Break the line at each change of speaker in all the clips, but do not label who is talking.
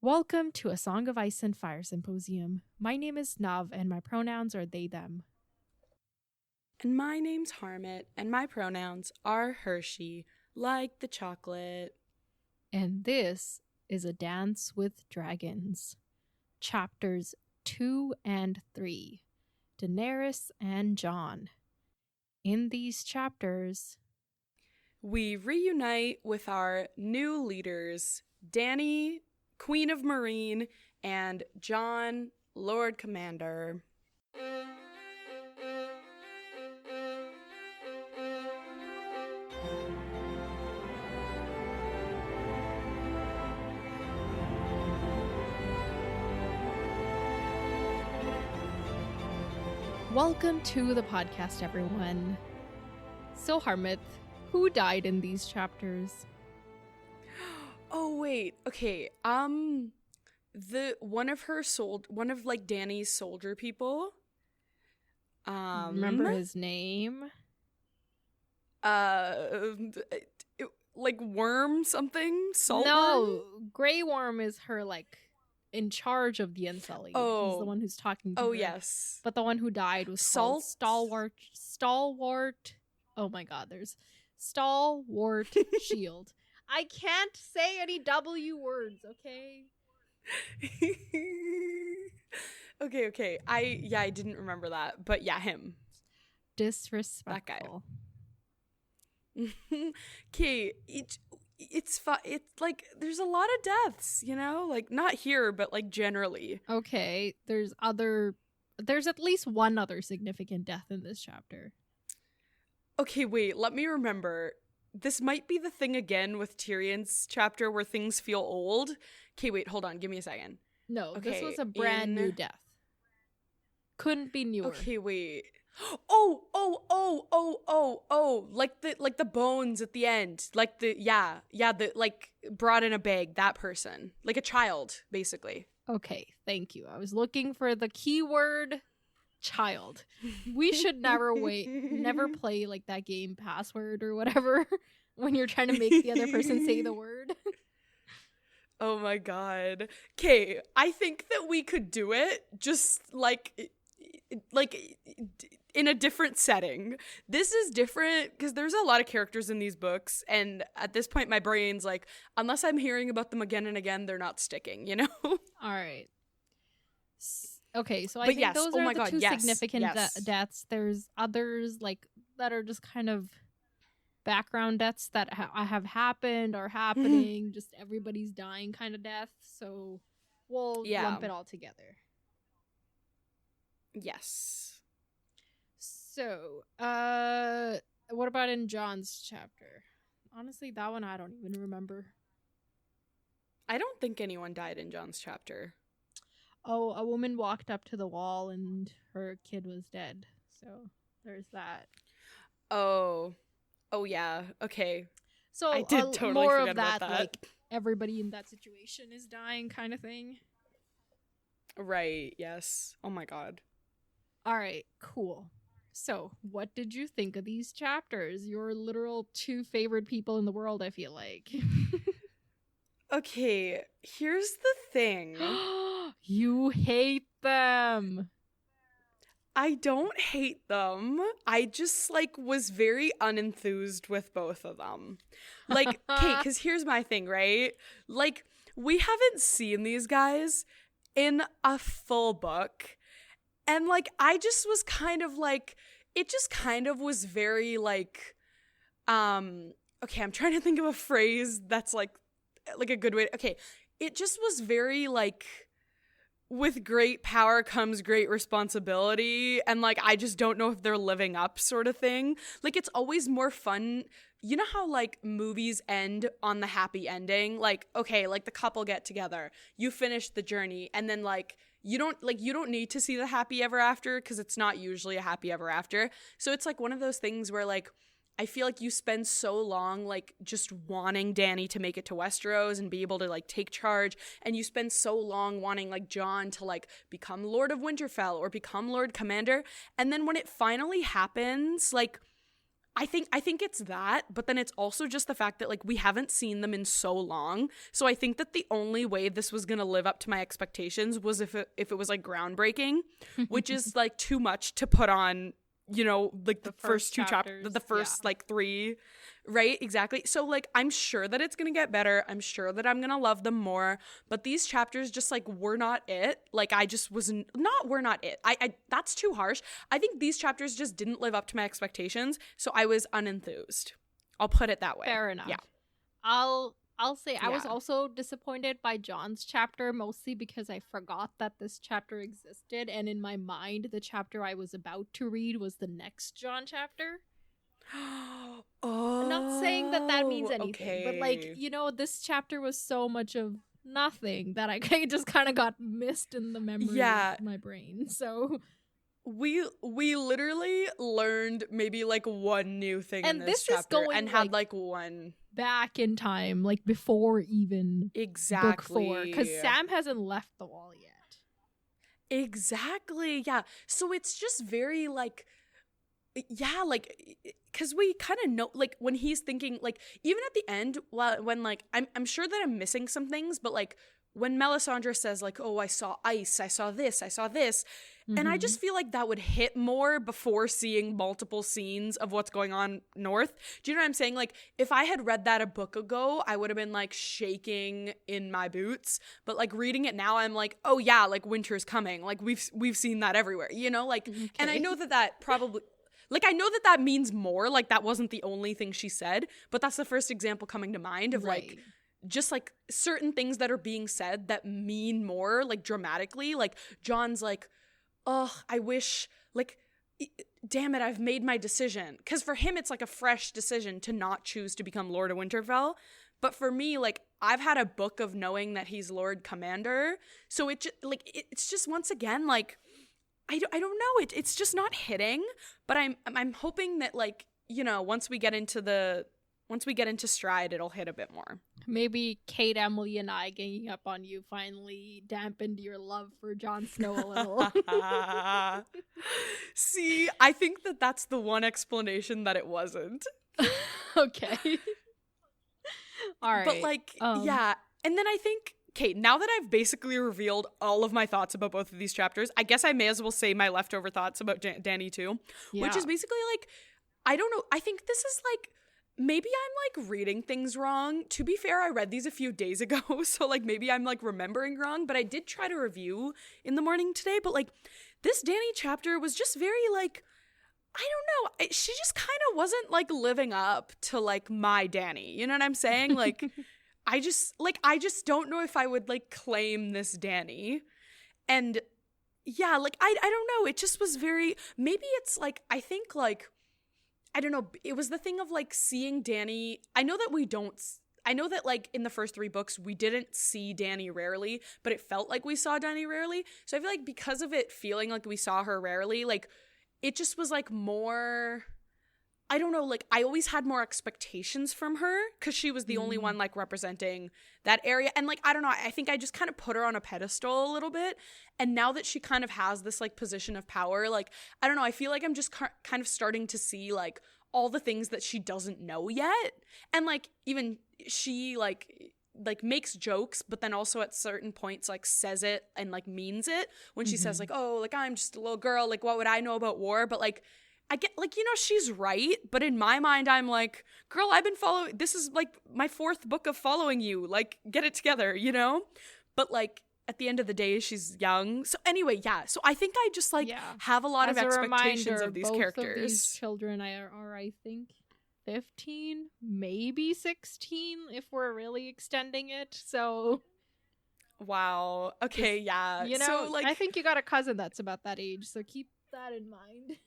Welcome to A Song of Ice and Fire Symposium. My name is Nav and my pronouns are they, them.
And my name's Harmit and my pronouns are Hershey, like the chocolate.
And this is A Dance with Dragons. Chapters 2 and 3. Daenerys and Jon. In these chapters,
we reunite with our new leaders, Dany, Queen of Meereen, and Jon, Lord Commander.
welcome to the podcast, everyone. So, Harmit, who died in these chapters?
Oh wait, okay. One of Dany's soldier people.
Remember his name?
Like Worm something? Salt
No,
Worm?
Grey Worm is her, in charge of the Unsullied.
Oh.
He's the one who's talking to her.
Oh, yes.
But the one who died was called Stalwart. Oh my god, there's Stalwart Shield. I can't say any W words, okay?
Okay. I didn't remember that. But yeah, him.
Disrespectful.
That guy. Okay, it's fun. It's like there's a lot of deaths, not here, but generally.
Okay, there's at least one other significant death in this chapter.
Okay, wait, let me remember. This might be the thing again with Tyrion's chapter where things feel old. Okay, wait, hold on, give me a second.
No,
okay,
this was a brand new death. Couldn't be newer.
Okay, wait. Like the bones at the end. Brought in a bag, that person. Like a child, basically.
Okay, thank you. I was looking for the keyword child. We should never play that game Password or whatever when you're trying to make the other person say the word.
Oh my god. Okay, I think that we could do it just in a different setting. This is different because there's a lot of characters in these books, and at this point my brain's like, unless I'm hearing about them again and again, they're not sticking,
All right. Okay, so I think those are the two significant deaths. There's others that are just kind of background deaths that have happened or happening. Just everybody's dying kind of death. So we'll lump it all together.
Yes.
So, what about in Jon's chapter? Honestly, that one I don't even remember.
I don't think anyone died in Jon's chapter.
Oh, a woman walked up to the wall and her kid was dead. So, there's that.
Oh yeah. Okay.
So,
I did totally
more
forget
of that,
about that.
Everybody in that situation is dying kind of thing.
Right, yes. Oh my god.
All right, cool. So, what did you think of these chapters? Your literal two favorite people in the world, I feel like.
Okay, here's the thing.
You hate them.
I don't hate them. I just, was very unenthused with both of them. Okay, because here's my thing, right? We haven't seen these guys in a full book. And, I just was kind of, it just kind of was very, okay, I'm trying to think of a phrase that's, a good way. Okay, it just was very, with great power comes great responsibility, and, I just don't know if they're living up sort of thing. It's always more fun. You know how, movies end on the happy ending? Okay, the couple get together, you finish the journey, and then, you don't need to see the happy ever after because it's not usually a happy ever after. So it's one of those things where I feel like you spend so long just wanting Dany to make it to Westeros and be able to take charge, and you spend so long wanting Jon to become Lord of Winterfell or become Lord Commander, and then when it finally happens, I think it's that, but then it's also just the fact that like we haven't seen them in so long. So I think that the only way this was gonna live up to my expectations was if it was like groundbreaking, which is like too much to put on, you know, like the first two chapters, the first like 3, right? Exactly. So like I'm sure that it's gonna get better. I'm sure that I'm gonna love them more. But these chapters just like were not it. Like I just wasn't were not it. I that's too harsh. I think these chapters just didn't live up to my expectations. So I was unenthused. I'll put it that way.
Fair enough.
Yeah.
I'll say I was also disappointed by John's chapter, mostly because I forgot that this chapter existed, and in my mind, the chapter I was about to read was the next John chapter.
Oh,
I'm not saying that means anything, but like, you know, this chapter was so much of nothing that I just kind of got missed in the memory of my brain. So
we literally learned maybe like one new thing in this chapter and had like one
back in time, like before even book 4, because Sam hasn't left the wall yet.
Exactly. Yeah. So it's just very like, yeah, like, because we kind of know, like, when he's thinking, like, even at the end, when like, I'm sure that I'm missing some things, but like, when Melisandre says, like, oh, I saw ice, I saw this, and I just feel like that would hit more before seeing multiple scenes of what's going on north. Do you know what I'm saying? Like, if I had read that a book ago, I would have been, like, shaking in my boots. But, like, reading it now, I'm like, oh, yeah, like, winter's coming. Like, we've seen that everywhere, you know? Like, and I know that probably... Like, I know that means more. Like, that wasn't the only thing she said. But that's the first example coming to mind of, like... just like certain things that are being said that mean more, like dramatically. Like John's like, oh, I wish, like, damn it, I've made my decision. Because for him, it's like a fresh decision to not choose to become Lord of Winterfell. But for me, like, I've had a book of knowing that he's Lord Commander. So it's just once again, like, I don't know. It's just not hitting. But I'm hoping that, like, you know, once we get into Stride, it'll hit a bit more.
Maybe Kate, Emily, and I ganging up on you finally dampened your love for Jon Snow a little.
See, I think that's the one explanation that it wasn't.
Okay. All right.
But like, yeah. And then I think, Kate, now that I've basically revealed all of my thoughts about both of these chapters, I guess I may as well say my leftover thoughts about Dany too. Yeah. Which is basically like, I don't know. I think this is like, maybe I'm like reading things wrong. To be fair, I read these a few days ago, so like maybe I'm like remembering wrong, but I did try to review in the morning today. But like this Dany chapter was just very like, I don't know. She just kind of wasn't like living up to like my Dany. You know what I'm saying? Like, I just don't know if I would like claim this Dany. And yeah, like I don't know. It just was very, maybe it's like, I think like, I don't know, it was the thing of like seeing Dany. I know that like in the first 3 books we didn't see Dany rarely, but it felt like we saw Dany rarely. So I feel like because of it feeling like we saw her rarely, like it just was like more, I don't know, like I always had more expectations from her because she was the only one like representing that area. And like, I don't know, I think I just kind of put her on a pedestal a little bit. And now that she kind of has this like position of power, like, I don't know, I feel like I'm just kind of starting to see like all the things that she doesn't know yet. And like, even she like makes jokes, but then also at certain points like says it and like means it when she says like, oh, like I'm just a little girl, like what would I know about war? But like, I get like, you know, she's right, but in my mind I'm like, girl, I've been following, this is like my 4th book of following you, like get it together, you know? But like at the end of the day she's young. So anyway, yeah, so I think I just like have a lot of expectations of these characters.
Both of these children are I think 15, maybe 16 if we're really extending it. So
wow, okay, yeah,
you know,
so like
I think you got a cousin that's about that age, so keep that in mind.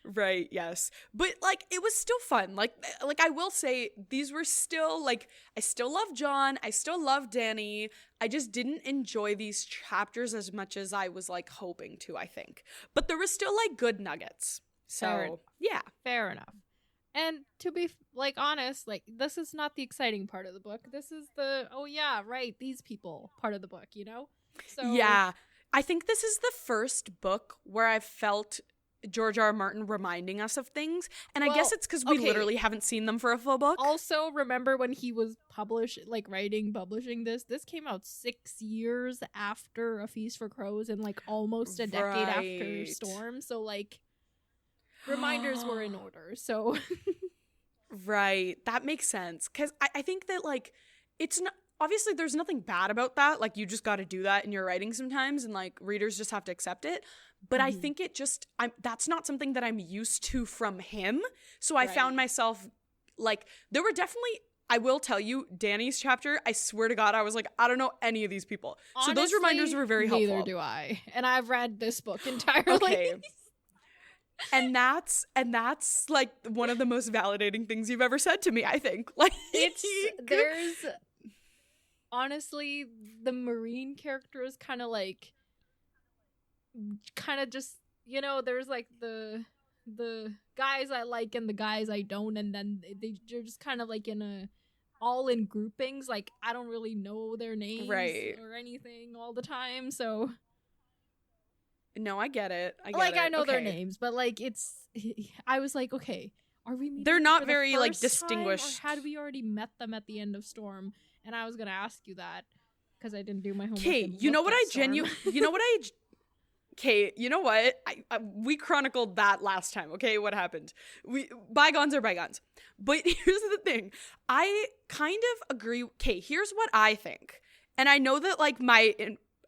Right, yes, but like it was still fun. Like I will say these were still like, I still love Jon, I still love Dany. I just didn't enjoy these chapters as much as I was like hoping to, I think, but there was still like good nuggets. So
fair enough. And to be like honest, like this is not the exciting part of the book. This is the these people part of the book, you know? So
yeah, I think this is the first book where I've felt George R. R. Martin reminding us of things. And I guess it's because we literally haven't seen them for a full book.
Also, remember when he was publishing this? This came out 6 years after A Feast for Crows and like almost a decade after Storm. So like reminders were in order. So
right. That makes sense. Because I think that like it's not, obviously there's nothing bad about that. Like you just got to do that in your writing sometimes and like readers just have to accept it. But I think it just, that's not something that I'm used to from him. So I found myself like, there were definitely, I will tell you, Dany's chapter, I swear to God, I was like, I don't know any of these people. Honestly, so those reminders were very helpful.
Neither do I. And I've read this book entirely.
Okay. And that's like one of the most validating things you've ever said to me, I think. Like
there's honestly, the Marine character is kind of just, you know, there's like the guys I like and the guys I don't, and then they're just kind of like all in groupings. Like I don't really know their names or anything all the time, so
no, I get it.
I know their names, but like I was like, okay, are we meeting
they're not very like distinguished,
or had we already met them at the end of Storm? And I was gonna ask you that because I didn't do my homework. Okay,
you know what Okay, you know what? We chronicled that last time, okay? What happened? Bygones are bygones. But here's the thing. I kind of agree. Okay, here's what I think. And I know that, like, my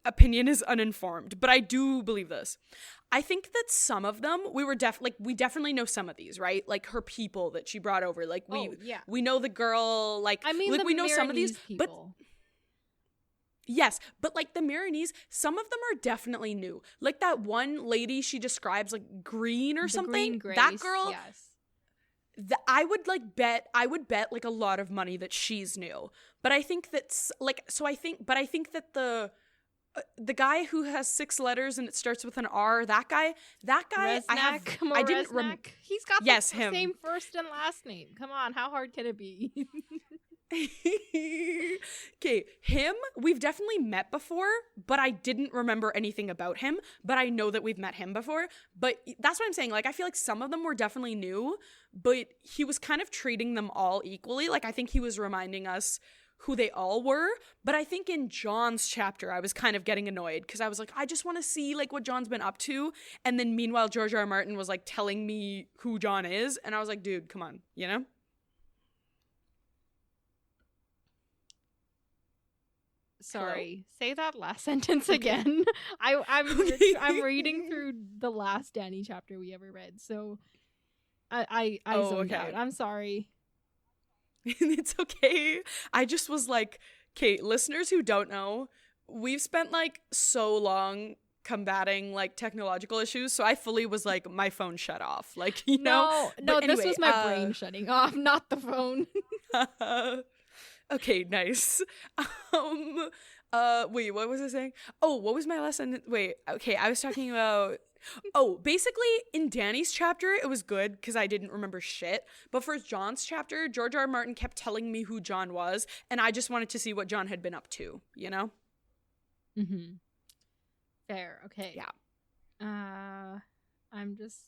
opinion is uninformed, but I do believe this. I think that some of them, we definitely know some of these, right? Like, her people that she brought over. Like, we know the girl, like,
I mean,
like we know some of these
people.
But yes, but like the Marinese, some of them are definitely new. Like that one lady she describes like green or something.
Green Grace,
that girl,
yes.
I would bet like a lot of money that she's new. But I think that's like, I think that the guy who has 6 letters and it starts with an R, that guy,
Resnack,
I didn't remember.
He's got the same first and last name. Come on, how hard can it be?
Okay, him we've definitely met before, but I didn't remember anything about him, but I know that we've met him before. But that's what I'm saying, like I feel like some of them were definitely new, but he was kind of treating them all equally. Like I think he was reminding us who they all were. But I think in John's chapter I was kind of getting annoyed because I was like, I just want to see like what John's been up to, and then meanwhile George R. R. Martin was like telling me who John is, and I was like, dude, come on, you know?
Sorry, say that last sentence again. I'm reading through the last Dany chapter we ever read, so I zoned out. I'm sorry.
It's okay. I just was like, okay, listeners who don't know, we've spent like so long combating like technological issues, so I fully was like, my phone shut off, like, you know.
No, anyway, this was my brain shutting off, not the phone.
Okay, nice. Wait, what was I saying? Oh, what was my lesson? Wait, okay, I was talking about, basically in Dany's chapter, it was good because I didn't remember shit. But for John's chapter, George R. R. Martin kept telling me who John was, and I just wanted to see what John had been up to, you know?
Mm-hmm. Fair, okay.
Yeah.
I'm just...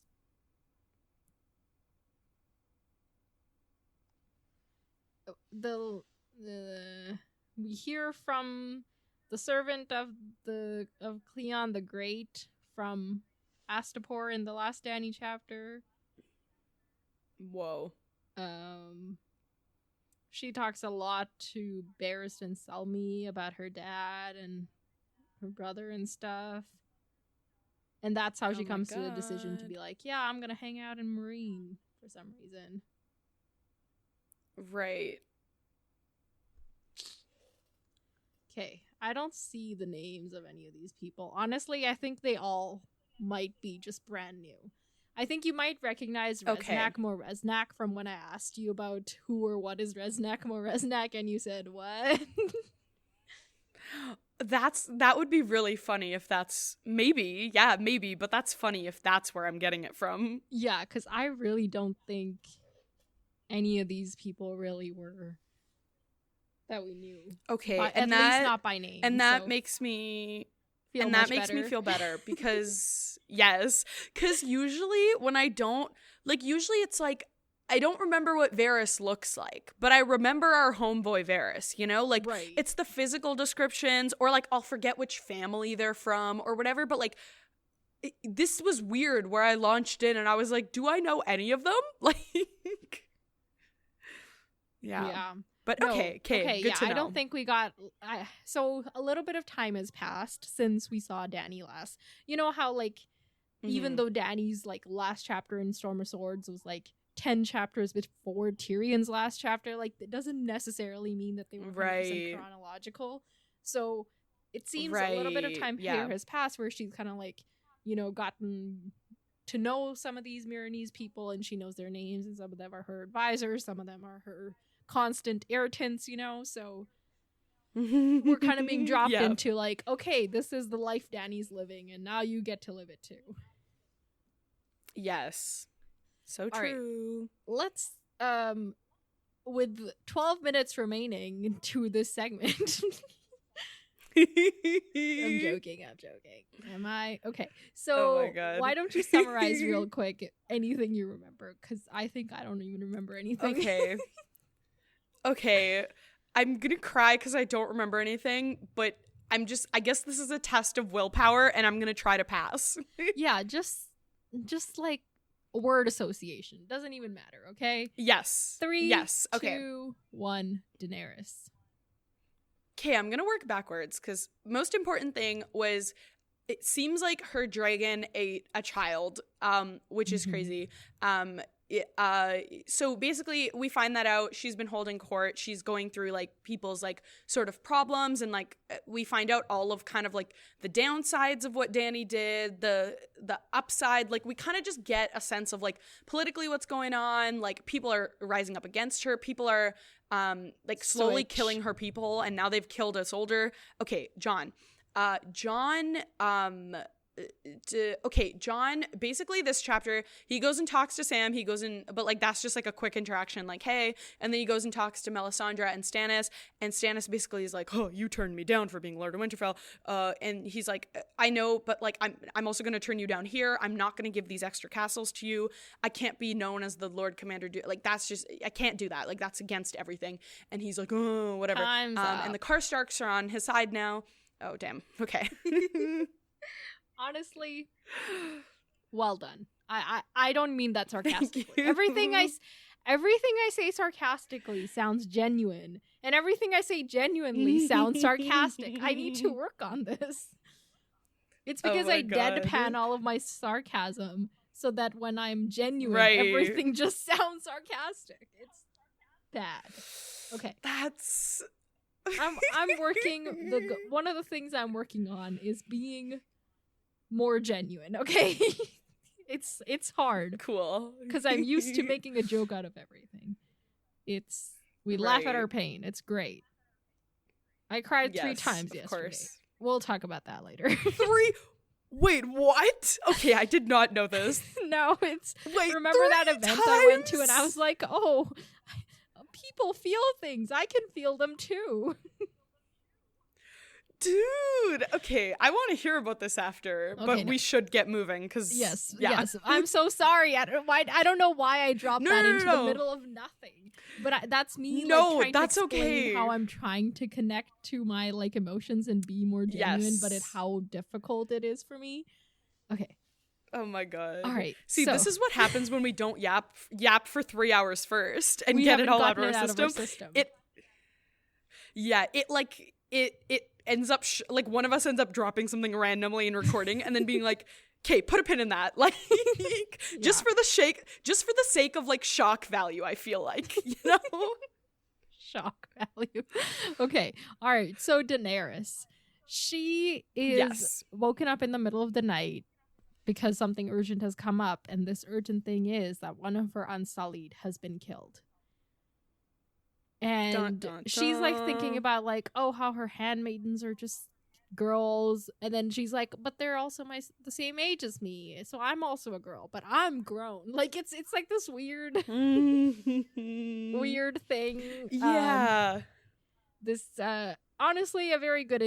we hear from the servant of Cleon the Great from Astapor in the last Dany chapter.
Whoa.
She talks a lot to Barristan Selmy about her dad and her brother and stuff. And that's how she comes to the decision to be like, yeah, I'm gonna hang out in Marine for some reason.
Right.
Okay, I don't see the names of any of these people. Honestly, I think they all might be just brand new. I think you might recognize Resnack Moresnack from when I asked you about who or what is Resnack Moresnack, and you said, what?
That would be really funny if that's... Maybe, but that's funny if that's where I'm getting it from.
Yeah, because I really don't think any of these people really were... that we knew.
Okay,
at least not by name.
And that makes me And that makes me feel better because, yes, because usually when I don't, like, usually it's like, I don't remember what Varys looks like, but I remember our homeboy Varys, you know? Like,
right.
It's the physical descriptions, or, like, I'll forget which family they're from or whatever, but, like, this was weird where I launched in and I was like, do I know any of them? Like, yeah. But okay, good to know.
I don't think we got... so a little bit of time has passed since we saw Dany last. You know how, like, even though Dany's, like, last chapter in Storm of Swords was, like, 10 chapters before Tyrion's last chapter, like, it doesn't necessarily mean that they were 100% chronological. So it seems a little bit of time here has passed where she's kind of, like, you know, gotten to know some of these Myronese people, and she knows their names, and some of them are her advisors, some of them are her constant irritants, you know, so we're kind of being dropped into, like, okay, this is the life Dany's living, and now you get to live it too.
Yes. So true.
Right. Let's, with 12 minutes remaining to this segment. I'm joking. Am I? Okay. So why don't you summarize real quick anything you remember? Because I think I don't even remember anything.
Okay. I'm going to cry because I don't remember anything, but I guess this is a test of willpower and I'm going to try to pass.
Yeah, just like word association. Doesn't even matter, okay?
Yes.
3, yes. Okay. 2, 1, Daenerys.
Okay, I'm gonna work backwards because most important thing was it seems like her dragon ate a child, which is crazy. So basically we find that out. She's been holding court. She's going through like people's like sort of problems, and like we find out all of kind of like the downsides of what Dany did, the upside. Like we kind of just get a sense of like politically what's going on. Like people are rising up against her. People are like slowly killing her people, and now they've killed a soldier. Okay, John, John, basically this chapter, he goes and talks to Sam, but like that's just like a quick interaction, like, hey, and then he goes and talks to Melisandre and Stannis basically is like, oh, you turned me down for being Lord of Winterfell, and he's like, I know, but like I'm also gonna turn you down here. I'm not gonna give these extra castles to you. I can't be known as the Lord Commander, like that's just, I can't do that, like that's against everything. And he's like, oh, whatever. And the Karstarks are on his side now. Oh, damn. Okay.
Honestly, well done. I don't mean that sarcastically. Everything I say sarcastically sounds genuine, and everything I say genuinely sounds sarcastic. I need to work on this. It's because I deadpan all of my sarcasm so that when I'm genuine, everything just sounds sarcastic. It's bad. Okay.
That's...
I'm working... One of the things I'm working on is being more genuine, okay? It's hard.
Cool.
Because I'm used to making a joke out of everything. We laugh at our pain. It's great. I cried 3 times yesterday. Of course. We'll talk about that later.
3? Wait, what? Okay, I did not know this.
No, it's... Wait, remember that event times? I went to and I was like, oh, people feel things. I can feel them too.
Dude, okay, I want to hear about this after, but we should get moving because
yes. I'm so sorry. I don't know why I dropped into the middle of nothing, but that's me. Like, trying to explain how I'm trying to connect to my like emotions and be more genuine, but how difficult it is for me. Okay.
Oh my god.
All right.
See, this is what happens when we don't yap for 3 hours first and get it all out of our system. It ends up like one of us ends up dropping something randomly in recording and then being like, okay, put a pin in that, like just for the sake of like shock value. I feel like, you know.
Shock value. Okay, all right, so Daenerys, she is woken up in the middle of the night because something urgent has come up, and this urgent thing is that one of her Unsullied has been killed. And dun, dun, dun. She's like thinking about like, oh, how her handmaidens are just girls, and then she's like, but they're also the same age as me, so I'm also a girl, but I'm grown. Like it's like this weird weird thing.
Yeah.
This honestly a very good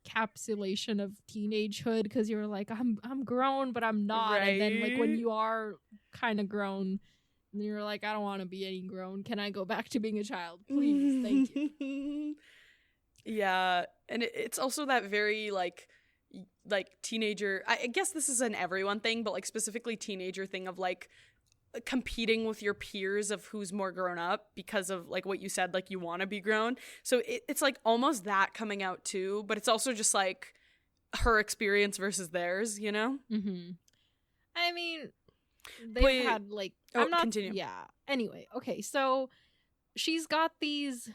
encapsulation of teenagehood, because you're like, I'm grown, but I'm not. Right? And then like when you are kind of grown, and you're like, I don't want to be any grown. Can I go back to being a child, please? Thank you.
Yeah, and it's also that very like teenager. I guess this is an everyone thing, but like specifically teenager thing of like competing with your peers of who's more grown up because of like what you said, like you want to be grown. So it's like almost that coming out too, but it's also just like her experience versus theirs, you know?
Mm-hmm. I mean, they've had like I'm not continue. Yeah. Anyway, okay, so she's got these.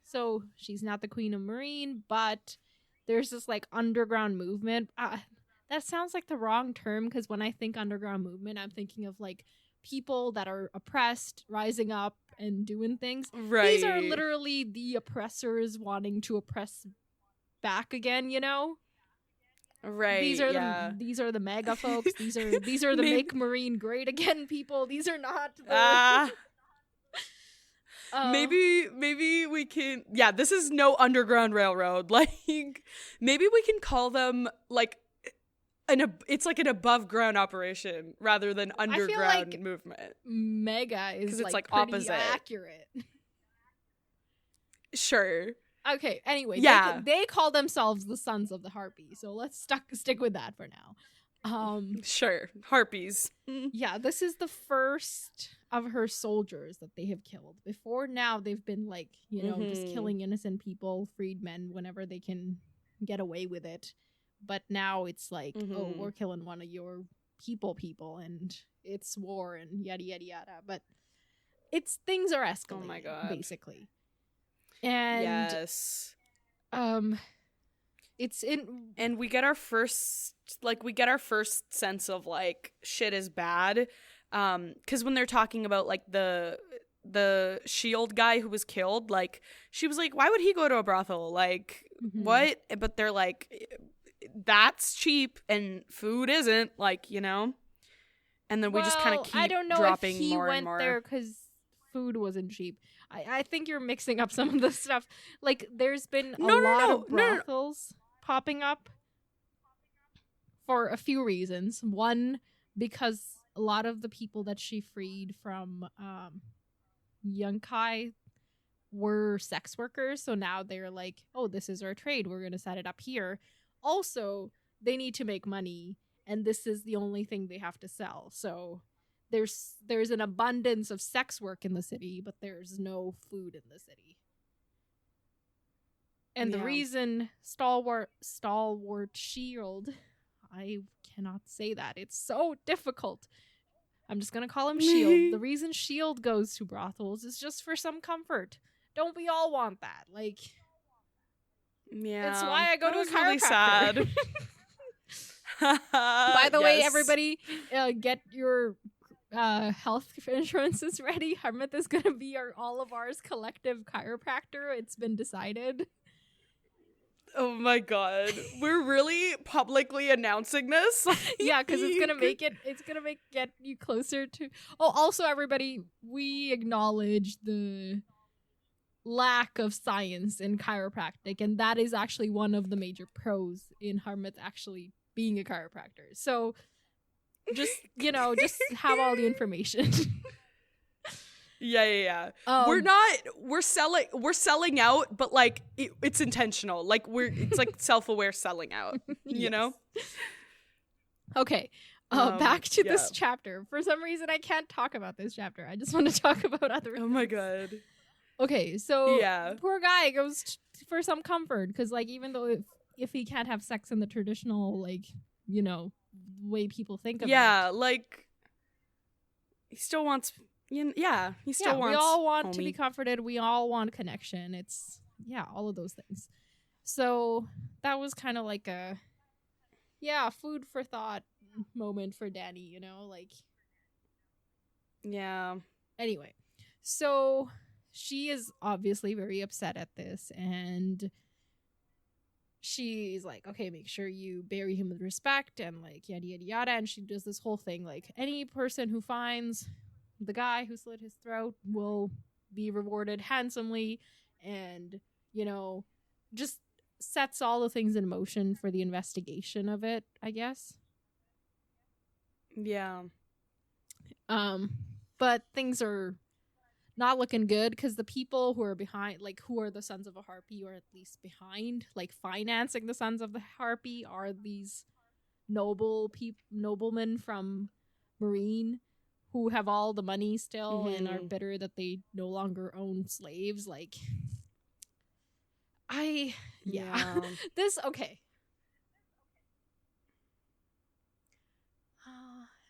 So she's not the Queen of Marine, but there's this like underground movement. That sounds like the wrong term, because when I think underground movement, I'm thinking of like people that are oppressed rising up and doing things. Right. These are literally the oppressors wanting to oppress back again, you know? Right. These are the mega folks. These are the Make Marine Great Again people. These are not the
maybe we can. Yeah, this is no Underground Railroad. Like, maybe we can call them like it's like an above ground operation rather than underground like movement.
Mega is it's like opposite. Accurate.
Sure.
Okay. Anyway, yeah, they call themselves the Sons of the Harpy. So let's stick with that for now.
Sure, Harpies.
Yeah, this is the first of her soldiers that they have killed. Before now, they've been like, you know, just killing innocent people, freedmen, whenever they can get away with it. But now it's like, oh, we're killing one of your people, and it's war and yada yada yada. But things are escalating. Oh my God. Basically. And
yes.
It's in,
and we get our first sense of like shit is bad, because when they're talking about like the shield guy who was killed, like she was like, why would he go to a brothel, like what? But they're like, that's cheap and food isn't, like, you know. And then we just kind of keep I don't know dropping if he more went and more
there because food wasn't cheap. I think you're mixing up some of the stuff. Like, there's been a lot of brothels popping up for a few reasons. One, because a lot of the people that she freed from Yunkai were sex workers. So now they're like, oh, this is our trade. We're going to set it up here. Also, they need to make money, and this is the only thing they have to sell. So there's an abundance of sex work in the city, but there's no food in the city. And the reason stalwart shield, I cannot say that. It's so difficult. I'm just going to call him Shield. The reason Shield goes to brothels is just for some comfort. Don't we all want that? Like, yeah. That's why I go to a chiropractor. Really sad. By the way, everybody, get your health insurances ready. Harmith is going to be all of ours collective chiropractor. It's been decided.
Oh my God. We're really publicly announcing this?
Yeah, because it's gonna get you closer to. Oh, also everybody, we acknowledge the lack of science in chiropractic, and that is actually one of the major pros in Harmith actually being a chiropractor. So just have all the information.
Yeah. We're selling out, but like it's intentional. Like it's like self-aware selling out, you know?
Okay. Back to this chapter. For some reason I can't talk about this chapter. I just want to talk about other things.
Oh my God.
Okay, so poor guy goes for some comfort, because like even though if he can't have sex in the traditional, like, you know, way people think of it.
Yeah, like he still wants he still wants.
We all want
homie.
to be comforted. We all want connection. It's all of those things. So that was kind of like a food for thought moment for Dany, you know, like.
Yeah.
Anyway, so she is obviously very upset at this, and she's like, okay, make sure you bury him with respect, and like yada yada yada, and she does this whole thing like, any person who finds the guy who slit his throat will be rewarded handsomely, and, you know, just sets all the things in motion for the investigation of it, I guess.
Yeah.
But things are not looking good because the people who are behind, like, who are the Sons of a Harpy, or at least behind, like, financing the Sons of the Harpy, are these noblemen from Marine who have all the money still and are bitter that they no longer own slaves. Like, this, okay.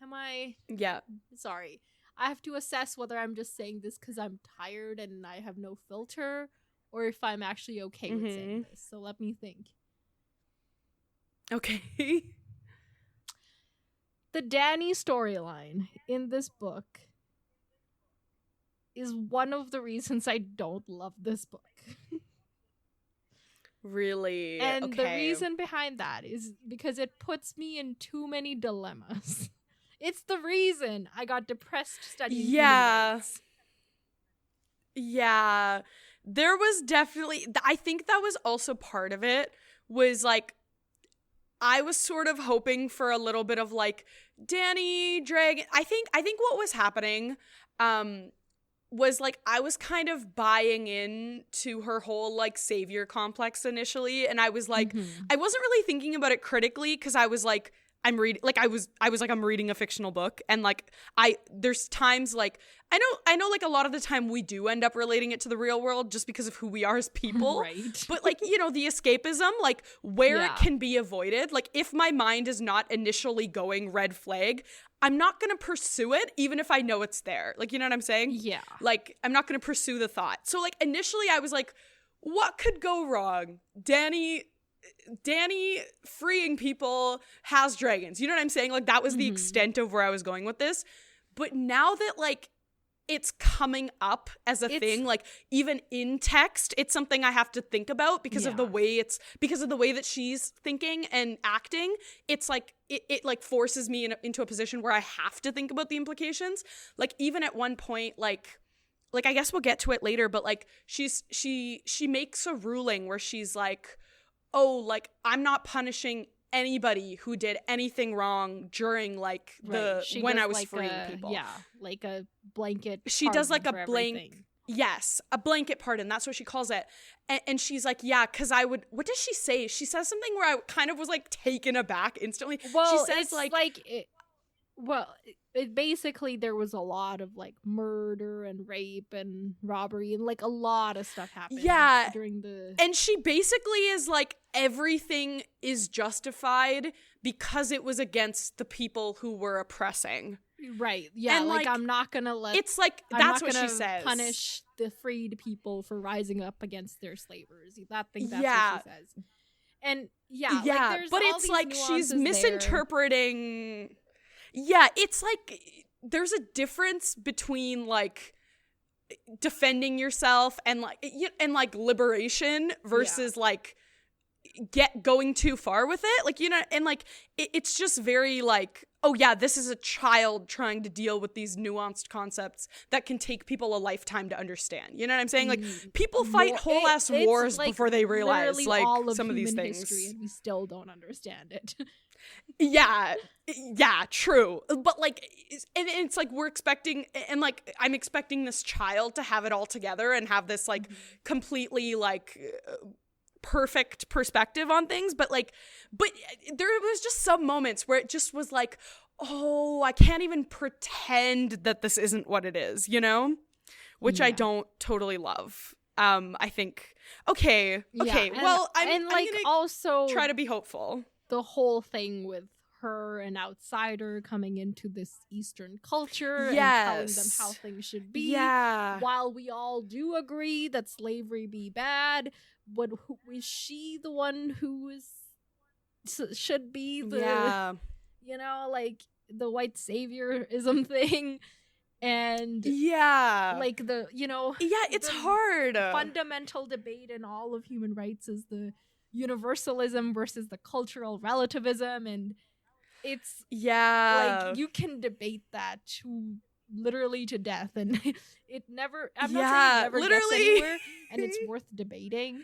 Am I?
Yeah.
Sorry. I have to assess whether I'm just saying this because I'm tired and I have no filter, or if I'm actually okay with saying this. So let me think.
Okay.
The Dany storyline in this book is one of the reasons I don't love this book.
Really?
And the reason behind that is because it puts me in too many dilemmas. It's the reason I got depressed studying human rights.
Yeah. There was definitely, I think that was also part of it, was like, I was sort of hoping for a little bit of like Dany Dragon. I think what was happening was like I was kind of buying in to her whole like savior complex initially, and I was like I wasn't really thinking about it critically because I was like I'm reading, like I was like I'm reading a fictional book, and like there's times like I know like a lot of the time we do end up relating it to the real world just because of who we are as people.
Right.
But like, you know, the escapism, like where it can be avoided, like if my mind is not initially going red flag, I'm not going to pursue it even if I know it's there. Like, you know what I'm saying?
Yeah.
Like I'm not going to pursue the thought. So like initially I was like, what could go wrong? Dany freeing people has dragons. You know what I'm saying? Like that was the extent of where I was going with this. But now that like it's coming up as a thing, like even in text, it's something I have to think about because of the way that she's thinking and acting. It's like it like forces me into a position where I have to think about the implications. Like even at one point, like I guess we'll get to it later, but like she makes a ruling where she's like, oh, like I'm not punishing anybody who did anything wrong during like when I was like freeing people.
Yeah, like a blanket.
She does like a
everything.
Yes, a blanket pardon. That's what she calls it. And she's like, yeah, because I would. What does she say? She says something where I kind of was like taken aback instantly.
Well,
she says
it basically there was a lot of like murder and rape and robbery and like a lot of stuff happened.
Yeah,
during the.
And she basically is like everything is justified because it was against the people who were oppressing.
Right. Yeah.
And
like I'm not gonna let.
It's like that's what she says.
Punish the freed people for rising up against their slavers. That's what she says. And yeah, like,
but it's like she's misinterpreting. Yeah, it's like there's a difference between like defending yourself and like liberation versus like going too far with it, like, you know, and like it's just very like, oh yeah, this is a child trying to deal with these nuanced concepts that can take people a lifetime to understand. You know what I'm saying? Like people fight whole ass wars like before they realize like some of these things.
History, and we still don't understand it.
Yeah, true. But like, and it's like we're expecting, and like I'm expecting this child to have it all together and have this like completely like perfect perspective on things. But there was just some moments where it just was like, oh, I can't even pretend that this isn't what it is, you know? Which I don't totally love. I think, okay. Well, I'm gonna also try to be hopeful.
The whole thing with her, an outsider, coming into this Eastern culture and telling them how things should be.
Yeah.
While we all do agree that slavery be bad, is she the one who should be the, you know, like the white saviorism thing? And like the, you know,
it's hard.
Fundamental debate in all of human rights is the universalism versus the cultural relativism, and it's like you can debate that literally to death, and I'm not saying it never gets anywhere, and it's worth debating,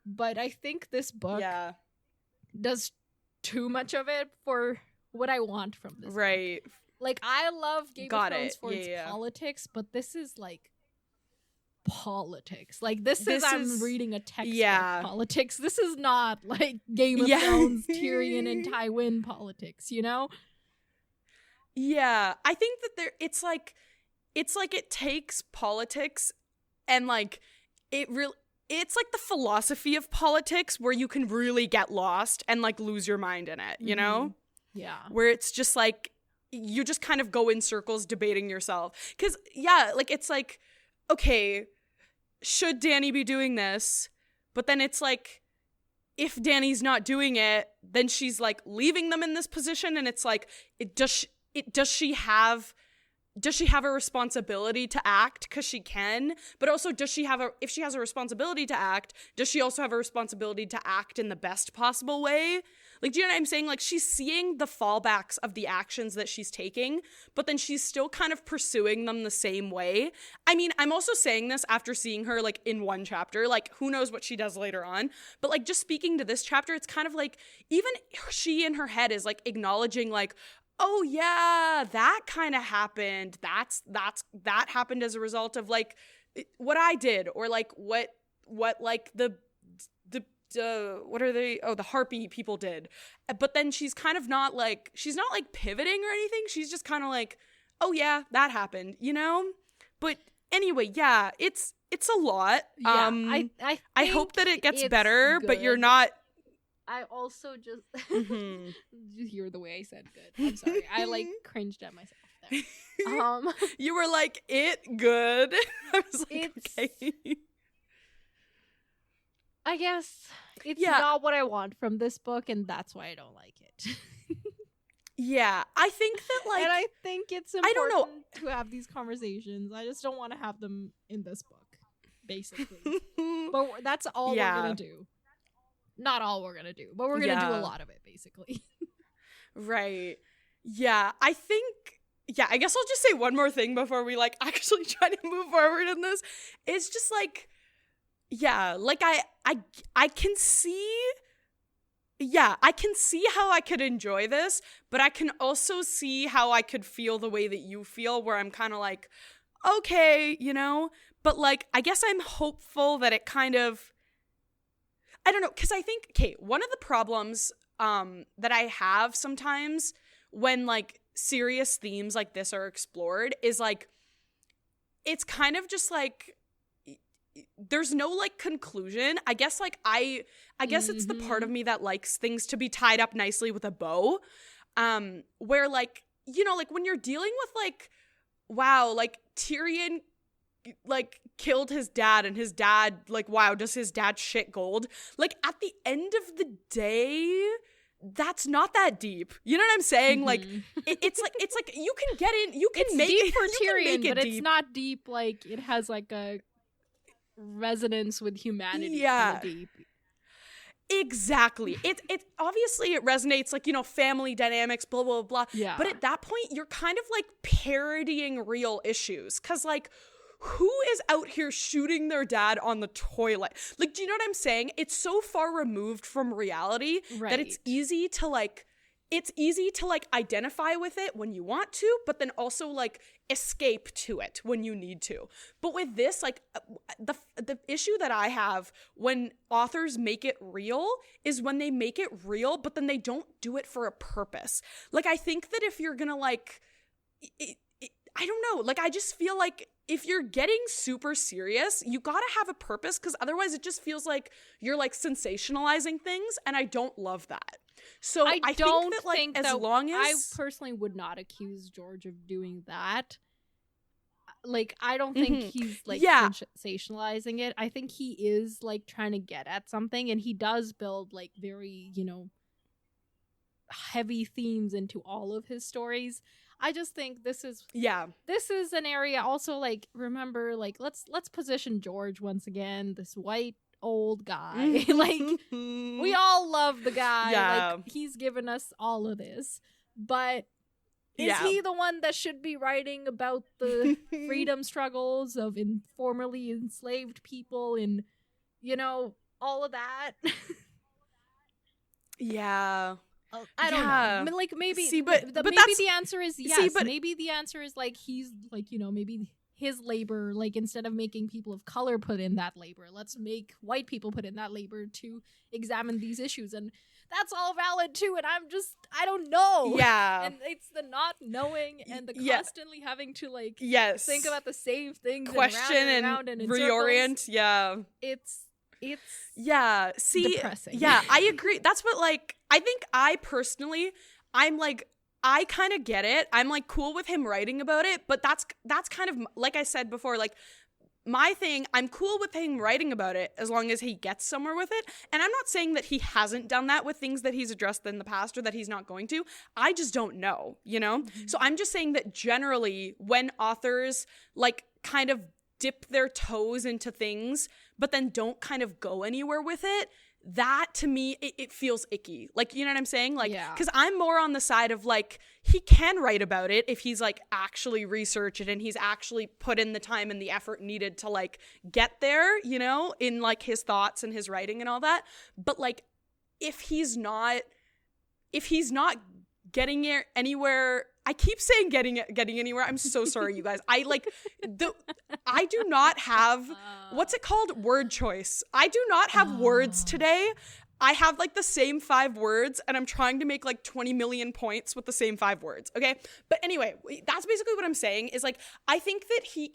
but I think this book does too much of it for what I want from this book. Like, I love Game of Thrones for its politics, but this is like politics. Like, this is I'm reading a textbook politics. This is not like Game of Thrones, Tyrion and Tywin politics, you know?
Yeah, I think that it's like it takes politics and like it's like the philosophy of politics where you can really get lost and like lose your mind in it, you know?
Yeah.
Where it's just like you just kind of go in circles debating yourself. 'Cause like it's like, okay, should Dany be doing this? But then it's like, if Dany's not doing it, then she's like leaving them in this position, and it's like, does she have a responsibility to act because she can? But also, if she has a responsibility to act, does she also have a responsibility to act in the best possible way? Like, do you know what I'm saying? Like, she's seeing the fallbacks of the actions that she's taking, but then she's still kind of pursuing them the same way. I mean, I'm also saying this after seeing her, like, in one chapter. Like, who knows what she does later on? But, like, just speaking to this chapter, it's kind of like, even she in her head is, like, acknowledging, like, oh yeah, that kind of happened. That happened as a result of like what I did, or like what like the what are they? Oh, the Harpy people did. But then she's kind of not like, she's not like pivoting or anything. She's just kind of like, oh yeah, that happened, you know? But anyway, yeah, it's a lot.
Yeah,
I hope that it gets better, good. But you're not.
I also just you hear the way I said good. I'm sorry. I like cringed at myself there.
You were like, it good. I was like, okay.
I guess it's not what I want from this book, and that's why I don't like it.
Yeah, I think that like,
and I think it's important to have these conversations. I just don't want to have them in this book, basically. But that's all we're gonna do. Not all we're gonna do, but we're gonna do a lot of it, basically.
Right. Yeah, I think. Yeah, I guess I'll just say one more thing before we like actually try to move forward in this. It's just like, yeah, like I can see. Yeah, I can see how I could enjoy this, but I can also see how I could feel the way that you feel, where I'm kind of like, okay, you know? But like, I guess I'm hopeful that it kind of, I don't know, because I think, okay, one of the problems that I have sometimes when like serious themes like this are explored is like, it's kind of just like, there's no like conclusion. I guess like I guess it's the part of me that likes things to be tied up nicely with a bow, where like, you know, like when you're dealing with like, wow, like Tyrion like killed his dad, and his dad like, wow, does his dad shit gold? Like at the end of the day, that's not that deep. You know what I'm saying? Like it's like you can get in, you can
it's
make
deep
it
for Tyrion, but
deep.
It's not deep like it has like a resonance with humanity.
Yeah.
Deep.
Exactly. It obviously it resonates, like, you know, family dynamics, blah blah blah.
Yeah.
But at that point, you're kind of like parodying real issues, because like, who is out here shooting their dad on the toilet? Like, do you know what I'm saying? It's so far removed from reality that it's easy to like identify with it when you want to, but then also like escape to it when you need to. But with this, like the issue that I have when authors make it real is when they make it real, but then they don't do it for a purpose. Like, I think that if you're gonna like, I don't know, like I just feel like if you're getting super serious, you gotta have a purpose, because otherwise it just feels like you're like sensationalizing things, and I don't love that. So I think that like, as long as
I personally would not accuse George of doing that. Like, I don't think he's like sensationalizing it. I think he is like trying to get at something, and he does build like very, you know, heavy themes into all of his stories. I just think this is an area also, like, remember, like, let's position George once again, this white old guy. Like, we all love the guy. Like, he's given us all of this, but is he the one that should be writing about the freedom struggles of formerly enslaved people in, you know, all of that.
Yeah.
I don't know. I mean, like, maybe,
but
maybe the answer is yes. Maybe the answer is like, he's like, you know, maybe his labor, like, instead of making people of color put in that labor, let's make white people put in that labor to examine these issues. And that's all valid too. And I don't know.
Yeah.
And it's the not knowing and the constantly having to, like, think about the same things,
question
and around and
reorient.
Circles.
Yeah.
It's
depressing. Yeah, I agree. That's what, like, I think I personally, I'm like, I kind of get it. I'm like cool with him writing about it, but that's kind of, like I said before, like, my thing, I'm cool with him writing about it as long as he gets somewhere with it. And I'm not saying that he hasn't done that with things that he's addressed in the past or that he's not going to. I just don't know, you know? Mm-hmm. So I'm just saying that generally when authors, like, kind of dip their toes into things but then don't kind of go anywhere with it, that to me it feels icky. Like, you know what I'm saying? Like, because I'm more on the side of, like, he can write about it if he's, like, actually researched it and he's actually put in the time and the effort needed to, like, get there, you know, in, like, his thoughts and his writing and all that. But, like, if he's not getting it anywhere, I keep saying getting anywhere. I'm so sorry, you guys. I do not have, what's it called? Word choice. I do not have words today. I have, like, the same 5 words and I'm trying to make, like, 20 million points with the same 5 words. Okay. But anyway, that's basically what I'm saying is, like, I think that he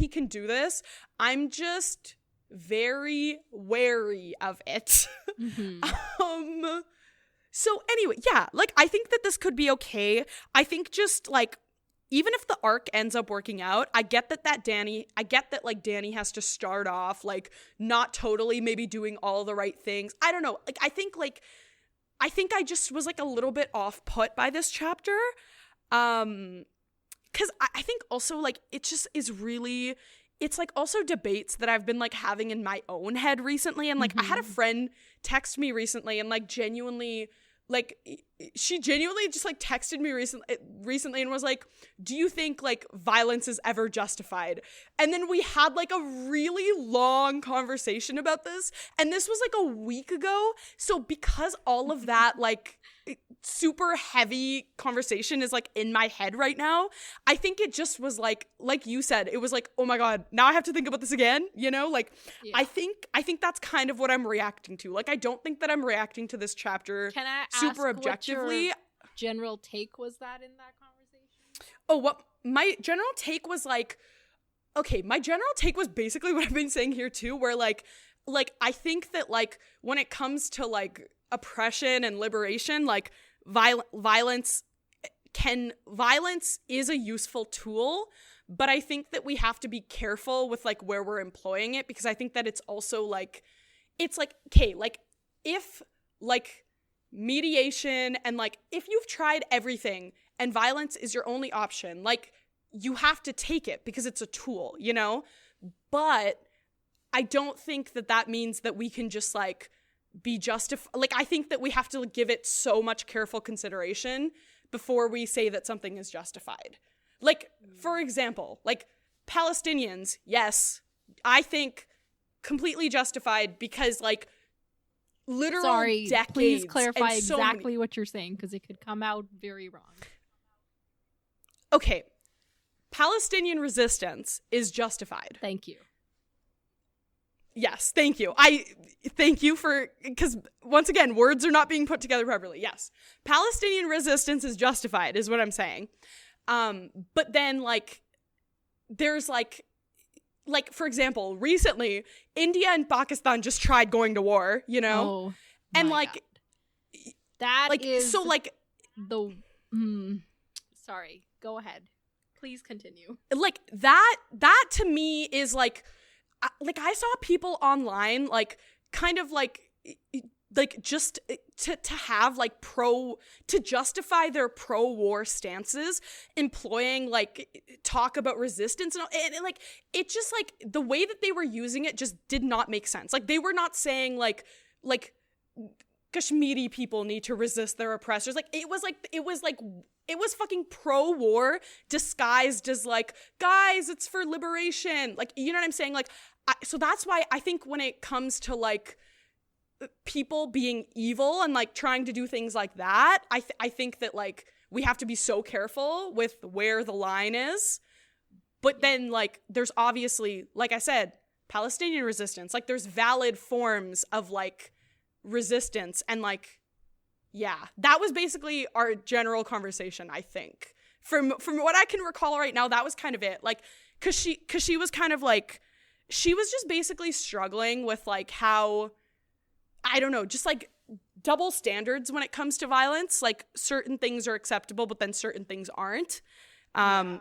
can do this. I'm just very wary of it. Mm-hmm. So anyway, yeah, like, I think that this could be okay. I think just, like, even if the arc ends up working out, I get that like, Dany has to start off, like, not totally maybe doing all the right things. I don't know. Like, I think I just was, like, a little bit off put by this chapter. Because I think also, like, it just is really, it's, like, also debates that I've been, like, having in my own head recently. And, like, I had a friend text me recently and, like, genuinely, like, she genuinely just, like, texted me recently and was like, do you think, like, violence is ever justified? And then we had, like, a really long conversation about this. And this was, like, a week ago. So because all of that, like, super heavy conversation is, like, in my head right now, I think it just was like you said, it was like, oh my God, now I have to think about this again, you know? Like, I think that's kind of what I'm reacting to. Like, I don't think that I'm reacting to this chapter super objectively.
What your general take was that in that conversation?
Oh, what my general take was, like, okay, my general take was basically what I've been saying here too, where, like I think that, like, when it comes to, like, oppression and liberation, like, violence is a useful tool, but I think that we have to be careful with, like, where we're employing it, because I think that it's also, like, it's like, okay, like, if, like, mediation and, like, if you've tried everything and violence is your only option, like, you have to take it because it's a tool, you know? But I don't think that means that we can just, like, be justified. Like, I think that we have to give it so much careful consideration before we say that something is justified. Like, for example, like, Palestinians, yes, I think completely justified because, like, literal decades.
Please clarify exactly what you're saying, because it could come out very wrong.
Okay. Palestinian resistance is justified.
Thank you.
Yes, thank you. I thank you for, because once again, words are not being put together properly. Yes. Palestinian resistance is justified, is what I'm saying. But then, like, there's, like, for example, recently, India and Pakistan just tried going to war, you know?
Oh,
and, like,
God. That like, is
so, like,
the, sorry, go ahead. Please continue.
Like, that to me is, like, I saw people online, like, kind of, like just to have, like, to justify their pro-war stances, employing, like, talk about resistance and like, it just, like, the way that they were using it just did not make sense. Like, they were not saying, like Kashmiri people need to resist their oppressors. Like, it was like it was fucking pro-war disguised as like, guys, it's for liberation. Like, you know what I'm saying? Like, so that's why I think when it comes to like people being evil and like trying to do things like that, I think that like we have to be so careful with where the line is. But then like there's obviously, like I said, Palestinian resistance, like there's valid forms of like resistance, and like, yeah, that was basically our general conversation. I think from what I can recall right now, that was kind of it. Like, cause she was kind of like, she was just basically struggling with like how, I don't know, just like double standards when it comes to violence. Like certain things are acceptable, but then certain things aren't.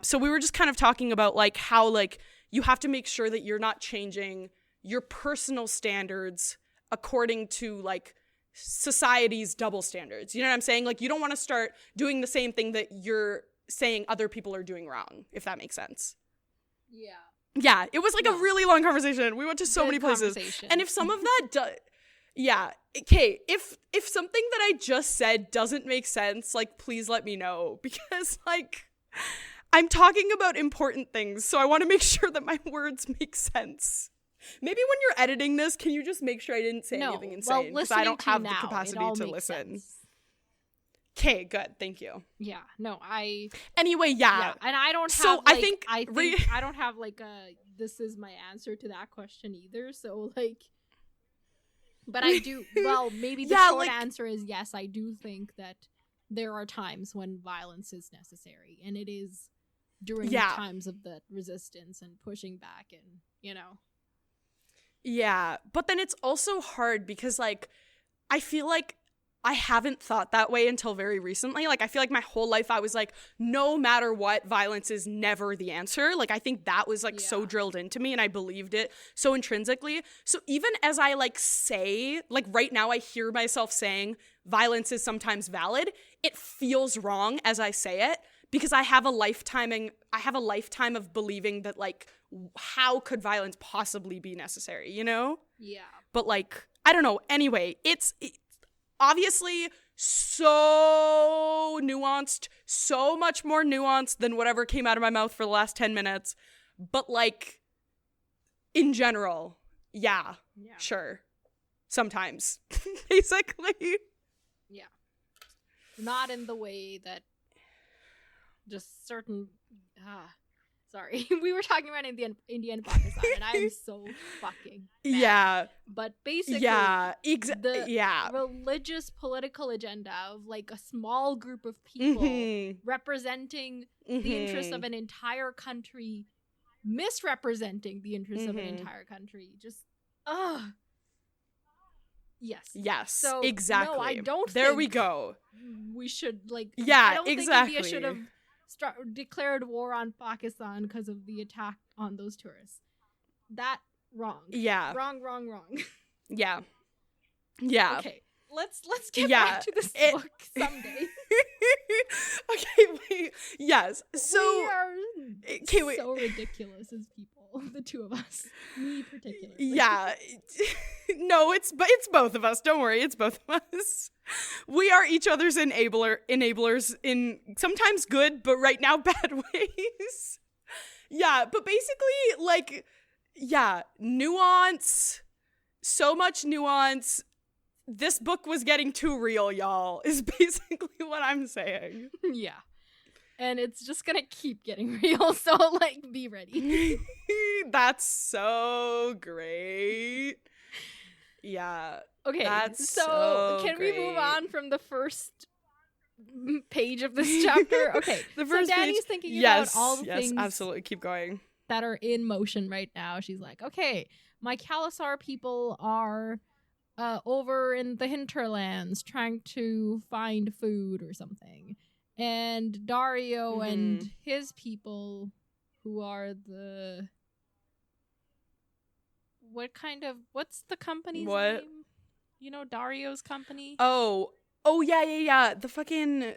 So we were just kind of talking about like how like you have to make sure that you're not changing your personal standards according to like society's double standards. You know what I'm saying? Like you don't want to start doing the same thing that you're saying other people are doing wrong, if that makes sense.
Yeah.
Yeah, it was like a really long conversation. We went to so many places. And if some of that yeah, okay, if something that I just said doesn't make sense, like please let me know, because like I'm talking about important things, so I want to make sure that my words make sense. Maybe when you're editing this, can you just make sure I didn't say anything insane? Because I don't have the capacity to listen. Okay, good. Thank you.
Yeah. No,
Anyway, yeah.
And I don't have,
so
like, I think I don't have, like, this is my answer to that question either. So, like, but I do, well, maybe the short answer is yes, I do think that there are times when violence is necessary. And it is during the times of the resistance and pushing back and, you know.
Yeah. But then it's also hard because, like, I feel like I haven't thought that way until very recently. Like, I feel like my whole life I was like, no matter what, violence is never the answer. Like, I think that was, like, so drilled into me, and I believed it so intrinsically. So even as I, like, say, like, right now I hear myself saying violence is sometimes valid, it feels wrong as I say it, because I have a lifetime of believing that, like, how could violence possibly be necessary, you know?
Yeah.
But, like, I don't know. Anyway, it's obviously so nuanced, so much more nuanced than whatever came out of my mouth for the last 10 minutes. But, like, in general, yeah. Sure. Sometimes, basically.
Yeah. Not in the way that just certain... Sorry, we were talking about India and Pakistan, and I am so fucking mad.
Yeah.
But basically,
the
religious political agenda of, like, a small group of people representing the interests of an entire country, misrepresenting the interests of an entire country, just, Yes.
Yes,
so,
exactly.
No, I don't
There
think
we go.
we should, like...
Yeah,
I don't
exactly.
think India should have declared war on Pakistan because of the attack on those tourists. That wrong.
Yeah.
Wrong.
Yeah. Yeah.
Okay. Let's get back to this book someday.
Okay, wait. Yes. So
we are so ridiculous as people, the two of us. Me particularly.
Yeah. No, it's both of us. Don't worry, it's both of us. We are each other's enablers in sometimes good, but right now bad ways. Yeah, but basically, like, yeah, nuance, so much nuance. This book was getting too real, y'all, is basically what I'm saying.
Yeah. And it's just gonna keep getting real, so, like, be ready.
That's so great. Yeah.
Okay,
that's
so can we move on from the first page of this chapter? Okay, the first so Dani's thinking about all the things
absolutely. Keep going.
that are in motion right now. She's like, okay, my Khalasar people are over in the hinterlands trying to find food or something. And Dario and his people, who are the... What's the company's name? You know, Dario's company?
Oh, yeah. The fucking,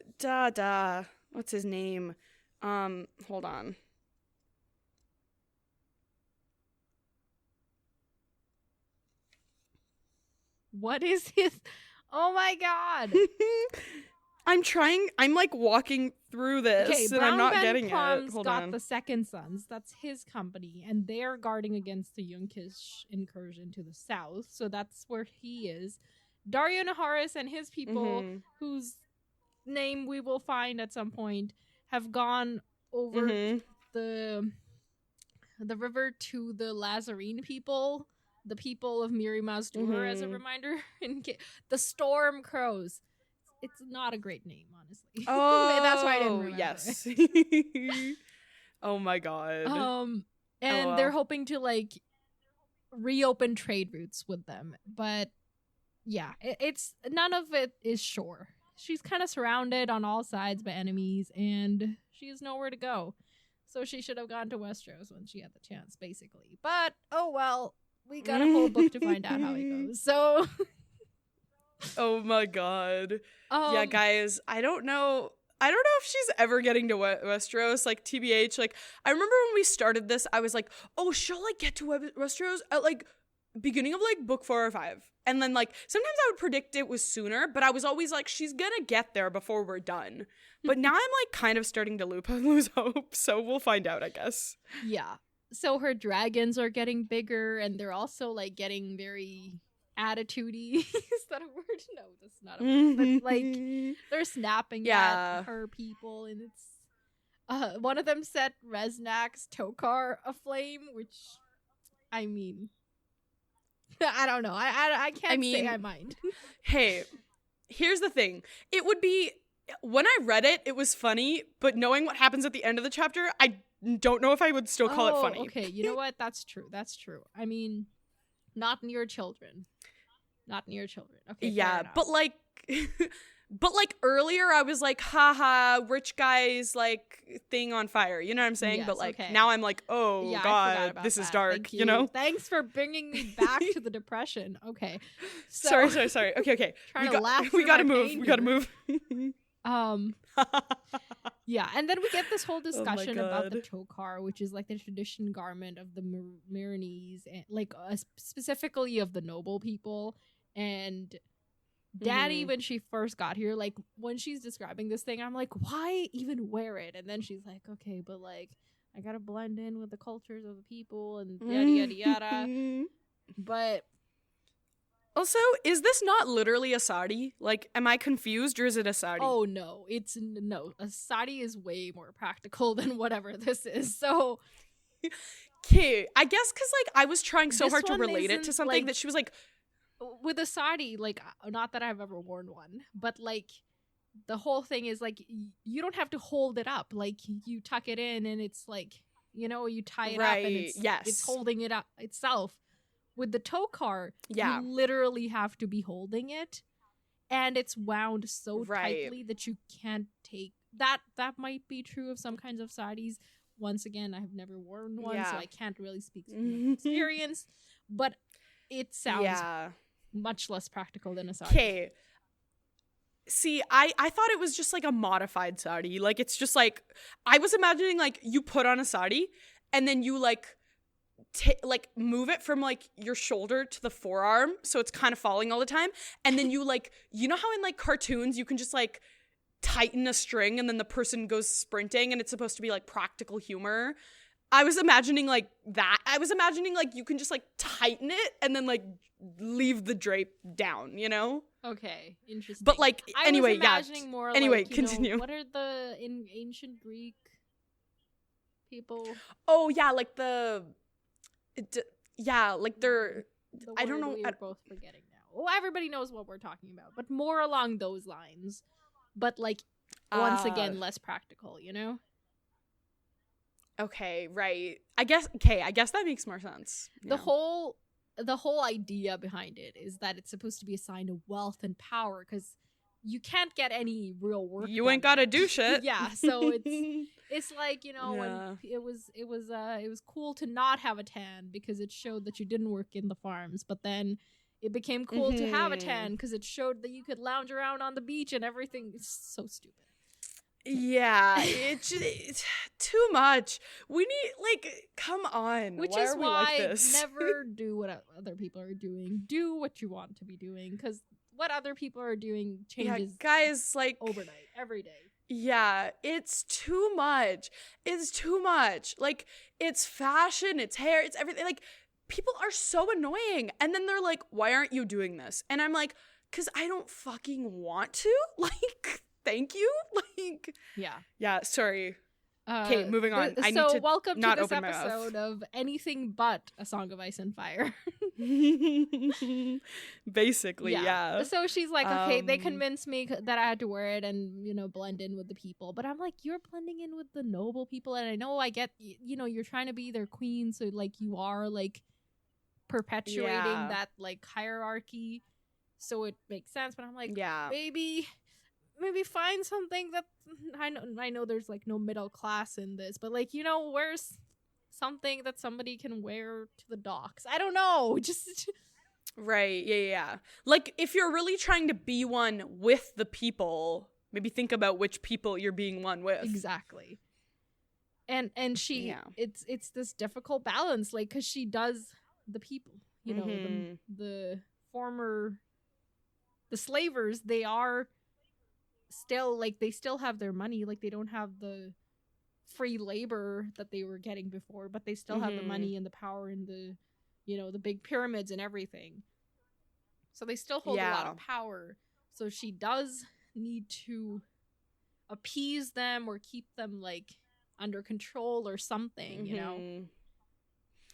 what's his name? Hold on.
What is his... Oh my god!
I'm like walking through this and I'm not getting it. Hold on.
The Second Sons. That's his company, and they're guarding against the Yunkish incursion to the south. So that's where he is. Dario Naharis and his people, whose name we will find at some point, have gone over the river to the Lazarene people, the people of Miri Mazdur, as a reminder. The Storm Crows. It's not a great name, honestly.
Oh,
that's why I didn't remember.
Yes. Oh my god.
And they're hoping to like reopen trade routes with them, but yeah, it's none of it is sure. She's kind of surrounded on all sides by enemies, and she has nowhere to go. So she should have gone to Westeros when she had the chance, basically. But oh well, we got a whole book to find out how it goes. So.
Oh my god. Yeah, guys, I don't know if she's ever getting to Westeros, like, TBH. Like, I remember when we started this, I was like, oh, she'll, like, get to Westeros at, like, beginning of, like, book 4 or 5. And then, like, sometimes I would predict it was sooner, but I was always like, she's gonna get there before we're done. But now I'm, like, kind of starting to lose hope, so we'll find out, I guess.
Yeah. So her dragons are getting bigger, and they're also, like, getting very attitude-y. Is that a word? No, that's not a word. But like, they're snapping at her people, and it's one of them set Reznak's Tokar aflame, which, I mean, I don't know. I can't say I mind.
Hey, here's the thing. It would be, when I read it, it was funny, but knowing what happens at the end of the chapter, I don't know if I would still call it funny.
Okay, you know what? That's true. I mean, not near children. Not near children. Okay.
Yeah, but like earlier I was like, haha, rich guy's like thing on fire. You know what I'm saying? Yes, but like now I'm like, oh god, this is dark. You know?
Thanks for bringing me back to the depression. Okay. So,
sorry. Okay. We gotta move.
Yeah, and then we get this whole discussion about the Tokar, which is like the tradition garment of the Myronese, and like specifically of the noble people. And Daddy, when she first got here, like when she's describing this thing, I'm like, why even wear it? And then she's like, okay, but like I gotta blend in with the cultures of the people and yada yada yada. But
also, is this not literally a sari? Like, am I confused, or is it a sari?
Oh no, a sari is way more practical than whatever this is. So
okay, I guess because like I was trying so hard to relate it to something like, that she was like,
with a sari, like, not that I've ever worn one, but like the whole thing is like you don't have to hold it up. Like you tuck it in and it's like, you know, you tie it up and it's holding it up itself. With the Tokar, you literally have to be holding it, and it's wound so tightly that you can't take that. That might be true of some kinds of saris. Once again, I have never worn one, so I can't really speak from experience, but it sounds much less practical than a sari.
Okay. See, I thought it was just like a modified sari. Like, it's just like, I was imagining like you put on a sari and then you like move it from like your shoulder to the forearm, so it's kind of falling all the time, and then you like, you know how in like cartoons you can just like tighten a string and then the person goes sprinting and it's supposed to be like practical humor. I was imagining like that. I was imagining like you can just like tighten it and then like leave the drape down, you know?
Okay, interesting.
But like, anyway,
I was imagining more
anyway,
like,
continue.
What are the in ancient Greek people?
Oh yeah, like like they're. I don't know.
We're both forgetting now. Well, everybody knows what we're talking about, but more along those lines. But like, once again, less practical, you know?
Okay, right. I guess that makes more sense.
Yeah. The whole idea behind it is that it's supposed to be a sign of wealth and power, because you can't get any real work.
You ain't gotta do shit.
Yeah, so it's like, you know, when it was cool to not have a tan because it showed that you didn't work in the farms, but then it became cool to have a tan because it showed that you could lounge around on the beach and everything. It's so stupid.
Yeah, it's too much. We need, like, come on.
Which
why
is
are we
why
like this?
Never do what other people are doing. Do what you want to be doing, because what other people are doing changes.
Yeah, guys, like
overnight, every day.
Yeah, it's too much. It's too much. Like, it's fashion, it's hair, it's everything. Like, people are so annoying. And then they're like, why aren't you doing this? And I'm like, because I don't fucking want to. Like, thank you. Like, yeah, sorry. Okay, moving on. I need to
welcome
not
to this
open my mouth.
episode of Anything But A Song of Ice and Fire.
Basically, yeah.
So she's like, okay, they convinced me that I had to wear it and, you know, blend in with the people. But I'm like, you're blending in with the noble people. And I know I get, you know, you're trying to be their queen. So, like, you are, like, perpetuating that, like, hierarchy. So it makes sense. But I'm like, maybe find something that I know there's like no middle class in this, but like, you know, where's something that somebody can wear to the docks? I don't know. Just
right. Yeah. Like, if you're really trying to be one with the people, maybe think about which people you're being one with.
Exactly. And she it's this difficult balance, like, because she does the people, you know, the slavers, they are still, like, they still have their money, like, they don't have the free labor that they were getting before, but they still have the money and the power and the, you know, the big pyramids and everything, so they still hold a lot of power. So she does need to appease them or keep them, like, under control or something, you know.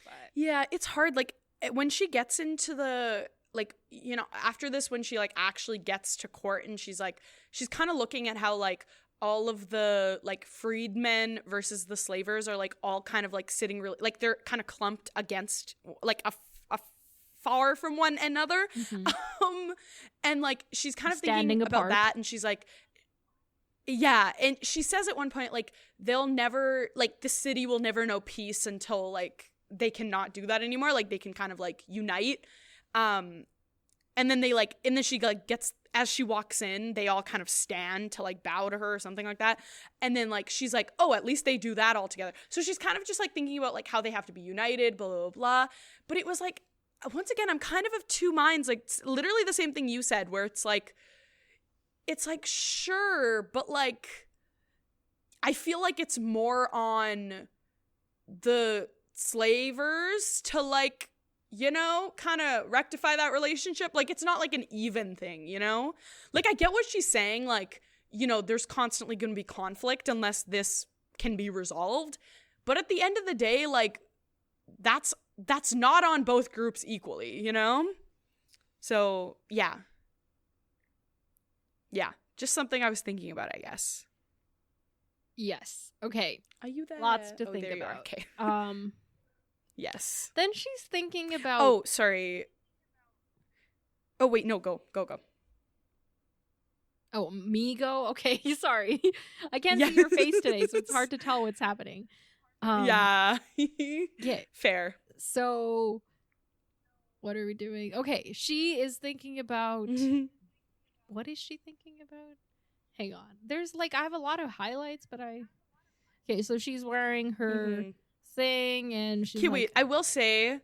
But
yeah, it's hard. Like, when she gets into the, like, you know, after this, when she, like, actually gets to court and she's kind of looking at how, like, all of the, like, freedmen versus the slavers are, like, all kind of, like, sitting really, like, they're kind of clumped against, like, a far from one another. And, like, she's kind of thinking about that, and she's like, yeah, and she says at one point, like, they'll never, like, the city will never know peace until, like, they cannot do that anymore. Like, they can kind of, like, unite. And then they, like, and then she, like, gets, as she walks in, they all kind of stand to, like, bow to her or something like that. And then, like, she's like, oh, at least they do that all together. So she's kind of just, like, thinking about, like, how they have to be united, blah, blah, blah. But it was, like, once again, I'm kind of two minds. Like, literally the same thing you said, where it's, like, sure, but, like, I feel like it's more on the slavers to, like, you know, kind of rectify that relationship. Like, it's not like an even thing, you know? Like, I get what she's saying. Like, you know, there's constantly going to be conflict unless this can be resolved. But at the end of the day, like, that's not on both groups equally, you know? So, yeah. Yeah. Just something I was thinking about, I guess.
Yes. Okay.
Are you there?
Lots to think about.
Okay. Yes.
Then she's thinking about...
Oh, sorry. Oh, wait, no, go.
Oh, me go? Okay, sorry. I can't see your face today, so it's hard to tell what's happening.
Yeah. Fair.
So, what are we doing? Okay, she is thinking about... What is she thinking about? Hang on. There's, like, I have a lot of highlights, but Okay, so she's wearing her... thing, and she's
wait, I will say,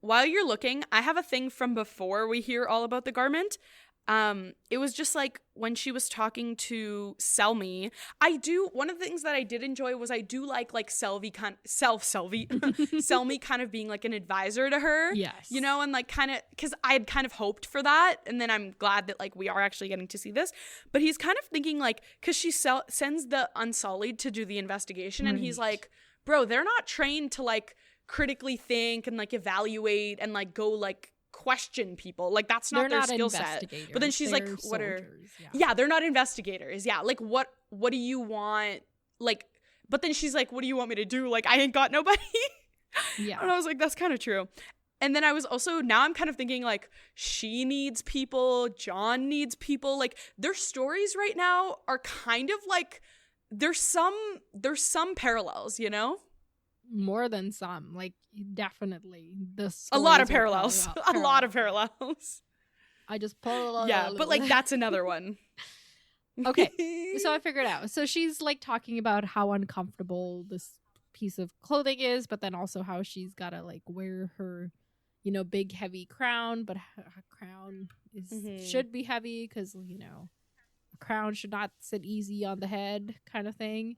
while you're looking, I have a thing from before we hear all about the garment. It was just, like, when she was talking to Selmy, one of the things that I did enjoy was I do like Selmy kind of being, like, an advisor to her.
Yes.
You know, and, like, kind of, because I had kind of hoped for that, and then I'm glad that, like, we are actually getting to see this. But he's kind of thinking, like, because she sends the Unsullied to do the investigation, and he's like, bro, they're not trained to, like, critically think and, like, evaluate and, like, go, like, question people. Like, that's not their skill set. But then she's like, what are... Yeah, they're not investigators. Yeah, like, what do you want? Like, but then she's like, what do you want me to do? Like, I ain't got nobody.
Yeah.
And I was like, that's kind of true. And then I was also, now I'm kind of thinking, like, she needs people, John needs people. Like, their stories right now are kind of, like... There's some parallels, you know?
More than some, like, definitely.
A lot of parallels. A lot of parallels.
I just pulled.
Yeah, but, like, that's another one.
Okay, so I figured out. So she's, like, talking about how uncomfortable this piece of clothing is, but then also how she's gotta, like, wear her, big heavy crown, but a crown should be heavy because, a crown should not sit easy on the head kind of thing.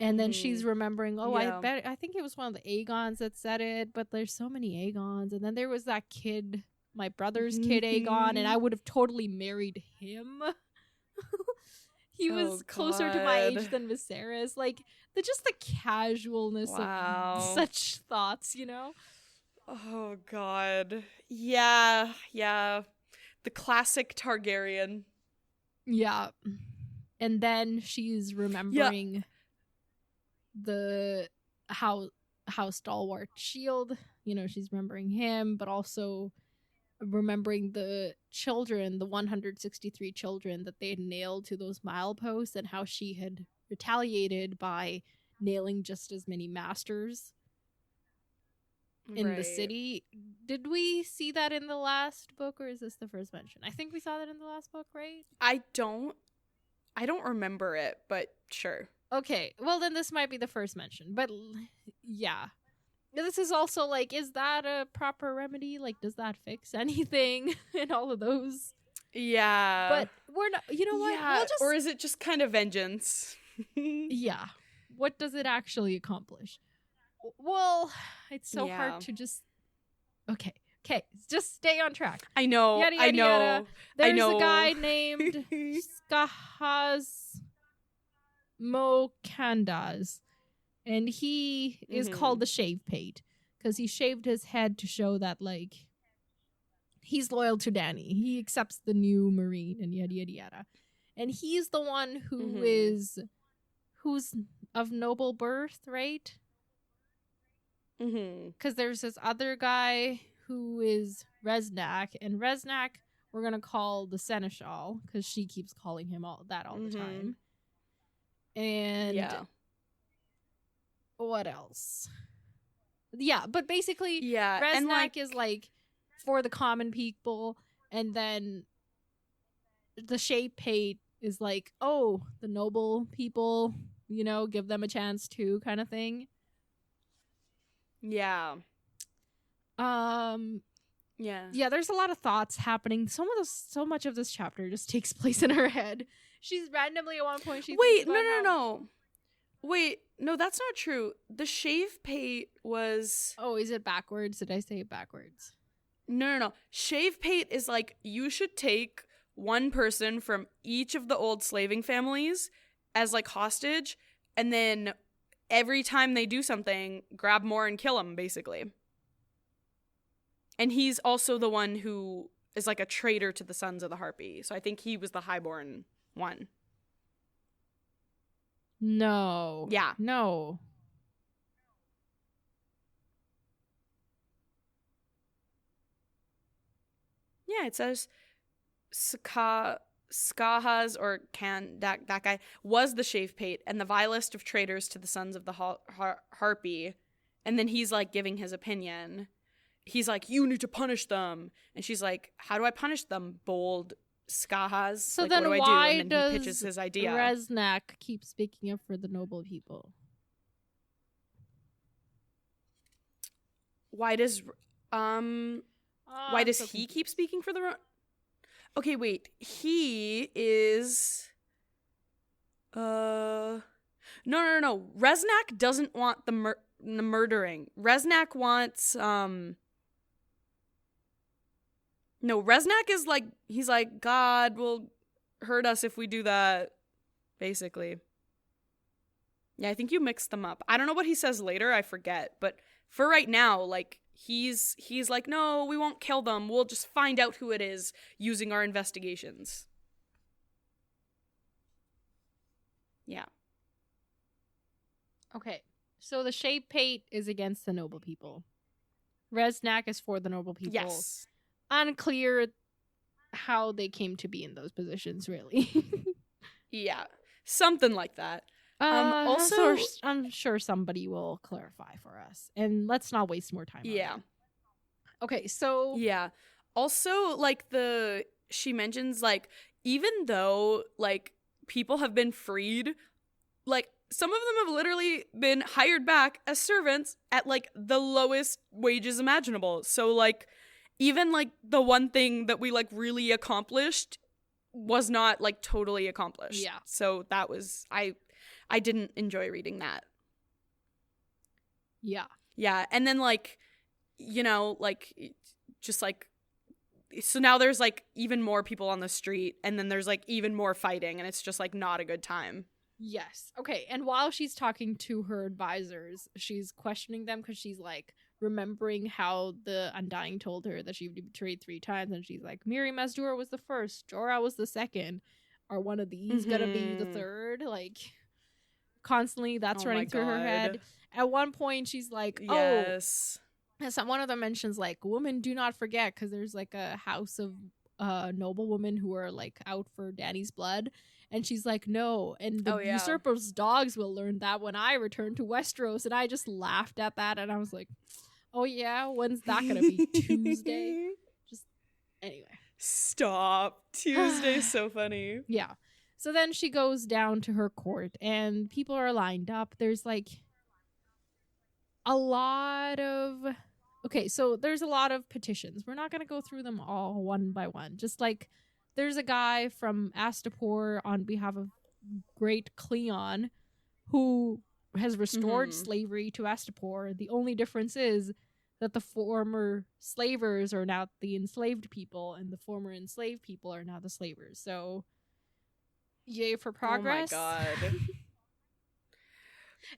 And then she's remembering, I think it was one of the Aegons that said it, but there's so many Aegons. And then there was that kid, my brother's kid Aegon, and I would have totally married him. He was closer to my age than Viserys. Like, just the casualness of such thoughts,
Oh, God. Yeah. The classic Targaryen.
Yeah. And then she's remembering the how stalwart shield, she's remembering him, but also remembering the children, the 163 children that they had nailed to those mileposts, and how she had retaliated by nailing just as many masters in the city. Did we see that in the last book, or is this the first mention? I think we saw that in the last book, right?
I don't remember it, but sure.
Okay, well then this might be the first mention, but yeah. This is also like, is that a proper remedy? Like, does that fix anything in all of those?
Yeah.
But we're not, you know what?
Yeah, or is it just kind of vengeance?
Yeah. What does it actually accomplish? Well, it's so hard to just... Okay, just stay on track.
I know,
yada, yada,
I know.
Yada. There's
I know.
a guy named Skahaz Mokandaz, and he is called the Shave Pate because he shaved his head to show that, like, he's loyal to Dany. He accepts the new Marine and yada, yada, yada. And he's the one who's of noble birth, right? Because there's this other guy who is Resnak, and Resnak we're gonna call the Seneschal because she keeps calling him all the time. And what else? Yeah, but basically, Resnak is like for the common people, and then the Shave Pate is like, oh, the noble people, give them a chance too, kind of thing.
Yeah.
Yeah, there's a lot of thoughts happening. So much of this chapter just takes place in her head. She's randomly at one point
No. Wait, no, that's not true. The Shave Pate was...
Oh, is it backwards? Did I say it backwards?
No. Shave Pate is like, you should take one person from each of the old slaving families as like hostage, and then every time they do something, grab more and kill them, basically. And he's also the one who is like a traitor to the Sons of the Harpy. So I think he was the highborn one.
No.
Yeah.
No.
Yeah, it says Skahaz, or that guy, was the Shave Pate and the vilest of traitors to the Sons of the Harpy. And then he's like giving his opinion. He's like, you need to punish them. And she's like, how do I punish them, bold Skahaz?
So
like,
then
what do
why
I do? And then
does
he pitches his idea.
Resnak keep speaking up for the noble people?
Why does he keep speaking for the... Okay, wait. He is... No. Resnak doesn't want the murdering. Resnak wants... No, Resnak is like... He's like, God will hurt us if we do that, basically. Yeah, I think you mixed them up. I don't know what he says later. I forget. But for right now, like... He's like, no, we won't kill them. We'll just find out who it is using our investigations. Yeah.
Okay, so the Shave Pate is against the noble people. Resnak is for the noble people.
Yes.
Unclear how they came to be in those positions, really.
Yeah, something like that.
Also, I'm sure somebody will clarify for us, and let's not waste more time.
Yeah.
On that. Okay, so
yeah. Also, like she mentions, like, even though like people have been freed, like some of them have literally been hired back as servants at like the lowest wages imaginable. So like even like the one thing that we like really accomplished was not like totally accomplished.
Yeah.
So that was I didn't enjoy reading that.
Yeah.
Yeah. And then like, you know, like just like, so now there's like even more people on the street, and then there's like even more fighting, and it's just like not a good time.
Yes. Okay. And while she's talking to her advisors, she's questioning them because she's like remembering how the Undying told her that she would be betrayed 3 times, and she's like, Miri Mazdur was the first, Jorah was the second. Are one of these gonna be the third? Like constantly that's running through her head. At one point she's like,
yes.
And so one of them mentions like, women do not forget, because there's like a house of noble women who are like out for Dany's blood. And she's like, no. And the usurper's dogs will learn that when I return to Westeros. And I just laughed at that. And I was like, oh yeah, when's that going to be? Tuesday? Just anyway.
Stop. Tuesday's so funny.
Yeah. So then she goes down to her court and people are lined up. There's like a lot of... Okay, so there's a lot of petitions. We're not going to go through them all one by one. Just like there's a guy from Astapor on behalf of Great Cleon who has restored slavery to Astapor. The only difference is that the former slavers are now the enslaved people, and the former enslaved people are now the slavers. So, yay for progress.
Oh my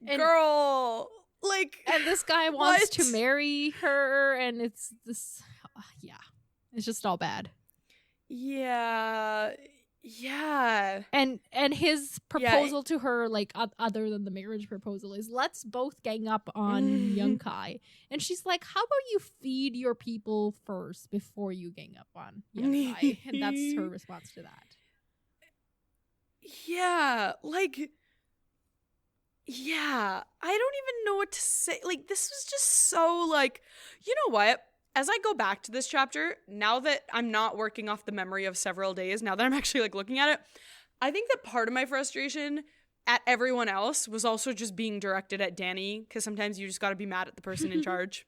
god. Girl! Like,
and this guy wants to marry her, and it's this, it's just all bad.
Yeah,
and his proposal to her, like other than the marriage proposal, is let's both gang up on Young Kai, and she's like, how about you feed your people first before you gang up on Young Kai? And that's her response to that.
Yeah, like. Yeah, I don't even know what to say. Like, this was just so, like, you know what? As I go back to this chapter, now that I'm not working off the memory of several days, now that I'm actually, like, looking at it, I think that part of my frustration at everyone else was also just being directed at Dany, because sometimes you just gotta be mad at the person in charge.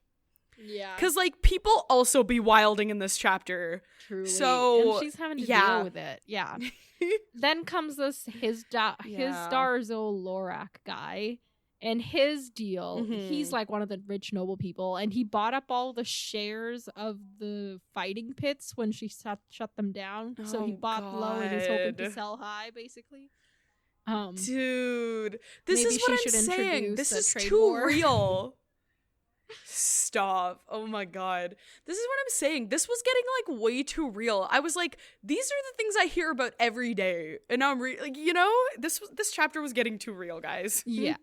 Yeah.
Because, like, people also be wilding in this chapter.
Truly.
So,
and she's having to deal with it. Yeah. Then comes his Darzol Lorak guy, and his deal, he's like one of the rich noble people, and he bought up all the shares of the fighting pits when she shut them down. So he bought low and is hoping to sell high, basically.
Dude, this is what I'm saying. This is too real. Stop. Oh my god. This is what I'm saying. This was getting like way too real. I was like, these are the things I hear about every day. And now I'm like, you know, this chapter was getting too real, guys.
Yeah.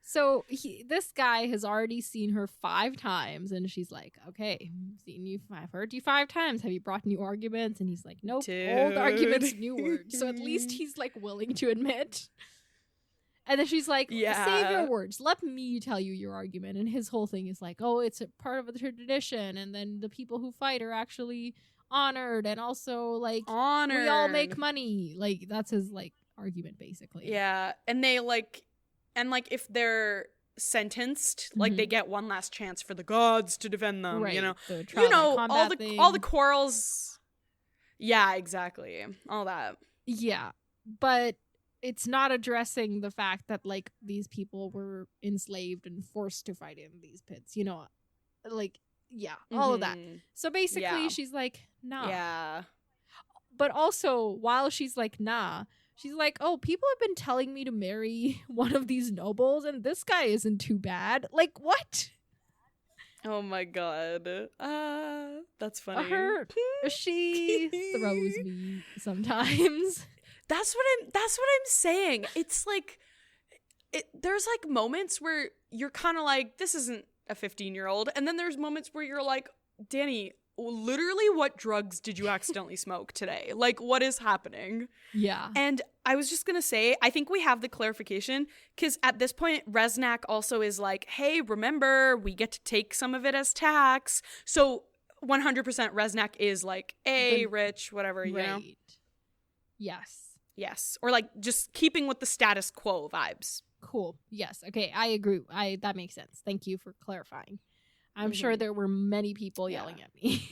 So this guy has already seen her 5 times, and she's like, okay, I've heard you 5 times. Have you brought new arguments? And he's like, nope, dude. Old arguments, new words. So at least he's like willing to admit. And then she's like, save your words. Let me tell you your argument. And his whole thing is like, oh, it's a part of the tradition. And then the people who fight are actually honored. And also, like, we all make money. Like, that's his, like, argument, basically.
Yeah. And they, like, if they're sentenced, like, they get one last chance for the gods to defend them, right. You know? All the quarrels. Yeah, exactly. All that.
Yeah. But it's not addressing the fact that, like, these people were enslaved and forced to fight in these pits, you know, like, all of that. So basically she's like, nah.
Yeah.
But also, while she's like, nah, she's like, oh, people have been telling me to marry one of these nobles, and this guy isn't too bad. Like, what?
Oh my god. That's funny.
She throws me sometimes.
That's what I'm saying. It's like, there's like moments where you're kind of like, this isn't a 15-year-old, and then there's moments where you're like, Dany, literally what drugs did you accidentally smoke today? Like, what is happening?
Yeah.
And I was just gonna say, I think we have the clarification, because at this point, Reznak also is like, hey, remember, we get to take some of it as tax. So 100% Reznak is like, rich, whatever, you know?
Yes.
Yes. Or like just keeping with the status quo vibes.
cool. Yes. Okay, I agree. That makes sense. Thank you for clarifying. I'm sure there were many people yelling at me.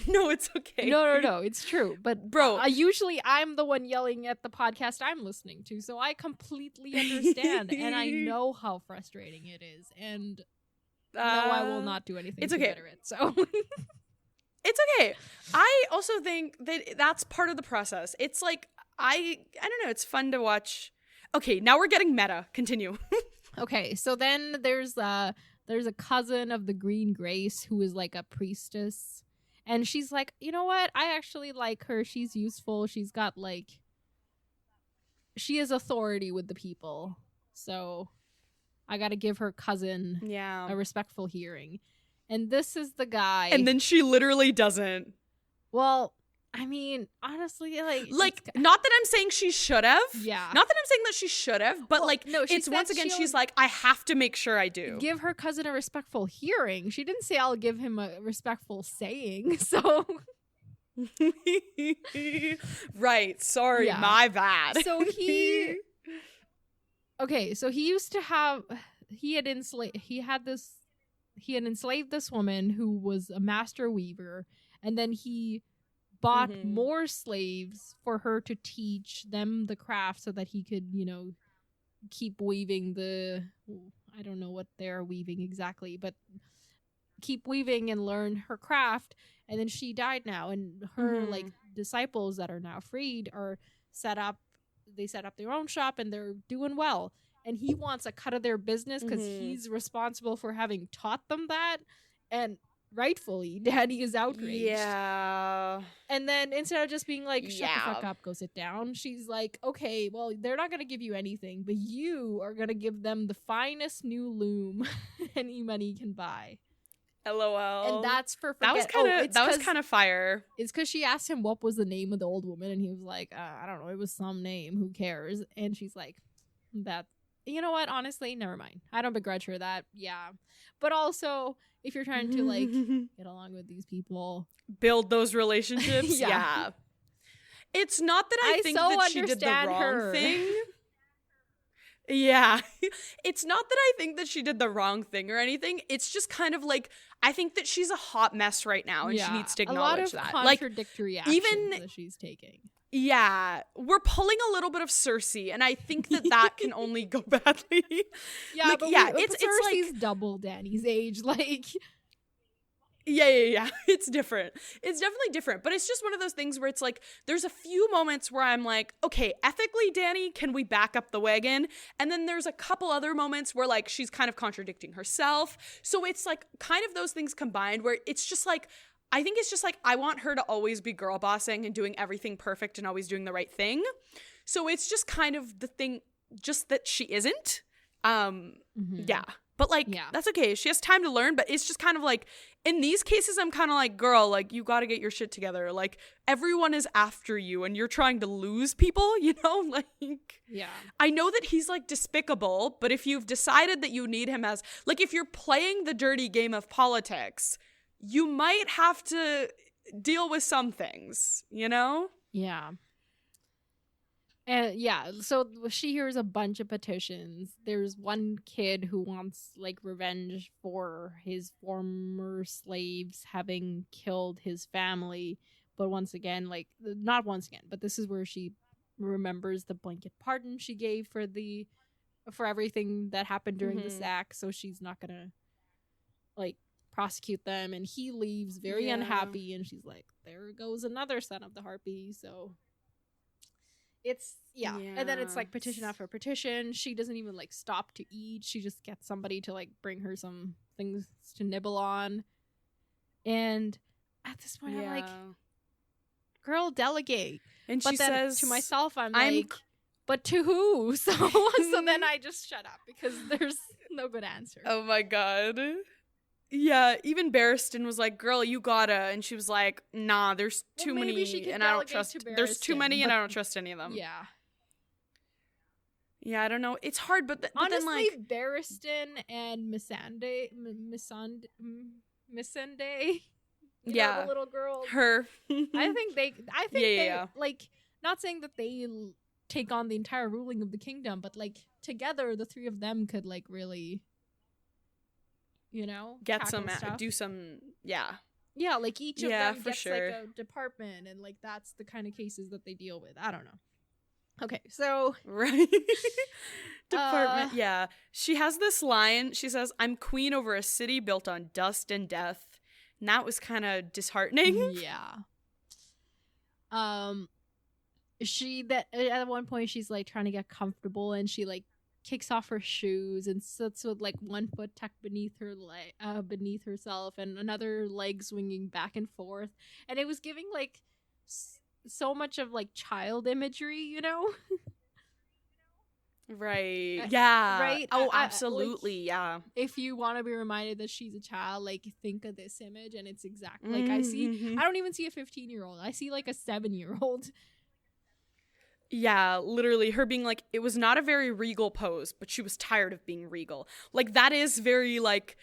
No, it's okay.
No. It's true. But
bro,
usually I'm the one yelling at the podcast I'm listening to, so I completely understand, and I know how frustrating it is. And no, I will not do anything to better it. So
it's okay. I also think that that's part of the process. It's like I don't know. It's fun to watch. Okay, now we're getting meta. Continue.
Okay, so then there's a cousin of the Green Grace who is like a priestess, and she's like, you know what? I actually like her. She's useful. She's got like, she is authority with the people, so I got to give her cousin a respectful hearing. And this is the guy.
And then she literally doesn't.
Well, I mean, honestly, like
not that I'm saying she should have.
Yeah.
Not that I'm saying that she should have, but no, it's once again, she's like, I have to make sure I do.
Give her cousin a respectful hearing. She didn't say I'll give him a respectful saying, so.
Right. Sorry, my bad.
So he used to have, he had enslaved this woman who was a master weaver, and then he bought more slaves for her to teach them the craft so that he could, keep weaving I don't know what they're weaving exactly, but keep weaving and learn her craft. And then she died now, and her disciples that are now freed set up their own shop, and they're doing well. And he wants a cut of their business because he's responsible for having taught them that. And rightfully, Daddy is outraged.
Yeah.
And then instead of just being like, shut the fuck up, go sit down, she's like, okay, well, they're not going to give you anything, but you are going to give them the finest new loom any money can buy.
LOL.
And that's for
that was kind of fire.
It's because she asked him what was the name of the old woman, and he was like, I don't know, it was some name, who cares? And she's like, you know what, honestly, never mind, I don't begrudge her that. Yeah, but also if you're trying to like get along with these people,
build those relationships. Yeah. It's not that I think that she did the wrong thing. Yeah. It's not that I think that she did the wrong thing or anything. It's just kind of like, I think that she's a hot mess right now, and she needs to acknowledge that.
A lot of contradictory actions that she's taking.
Yeah, we're pulling a little bit of Cersei, and I think that can only go badly.
Yeah, like, it's Cersei's like double Dany's age, like.
Yeah. It's different. It's definitely different, but it's just one of those things where it's like, there's a few moments where I'm like, okay, ethically, Dany, can we back up the wagon? And then there's a couple other moments where like she's kind of contradicting herself. So it's like kind of those things combined where it's just like, I think it's just like, I want her to always be girl bossing and doing everything perfect and always doing the right thing. So it's just kind of the thing, just that she isn't. Yeah. But like, that's okay. She has time to learn, but it's just kind of like, in these cases, I'm kind of like, girl, like, you got to get your shit together. Like, everyone is after you and you're trying to lose people, Like,
yeah.
I know that he's like despicable, but if you've decided that you need him as, like, if you're playing the dirty game of politics, you might have to deal with some things,
Yeah. And so she hears a bunch of petitions. There's one kid who wants like revenge for his former slaves having killed his family. But once again, like, not once again, but this is where she remembers the blanket pardon she gave for everything that happened during the sack. So she's not gonna like prosecute them. And he leaves very unhappy, and she's like, there goes another son of the Harpy. So it's and then it's like petition after petition. She doesn't even like stop to eat. She just gets somebody to like bring her some things to nibble on. And at this point, I'm like, girl, delegate.
And
but
she
then
says
to myself, I'm like, but to who? So then I just shut up because there's no good answer.
Oh my god. Yeah, even Barristan was like, girl, you gotta. And she was like, nah, there's too many, and I don't trust. There's too many, and I don't trust any of them.
Yeah.
Yeah, I don't know. It's hard, but
honestly,
then, like,
Barristan and Missandei, the little girl.
Her.
I think they like, not saying that they take on the entire ruling of the kingdom, but like together the three of them could like really, you know,
get some
stuff.
do some
yeah, like each of them gets
sure.
like a department, and like that's the kind of cases that they deal with. I don't know. Okay, so
right. Department. Yeah, she has this line. She says, "I'm queen over a city built on dust and death," and that was kind of disheartening.
Yeah. She that at one point she's like trying to get comfortable, and she like kicks off her shoes and sits with like one foot tucked beneath her beneath herself, and another leg swinging back and forth, and it was giving like so much of like child imagery, you know.
Right. Yeah.
Right.
Oh, absolutely.
Like,
yeah.
If you want to be reminded that she's a child, like think of this image, and it's exactly like I don't even see a 15-year-old. I see like a 7-year-old.
Yeah, literally her being like, it was not a very regal pose, but she was tired of being regal. Like that is very like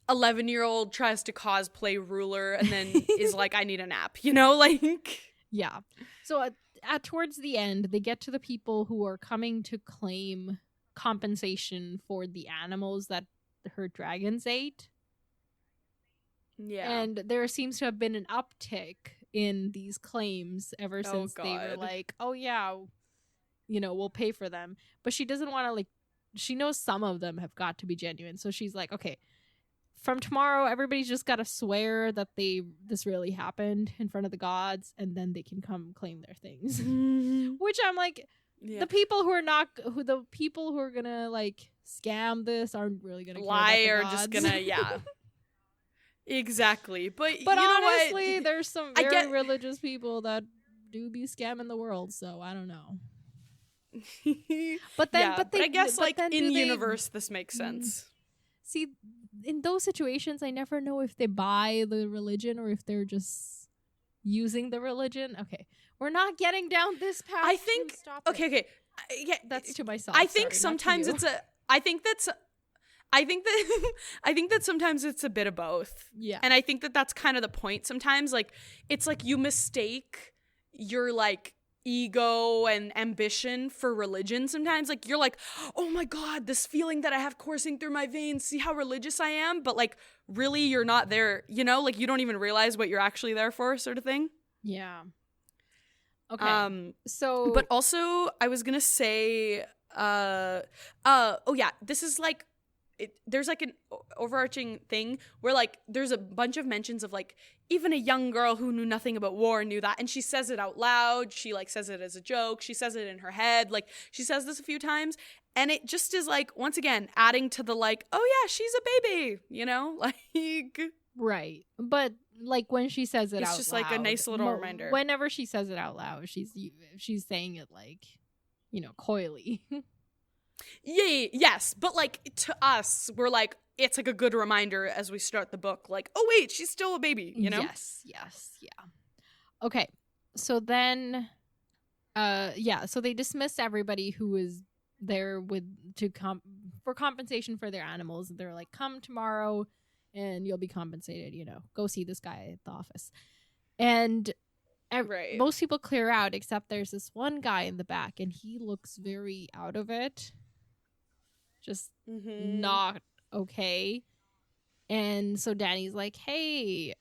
11-year-old tries to cosplay ruler and then is like, I need a nap, you know, like.
Yeah. So at towards the end, they get to the people who are coming to claim compensation for the animals that her dragons ate.
Yeah.
And there seems to have been an uptick in these claims ever since they were like, oh yeah, you know, we'll pay for them. But she doesn't want to like, she knows some of them have got to be genuine. So she's like, okay, from tomorrow, everybody's just got to swear that this really happened in front of the gods, and then they can come claim their things. Which I'm like, the people who are gonna like scam this aren't really gonna
lie
care
or
about the
just
gods.
gonna Exactly. But you
honestly,
know what?
There's some very religious people that do be scamming the world, so I don't know. but I
guess like in universe this makes sense.
See, in those situations I never know if they buy the religion or if they're just using the religion. Okay, we're not getting down this path.
I think okay. Yeah,
that's to myself.
I think sometimes I think that sometimes it's a bit of both.
Yeah.
And I think that that's kind of the point. Sometimes like it's like you mistake your like ego and ambition for religion. Sometimes like you're like, oh my God, this feeling that I have coursing through my veins, see how religious I am? But like really you're not there, you know, like you don't even realize what you're actually there for, sort of thing.
Yeah. Okay. So
but also I was gonna say this is like there's like an overarching thing where like there's a bunch of mentions of like even a young girl who knew nothing about war knew that, and she says it out loud. She like says it as a joke. She says it in her head. Like she says this a few times, and it just is like once again adding to the like, oh yeah, she's a baby, you know, like
right. But like when she says it out loud,
it's just like a nice little reminder.
Whenever she says it out loud, she's saying it like, you know, coyly.
Yeah, yes, but like to us, we're like, it's like a good reminder as we start the book, like, oh wait, she's still a baby, you know?
Yes, yeah. Okay, so then, so they dismiss everybody who is there for compensation for their animals. They're like, come tomorrow, and you'll be compensated. You know, go see this guy at the office, and.
Right.
Most people clear out, except there's this one guy in the back, and he looks very out of it. Just not okay. And so Danny's like, hey,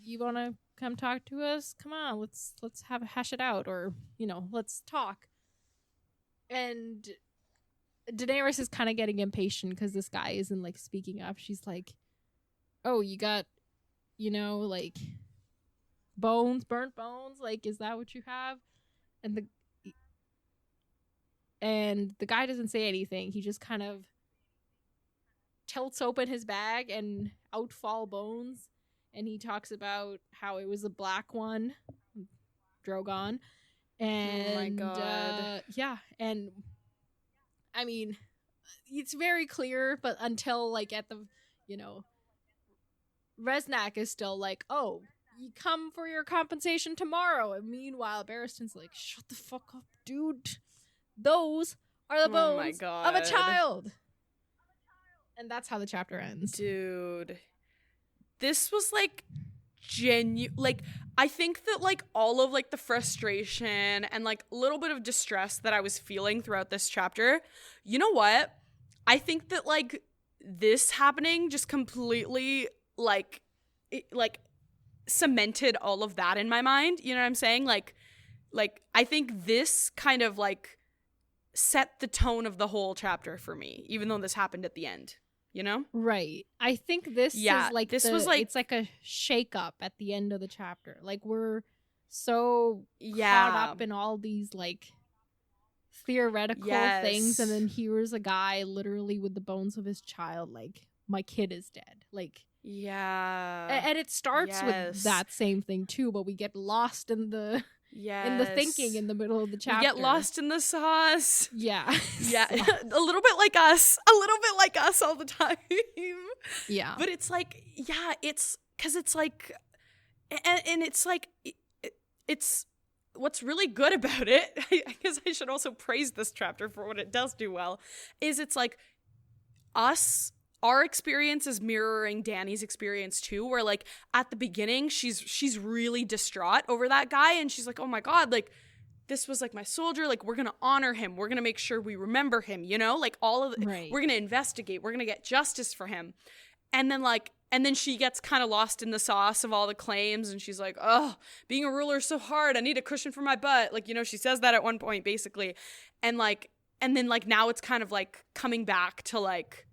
you want to come talk to us? Come on, let's hash it out, or, you know, let's talk. And Daenerys is kind of getting impatient because this guy isn't, like, speaking up. She's like, oh, you got, you know, like... burnt bones, like, is that what you have? And the guy doesn't say anything. He just kind of tilts open his bag and out fall bones, and he talks about how it was a black one, Drogon, and
oh my God.
And I mean, it's very clear, but until like at the, you know, Resnack is still like, oh, you come for your compensation tomorrow. And meanwhile, Barristan's like, shut the fuck up, dude. Those are the bones of a child. And that's how the chapter ends.
Dude. This was like like I think that like all of like the frustration and like a little bit of distress that I was feeling throughout this chapter, you know what? I think that like this happening just completely like cemented all of that in my mind. You know what I'm saying? Like I think this kind of like set the tone of the whole chapter for me, even though this happened at the end. You know?
Right. I think this is like was like it's like a shake up at the end of the chapter. Like we're so caught up in all these like theoretical things, and then here's a guy literally with the bones of his child, like, my kid is dead. Like, and it starts with that same thing too, but we get lost in the in the thinking in the middle of the chapter.
We get lost in the sauce.
Yeah.
Yeah. A little bit like us all the time.
Yeah.
But it's like, yeah, it's because it's like, and it's like, it's what's really good about it, I guess I should also praise this chapter for what it does do well, is it's like our experience is mirroring Dany's experience too, where like at the beginning she's really distraught over that guy, and she's like, oh my god, like this was like my soldier, like we're gonna honor him, we're gonna make sure we remember him, you know, like all of we're gonna investigate, we're gonna get justice for him. And then she gets kind of lost in the sauce of all the claims, and she's like, oh, being a ruler is so hard, I need a cushion for my butt, like, you know, she says that at one point basically, and then like now it's kind of like coming back to like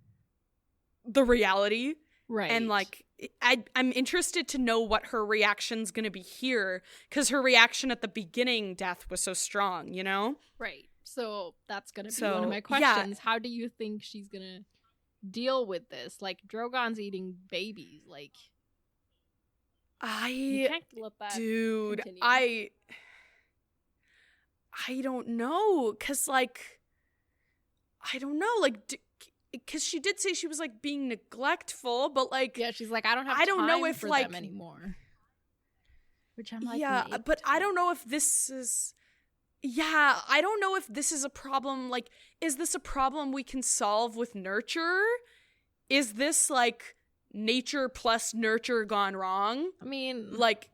the reality,
right?
And like I'm interested to know what her reaction's gonna be here, because her reaction at the beginning death was so strong, you know?
Right. So that's gonna be one of my questions. How do you think she's gonna deal with this? Like, Drogon's eating babies. Like, you can't let that continue.
I don't know, because like I don't know, like. Because she did say she was like being neglectful, but like,
yeah, she's like, I don't know if for them anymore. Which I'm like,
yeah, but I don't know if this is, I don't know if this is a problem. Like, is this a problem we can solve with nurture? Is this like nature plus nurture gone wrong?
I mean,
like,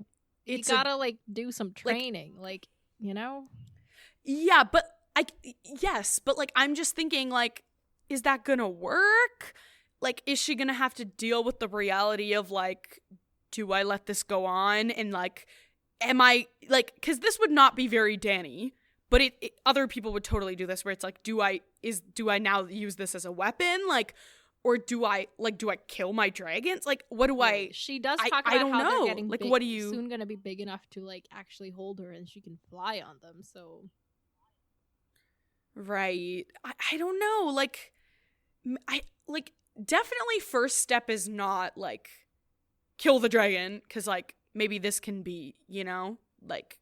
you gotta like do some training, like, you know?
Yeah, but but like, I'm just thinking like, is that gonna work? Like, is she gonna have to deal with the reality of like, do I let this go on? And like, am I like, because this would not be very Dany, but it other people would totally do this, where it's like, do I now use this as a weapon? Like, or do I kill my dragons? Like, what do I?
She does talk about how they're getting like, what do you soon gonna be big enough to like actually hold her, and she can fly on them. So,
right, I don't know. Like, I like definitely first step is not like kill the dragon, because like maybe this can be, you know, like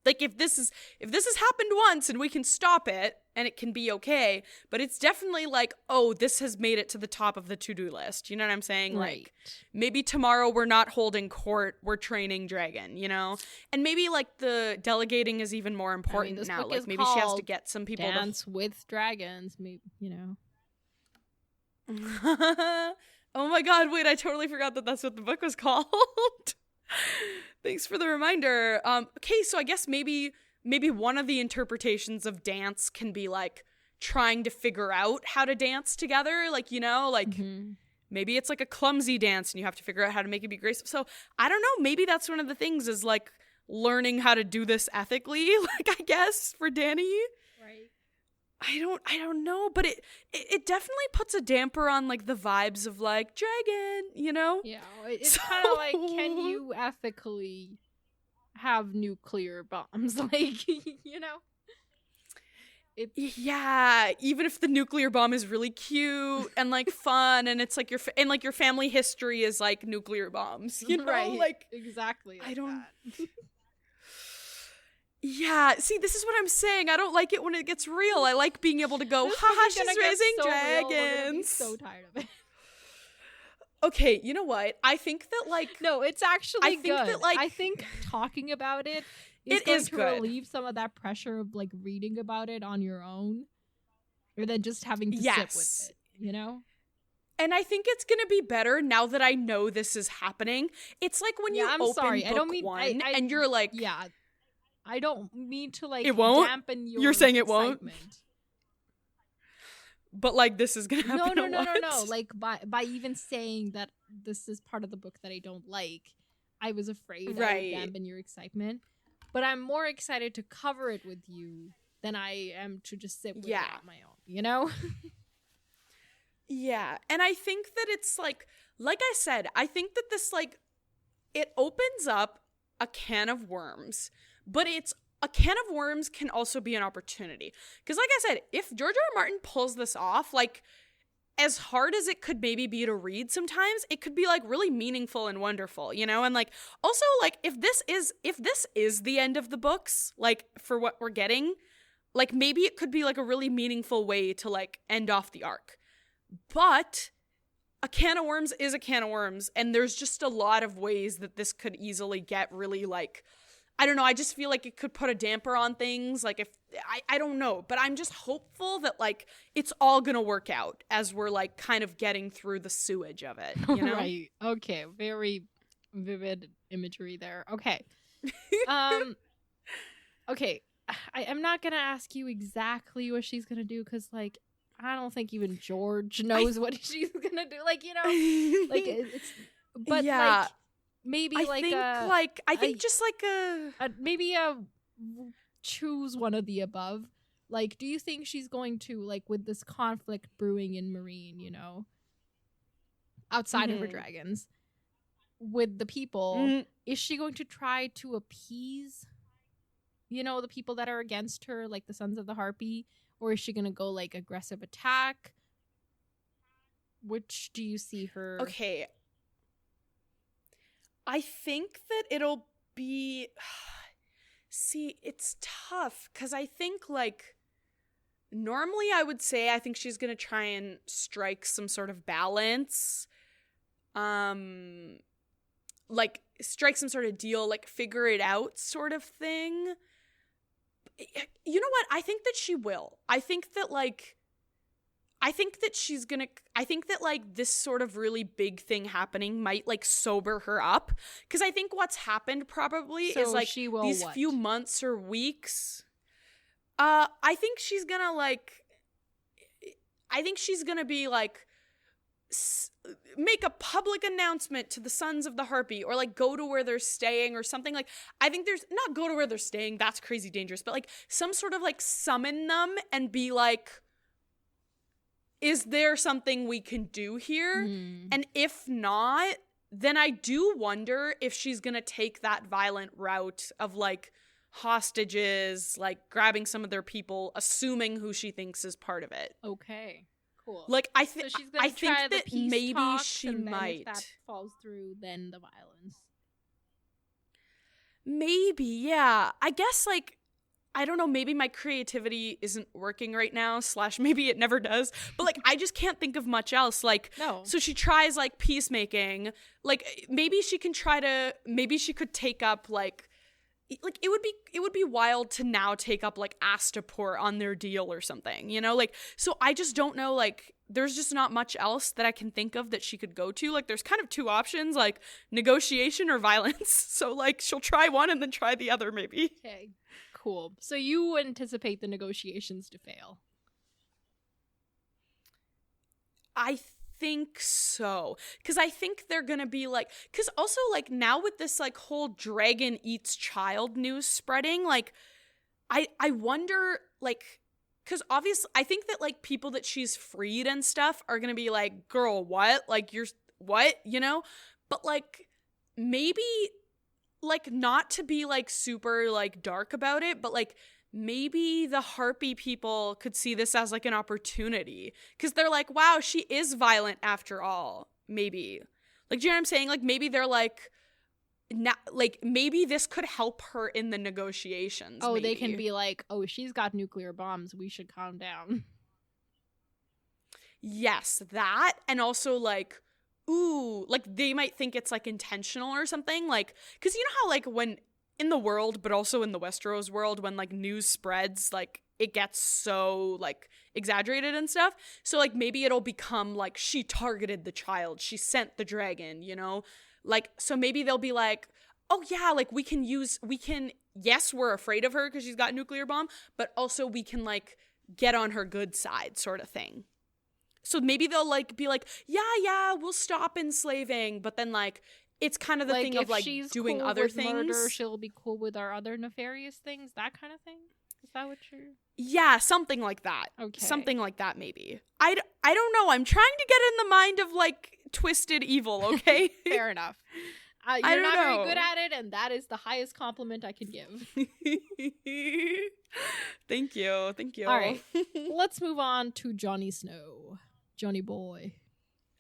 if this has happened once and we can stop it and it can be okay, but it's definitely like, oh, this has made it to the top of the to-do list, you know what I'm saying?
Right.
Like, maybe tomorrow we're not holding court, we're training dragon, you know? And maybe like the delegating is even more important now, like maybe she has to get some people
Dance with Dragons, maybe, you know.
Oh my god, wait, I totally forgot that that's what the book was called. Thanks for the reminder. Okay, so I guess maybe one of the interpretations of dance can be like trying to figure out how to dance together, like, you know, like maybe it's like a clumsy dance and you have to figure out how to make it be graceful. So I don't know, maybe that's one of the things, is like learning how to do this ethically, like, I guess, for Dany.
Right.
I don't know, but it definitely puts a damper on like the vibes of like dragon, you know?
Yeah, it's kind of like, can you ethically have nuclear bombs? Like, you know?
Yeah, even if the nuclear bomb is really cute and like fun, and it's like your family history is like nuclear bombs, you know?
Right,
like
exactly. Like, I don't.
Yeah, see, this is what I'm saying. I don't like it when it gets real. I like being able to go, haha, she's raising dragons.
We're gonna be so tired of it.
Okay, you know what? I think that like,
no, it's actually good. That, like, I think talking about it is going to relieve some of that pressure of like reading about it on your own, or then just having to sit with it, you know?
And I think it's going to be better now that I know this is happening. It's like when you open book one and you're like...
Yeah, I don't mean to, like,
it won't?
dampen your
You're saying it
excitement.
Won't? But, like, this is going to happen
No. Like, by even saying that this is part of the book that I don't like, I was afraid I would dampen your excitement. But I'm more excited to cover it with you than I am to just sit with it on my own, you know?
Yeah, and I think that it's, like I said, I think that this, like, it opens up a can of worms, but it's a can of worms can also be an opportunity. Because like I said, if George R. R. Martin pulls this off, like, as hard as it could maybe be to read sometimes, it could be, like, really meaningful and wonderful, you know? And, like, also, like, if this is the end of the books, like, for what we're getting, like, maybe it could be, like, a really meaningful way to, like, end off the arc. But a can of worms is a can of worms, and there's just a lot of ways that this could easily get really, like, I don't know, I just feel like it could put a damper on things, like, if, I don't know, but I'm just hopeful that, like, it's all gonna work out as we're, like, kind of getting through the sewage of it, you know?
Right, okay, very vivid imagery there, okay. Okay, I'm not gonna ask you exactly what she's gonna do, because, like, I don't think even George knows what she's gonna do. Like, you know, like it's, but yeah, like maybe
I think just like
maybe choose one of the above. Like, do you think she's going to, like, with this conflict brewing in Meereen, you know, outside of her dragons, with the people, is she going to try to appease, you know, the people that are against her, like the Sons of the Harpy? Or is she going to go, like, aggressive attack? Which do you see her?
Okay. I think that it'll be... See, it's tough. Because I think, like... Normally I would say I think she's going to try and strike some sort of balance. Like, strike some sort of deal, like, figure it out sort of thing. You know what? I think that she will. I think that, like, she's gonna, I think that, like, this sort of really big thing happening might, like, sober her up. Because I think what's happened probably is, like, these few months or weeks. I think she's gonna, like, be, like, make a public announcement to the Sons of the Harpy, or, like, go to where they're staying or something. Like, I think there's not go to where they're staying, that's crazy dangerous, but, like, some sort of, like, summon them and be like, is there something we can do here? And if not, then I do wonder if she's gonna take that violent route of, like, hostages, like, grabbing some of their people, assuming who she thinks is part of it.
Okay. Cool.
Like, I think that maybe she might.
If that falls through, then the violence.
Maybe, yeah. I guess, like, I don't know, maybe my creativity isn't working right now, / maybe it never does. But, like, I just can't think of much else. Like,
no.
So she tries, like, peacemaking. Like, maybe she could take up, like, it would be wild to now take up, like, Astapor on their deal or something, you know? Like, so I just don't know, like, there's just not much else that I can think of that she could go to. Like, there's kind of two options, like, negotiation or violence. So, like, she'll try one and then try the other, maybe.
Okay, cool. So you anticipate the negotiations to fail?
I think so, because I think they're gonna be like, because also, like, now with this, like, whole dragon eats child news spreading, like, I wonder, like, because obviously I think that, like, people that she's freed and stuff are gonna be like, girl, what, like, you're what, you know? But, like, maybe, like, not to be, like, super, like, dark about it, but, like, maybe the Harpy people could see this as, like, an opportunity. Because they're like, wow, she is violent after all. Maybe. Like, do you know what I'm saying? Like, maybe they're like, maybe this could help her in the negotiations.
Oh, maybe. They can be like, oh, she's got nuclear bombs. We should calm down.
Yes, that. And also, like, ooh, like, they might think it's, like, intentional or something. Like, because you know how, like, when in the world, but also in the Westeros world, when like news spreads, like it gets so like exaggerated and stuff. So like maybe it'll become like she targeted the child, she sent the dragon, you know? Like, so maybe they'll be like, oh yeah, like we can, yes, we're afraid of her because she's got a nuclear bomb, but also we can like get on her good side sort of thing. So maybe they'll like be like, yeah, we'll stop enslaving, but then like it's kind of the thing of like
she's
doing
cool
other
with
things.
Murder, she'll be cool with our other nefarious things, that kind of thing. Is that what you're?
Yeah, something like that.
Okay.
Something like that, maybe. I don't know. I'm trying to get in the mind of like twisted evil. Okay.
Fair enough. You're not very good at it, and that is the highest compliment I can give.
Thank you.
All right. Let's move on to Johnny Snow. Johnny Boy.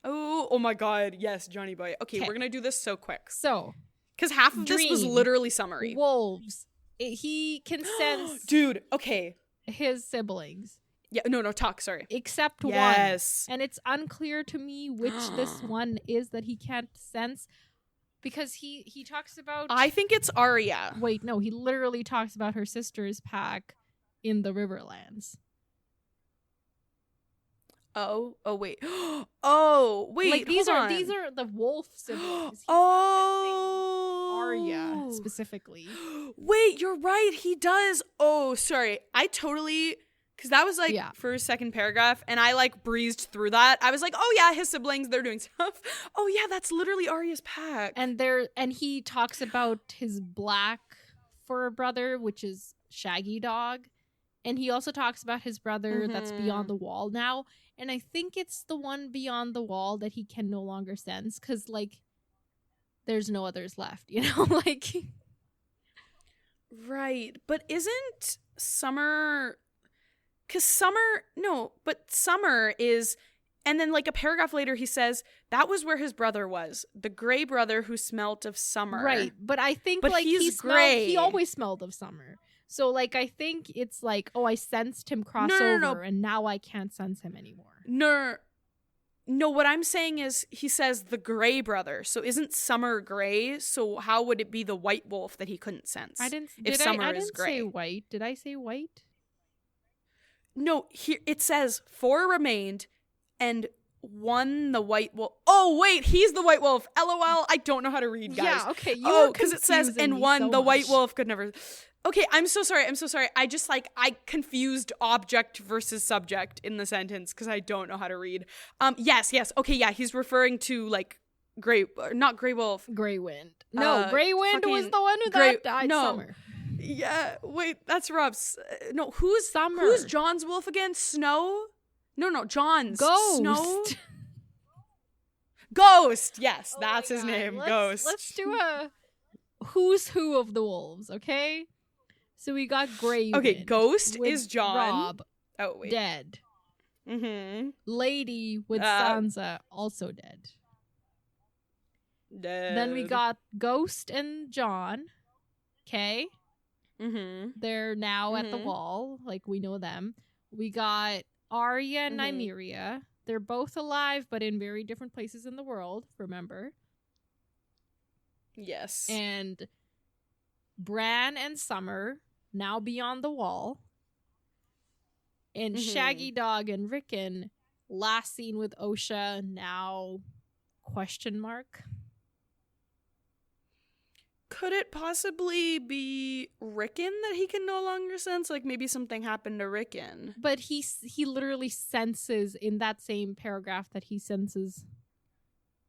Oh my God. Yes, Johnny Boy. Okay, we're going to do this so quick.
So.
Because half of this was literally summary.
Wolves. He can sense.
Dude, okay.
His siblings.
Yeah, no, talk, sorry.
Except one. And it's unclear to me which this one is that he can't sense. Because he talks about...
I think it's Arya.
Wait, no, he literally talks about her sister's pack in the Riverlands.
Oh, wait. Oh, wait,
like, these are the wolf siblings. Arya, specifically.
Wait, you're right, he does. Oh, sorry. I totally... Because that was like first, second paragraph, and I like breezed through that. I was like, oh yeah, his siblings, they're doing stuff. Oh yeah, that's literally Arya's pack.
And he talks about his black fur brother, which is Shaggy Dog. And he also talks about his brother that's beyond the wall now. And I think it's the one beyond the wall that he can no longer sense, because like there's no others left, you know? Like,
right. But isn't Summer... Because Summer is, and then like a paragraph later he says, that was where his brother was. The gray brother who smelt of summer.
Right, but I think like he always smelled of summer. So like I think it's like, oh, I sensed him cross over and now I can't sense him anymore.
No, what I'm saying is he says the gray brother. So isn't Summer gray? So how would it be the white wolf that he couldn't sense?
I didn't
say
white. Did I say white?
No, here it says 4 remained, and 1 the white wolf. Oh wait, he's the white wolf. LOL. I don't know how to read, guys.
Yeah, okay.
Because it says and 1 the white wolf could never. Okay, I'm so sorry. I just I confused object versus subject in the sentence because I don't know how to read. Yes. Okay, yeah, he's referring to like not Grey Wolf.
Grey Wind. No, Grey Wind was the one who died.
No.
Summer.
Yeah, wait, that's Rob's. No, who's
Summer?
Who's John's wolf again? Snow? No, John's.
Ghost.
Snow? Ghost. Yes, that's his name. Ghost.
Let's do a who's who of the wolves, okay? So we got Grey Wind.
Okay, Ghost is John.
Rob,
oh wait,
dead.
Mm-hmm.
Lady with Sansa, also dead. Then we got Ghost and John. Okay.
Mm-hmm.
They're now at the wall, like we know them. We got Arya and Nymeria. They're both alive, but in very different places in the world, remember?
Yes.
And Bran and Summer, now beyond the wall. And Shaggy Dog and Rickon, last seen with Osha, now question mark.
Could it possibly be Rickon that he can no longer sense? Like maybe something happened to Rickon.
But he literally senses in that same paragraph that he senses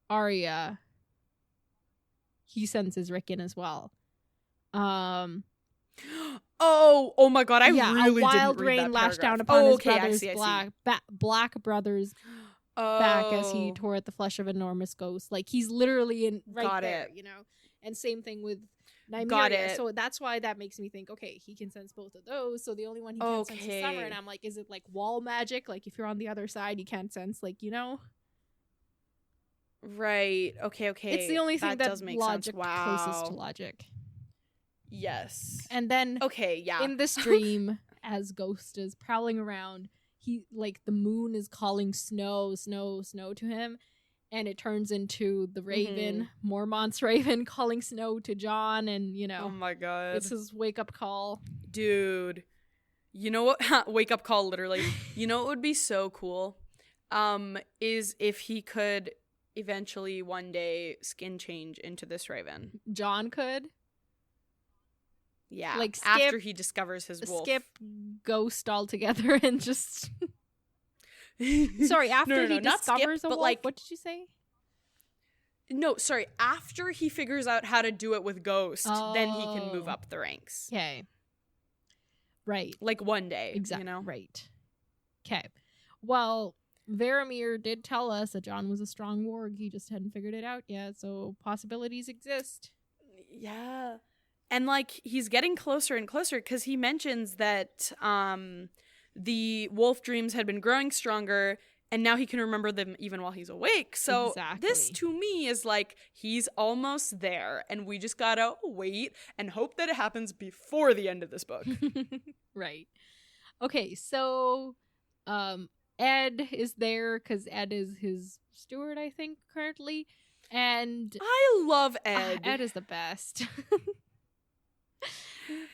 Arya. He senses Rickon as well.
Oh my god, I really
a wild
didn't read
rain
that
lashed
paragraph.
down upon his
brother's
black brother's back as he tore at the flesh of an enormous ghost. Like he's literally
Got
there,
it.
you know. And same thing with Nymeria.
Got it.
So that's why that makes me think, okay, he can sense both of those. So the only one he can't sense is Summer. And I'm like, is it like wall magic? Like if you're on the other side, you can't sense, like, you know?
Right. Okay.
It's the only thing that
does make
logic
sense. Wow.
closest to logic.
Yes.
And then in this dream, as Ghost is prowling around, he like the moon is calling snow to him. and it turns into the Raven, Mormont's Raven, calling Snow to Jon, and
oh my god,
it's his wake up call,
dude. You know what? Wake up call, literally. You know what would be so cool? Is if he could eventually one day skin change into this Raven.
Jon could.
Yeah, like after he discovers his wolf.
Skip Ghost altogether and just. Sorry, after he discovers a wolf. Like, what did you say?
No, sorry. After he figures out how to do it with Ghost, then he can move up the ranks.
Okay. Right.
Like one day.
Exactly.
You know?
Right. Okay. Well, Varamir did tell us that Jon was a strong warg. He just hadn't figured it out yet. So possibilities exist.
Yeah. And like he's getting closer and closer because he mentions that the wolf dreams had been growing stronger and now he can remember them even while he's awake. So this to me is like he's almost there and we just gotta wait and hope that it happens before the end of this book.
Right. Okay, so Ed is there because Ed is his steward, I think, currently. And
I love Ed.
Ed is the best.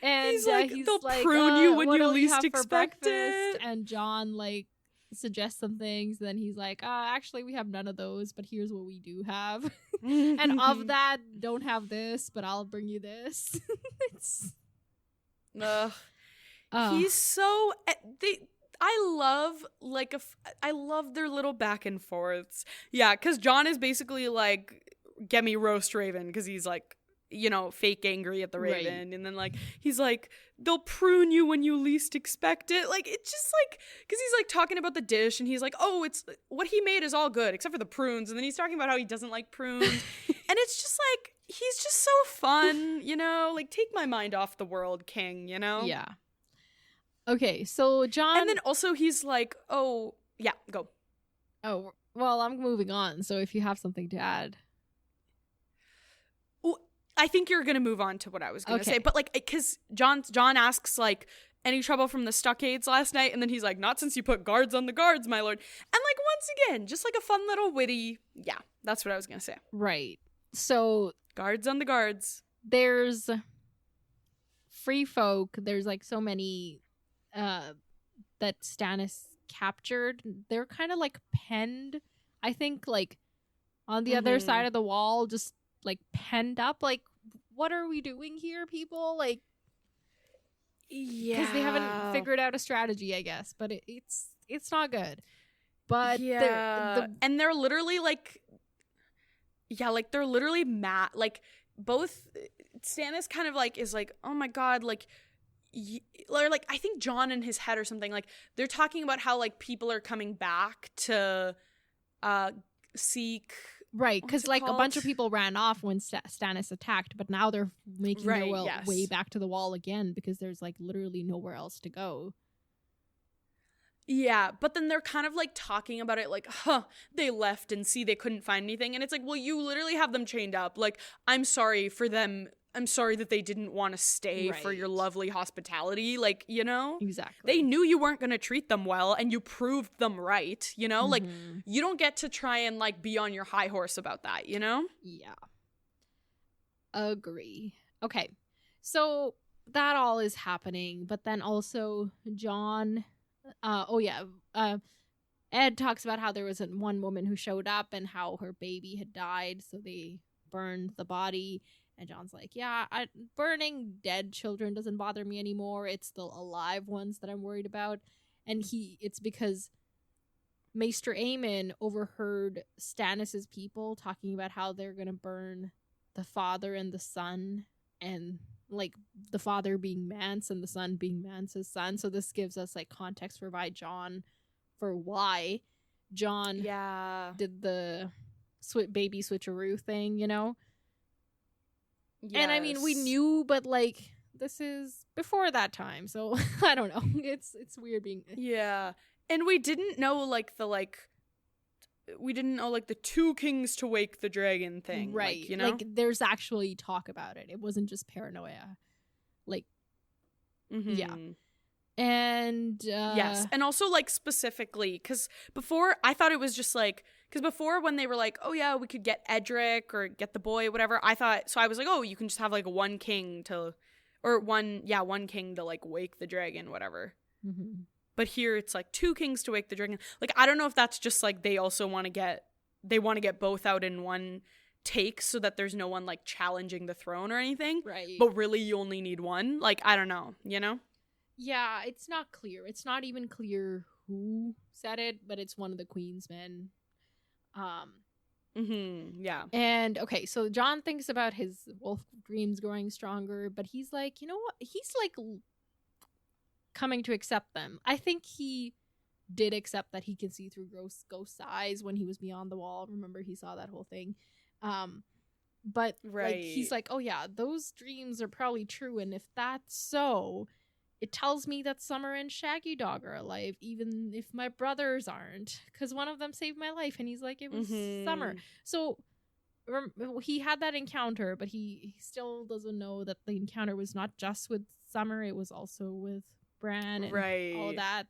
And
he's like, they'll prune you when you least expect it.
And Jon like suggests some things. Then he's like, actually, we have none of those, but here's what we do have. And of that, don't have this, but I'll bring you this.
He's so I love their little back and forths. Yeah, because Jon is basically like, get me roast Raven, because he's like, you know, fake angry at the Raven. Right. And then like he's like, they'll prune you when you least expect it. Like it's just like, because he's like talking about the dish and he's like, oh, it's what he made is all good except for the prunes. And then he's talking about how he doesn't like prunes. And it's just like, he's just so fun, you know, like take my mind off the world, king, you know?
Yeah. Okay, so Jon.
And then also he's like, oh, yeah, go.
Oh, well, I'm moving on. So if you have something to add.
I think you're going to move on to what I was going to say. But, like, because Jon asks, like, any trouble from the stockades last night? And then he's like, not since you put guards on the guards, my lord. And, like, once again, just, like, a fun little witty. Yeah, that's what I was going to say.
Right. So.
Guards on the guards.
There's free folk. There's, like, so many that Stannis captured. They're kind of, like, penned, I think, like, on the other side of the wall, just like penned up. Like, what are we doing here, people? Like, yeah, because they haven't figured out a strategy, I guess. But it's not good. But
yeah, and they're literally like, yeah, like they're literally mad. Like both Stannis kind of like is like, oh my god, like. Or like I think Jon in his head or something, like they're talking about how like people are coming back to seek.
Right, because like a bunch of people ran off when Stannis attacked, but now they're making their way back to the wall again because there's like literally nowhere else to go.
Yeah, but then they're kind of like talking about it like, they left and see they couldn't find anything. And it's like, well, you literally have them chained up. Like, I'm sorry for them. I'm sorry that they didn't want to stay for your lovely hospitality. Like, you know?
Exactly.
They knew you weren't going to treat them well and you proved them right, you know? Like, you don't get to try and, like, be on your high horse about that, you know?
Yeah. Agree. Okay. So that all is happening, but then also Jon... Ed talks about how there was one woman who showed up and how her baby had died, so they burned the body. And Jon's like, yeah, burning dead children doesn't bother me anymore. It's the alive ones that I'm worried about. And it's because Maester Aemon overheard Stannis' people talking about how they're going to burn the father and the son, and like the father being Mance and the son being Mance's son. So this gives us like context for why Jon did the baby switcheroo thing, you know? Yes. And I mean, we knew, but like this is before that time, so I don't know. It's weird being.
Yeah, and we didn't know like the two kings to wake the dragon thing,
right?
Like, you know,
like there's actually talk about it. It wasn't just paranoia, like, yeah. And
yes, and also like specifically because before I thought it was just like, because before when they were like, oh yeah, we could get Edric or get the boy, whatever, I thought, so I was like, oh, you can just have like one king to, or one king to like wake the dragon, whatever.
Mm-hmm.
But here it's like 2 kings to wake the dragon. Like, I don't know if that's just like they also want to get both out in one take so that there's no one like challenging the throne or anything.
Right.
But really you only need one. Like, I don't know, you know?
Yeah, it's not clear. It's not even clear who said it, but it's one of the Queen's men.
Yeah.
And okay, so Jon thinks about his wolf dreams growing stronger, but he's like, you know what? He's like coming to accept them. I think he did accept that he can see through ghost eyes when he was beyond the wall. Remember, he saw that whole thing. But
right.
Like, he's like, oh yeah, those dreams are probably true, and if that's so, it tells me that Summer and Shaggy Dog are alive, even if my brothers aren't, because one of them saved my life. And he's like, it was Summer. So he had that encounter, but he still doesn't know that the encounter was not just with Summer, it was also with Bran and all of that.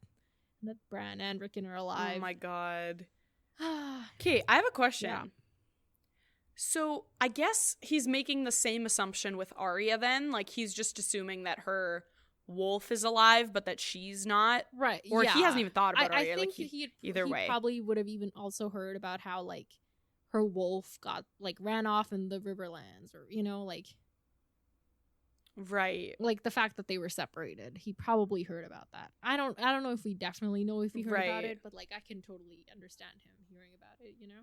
And that Bran and Rickon are alive.
Oh my god. Okay, I have a question. Yeah. So I guess he's making the same assumption with Arya then? Like, he's just assuming that her wolf is alive, but that she's not?
Right.
Or he hasn't even thought about Arya.
I think
like,
he
way.
Probably would have even also heard about how, like, her wolf got, like, ran off in the Riverlands, or, you know, like...
Right.
Like, the fact that they were separated. He probably heard about that. I don't know if we definitely know if he heard about it, but, like, I can totally understand him hearing about it, you know?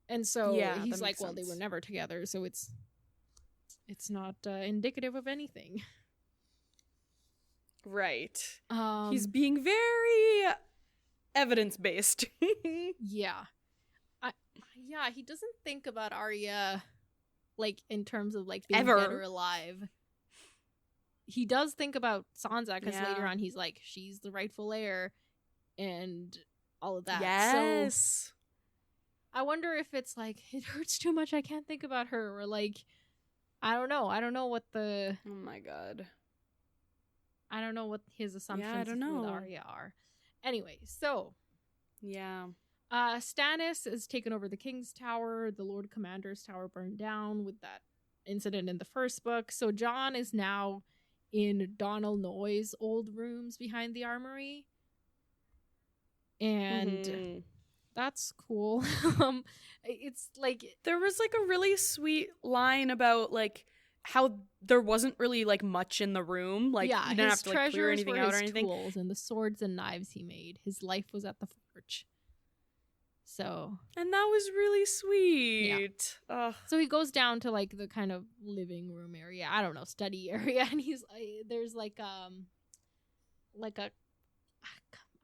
And so he's like, well, they were never together, so it's not indicative of anything.
Right. He's being very evidence-based.
Yeah. He doesn't think about Arya, like, in terms of, like, being dead or alive. He does think about Sansa, because later on he's like, she's the rightful heir, and all of that.
Yes.
So I wonder if it's like, it hurts too much, I can't think about her, or like, I don't know what the...
Oh my god.
I don't know what his assumptions with Arya are. Anyway, so...
Yeah.
Stannis has taken over the King's Tower. The Lord Commander's Tower burned down with that incident in the first book. So Jon is now in Donal Noye's old rooms behind the armory. And... That's cool. It's like,
there was like a really sweet line about like how there wasn't really like much in the room. Like, you didn't have to like clear anything out or anything.
Tools and the swords and knives he made. His life was at the forge. So,
and that was really sweet.
Yeah. So he goes down to like the kind of living room area. I don't know, study area, and he's there's like a,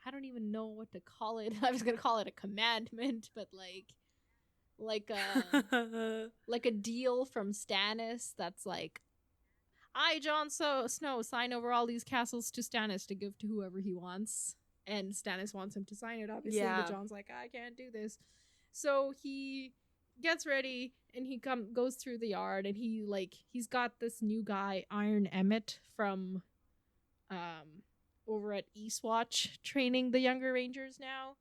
I don't even know what to call it. I was gonna call it a commandment, but like a deal from Stannis that's like, I, Jon Snow, sign over all these castles to Stannis to give to whoever he wants, and Stannis wants him to sign it, obviously. Yeah. But Jon's like, I can't do this. So he gets ready and he goes through the yard, and he's got this new guy, Iron Emmett, from over at Eastwatch, training the younger rangers now.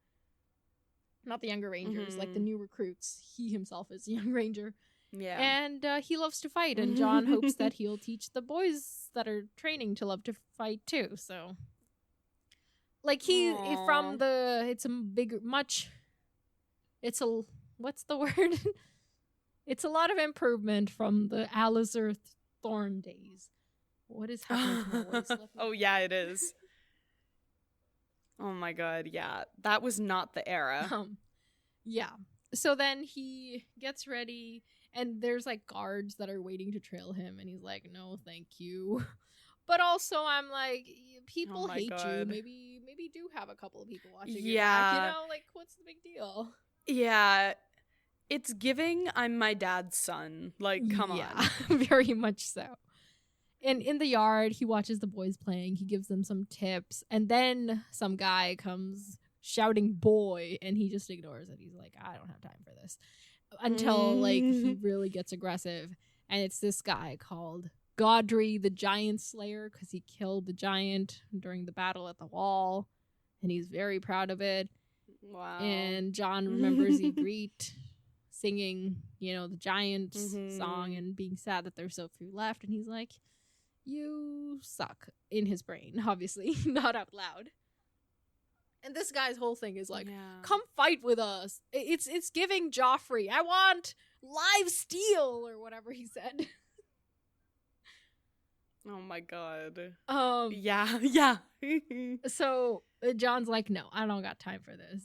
Not the younger rangers, like the new recruits. He himself is a young ranger.
Yeah.
And he loves to fight, and Jon hopes that he'll teach the boys that are training to love to fight too. So, like, what's the word? It's a lot of improvement from the Alizar Thorn days. What is happening to my voice?
Oh yeah, it is. Oh my god, yeah. That was not the era.
Yeah. So then he gets ready, and there's like guards that are waiting to trail him, and he's like, no, thank you. But also I'm like, people hate you. Maybe do have a couple of people watching you back, you know? Like, what's the big deal?
Yeah. It's giving I'm my dad's son. Like, come on.
Very much so. And in the yard, he watches the boys playing. He gives them some tips. And then some guy comes shouting boy, and he just ignores it. He's like, I don't have time for this. Until, like, he really gets aggressive. And it's this guy called Godry, the giant slayer, because he killed the giant during the battle at the wall, and he's very proud of it.
Wow.
And Jon remembers Ygritte singing, the giant song and being sad that there's so few left, and he's like, you suck, in his brain, obviously, not out loud. And this guy's whole thing is like, come fight with us. It's giving Joffrey, I want live steel, or whatever he said.
Oh my god.
Yeah. So Jon's like, no, I don't got time for this.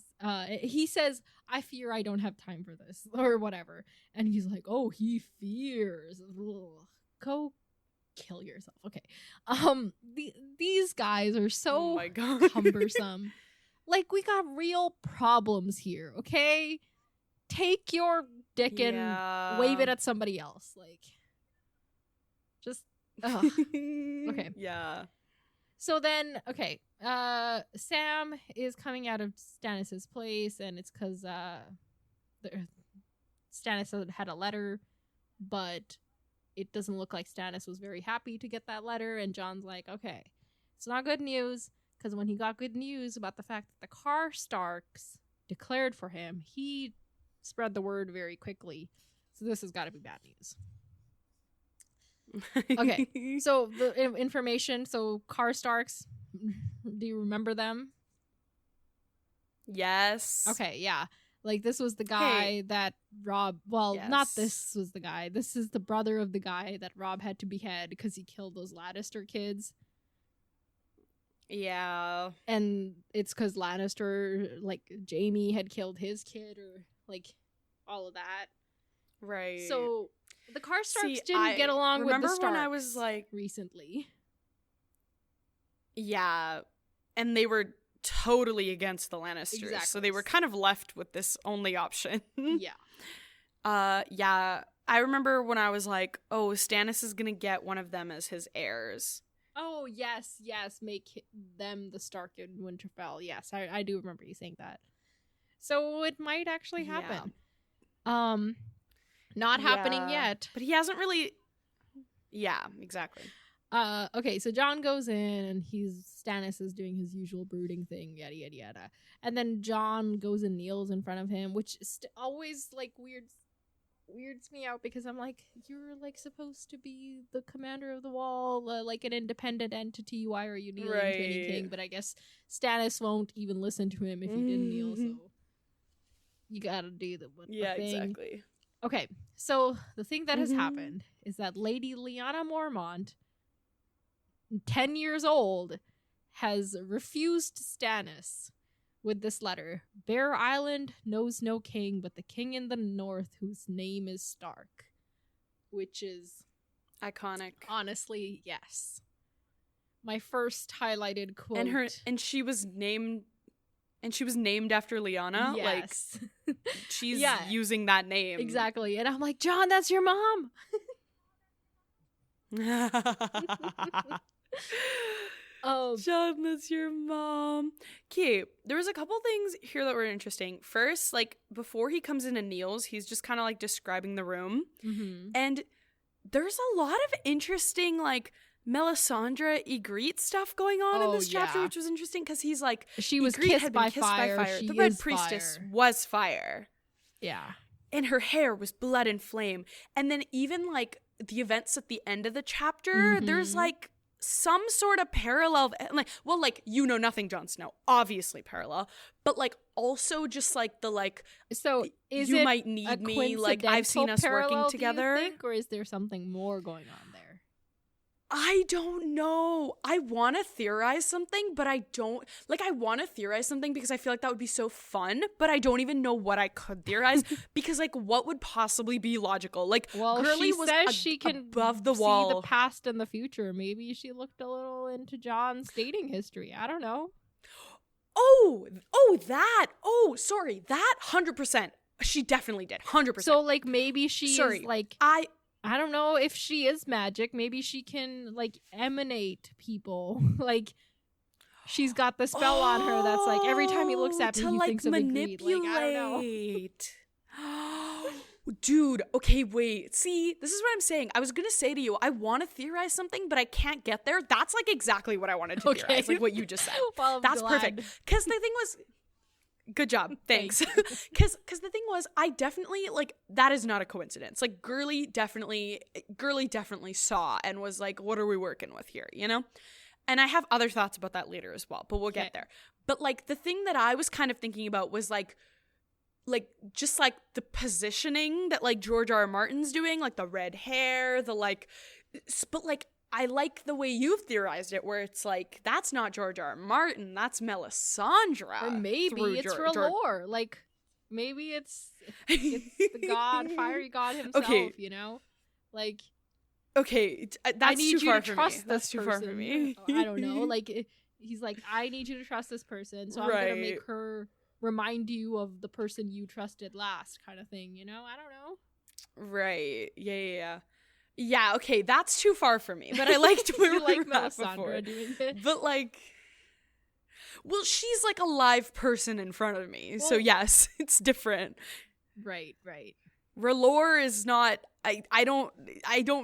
He says, I fear I don't have time for this, or whatever. And he's like, oh, he fears. Ugh. Go kill yourself. Okay. These guys are so cumbersome. Like, we got real problems here, okay? Take your dick and wave it at somebody else. Like, just, okay.
Yeah.
So then, okay, Sam is coming out of Stannis' place, and it's because Stannis had a letter, but it doesn't look like Stannis was very happy to get that letter, and Jon's like, okay, it's not good news, because when he got good news about the fact that the Karstarks declared for him, he spread the word very quickly. So this has got to be bad news. Okay, so the information, so Karstarks, do you remember them?
Yes.
Okay, yeah. Like, this was the guy that Rob, not this was the guy. This is the brother of the guy that Rob had to behead because he killed those Lannister kids.
Yeah.
And it's because Lannister, like, Jaime had killed his kid, or, like, all of that.
Right.
So, the Karstarks didn't get along with the Starks
when I was, like,
recently.
Yeah. And they were totally against the Lannisters. Exactly. So they were kind of left with this only option.
Yeah.
Yeah. I remember when I was like, oh, Stannis is going to get one of them as his heirs.
Oh, yes, make them the Stark in Winterfell. Yes, I do remember you saying that. So it might actually happen. Yeah. Not happening yet.
But he hasn't really... Yeah, exactly.
Okay, so Jon goes in, and Stannis is doing his usual brooding thing, yada, yada, yada. And then Jon goes and kneels in front of him, which always, like, weirds me out, because I'm like, you're, like, supposed to be the commander of the wall, like an independent entity. Why are you kneeling to any king? But I guess Stannis won't even listen to him if he didn't kneel, so you gotta do the thing.
Yeah, exactly.
Okay, so the thing that has happened is that Lady Lyanna Mormont, 10 years old, has refused Stannis with this letter. Bear Island knows no king but the king in the north, whose name is Stark. Which is...
iconic.
Honestly, yes. My first highlighted quote.
And she was named after Lyanna.
Yes.
Like, she's using that name.
Exactly. And I'm like, Jon, that's your mom!
Jon, that's your mom. Okay, there was a couple things here that were interesting. First, like, before he comes in and kneels, he's just kind of, like, describing the room. And there's a lot of interesting, like, Melisandre Ygritte stuff going on in this chapter, which was interesting, because he's like,
she was kissed by fire.
The Red Priestess was fire.
Yeah.
And her hair was blood and flame. And then even, like, the events at the end of the chapter, there's, like, some sort of parallel, like, well, like, you know nothing, Jon Snow, obviously parallel, but, like, also just, like, the, like,
so is
you
it
might need me, like, I've seen us working together,
do you think, or is there something more going on there?
I don't know. I want to theorize something, but I don't, like, I want to theorize something because I feel like that would be so fun, but I don't even know what I could theorize because, like, what would possibly be logical? Like,
well,
Girly
she
was
says she can
above the wall.
See the past and the future. Maybe she looked a little into Jon's dating history. I don't know.
Sorry, that 100%. She definitely did, 100%.
So, like, maybe she is, like, I don't know if she is magic. Maybe she can, like, emanate people. Like, she's got the spell on her that's like, every time he looks at me, he thinks of Ygritte. Like, I don't know.
Dude, okay, wait. See, this is what I'm saying. I was going to say to you, I want to theorize something, but I can't get there. That's like exactly what I wanted to theorize, like what you just said.
Well,
that's
glad.
Perfect. Because the thing was, good job. Thanks. Because the thing was, I definitely, like, that is not a coincidence. Like, Girly definitely saw and was like, what are we working with here, you know? And I have other thoughts about that later as well, but we'll get there. But, like, the thing that I was kind of thinking about was, like, just, like, the positioning that, like, George R. R. Martin's doing, like, the red hair, the, like, but, like, I like the way you've theorized it, where it's, like, that's not George R. R. Martin, that's Melisandre.
Or maybe it's R'hllor. Like, maybe it's the god, fiery god himself, you know? Like,
okay, that's too far for me. That's too far for me.
I don't know. Like, he's like, I need you to trust this person, so I'm gonna make her remind you of the person you trusted last, kind of thing, you know? I don't know.
Right. Yeah, okay, that's too far for me, but I liked where we were at before.
Doing it.
But, like, well, she's like a live person in front of me, so yes, it's different.
Right.
R'hllor is not, I don't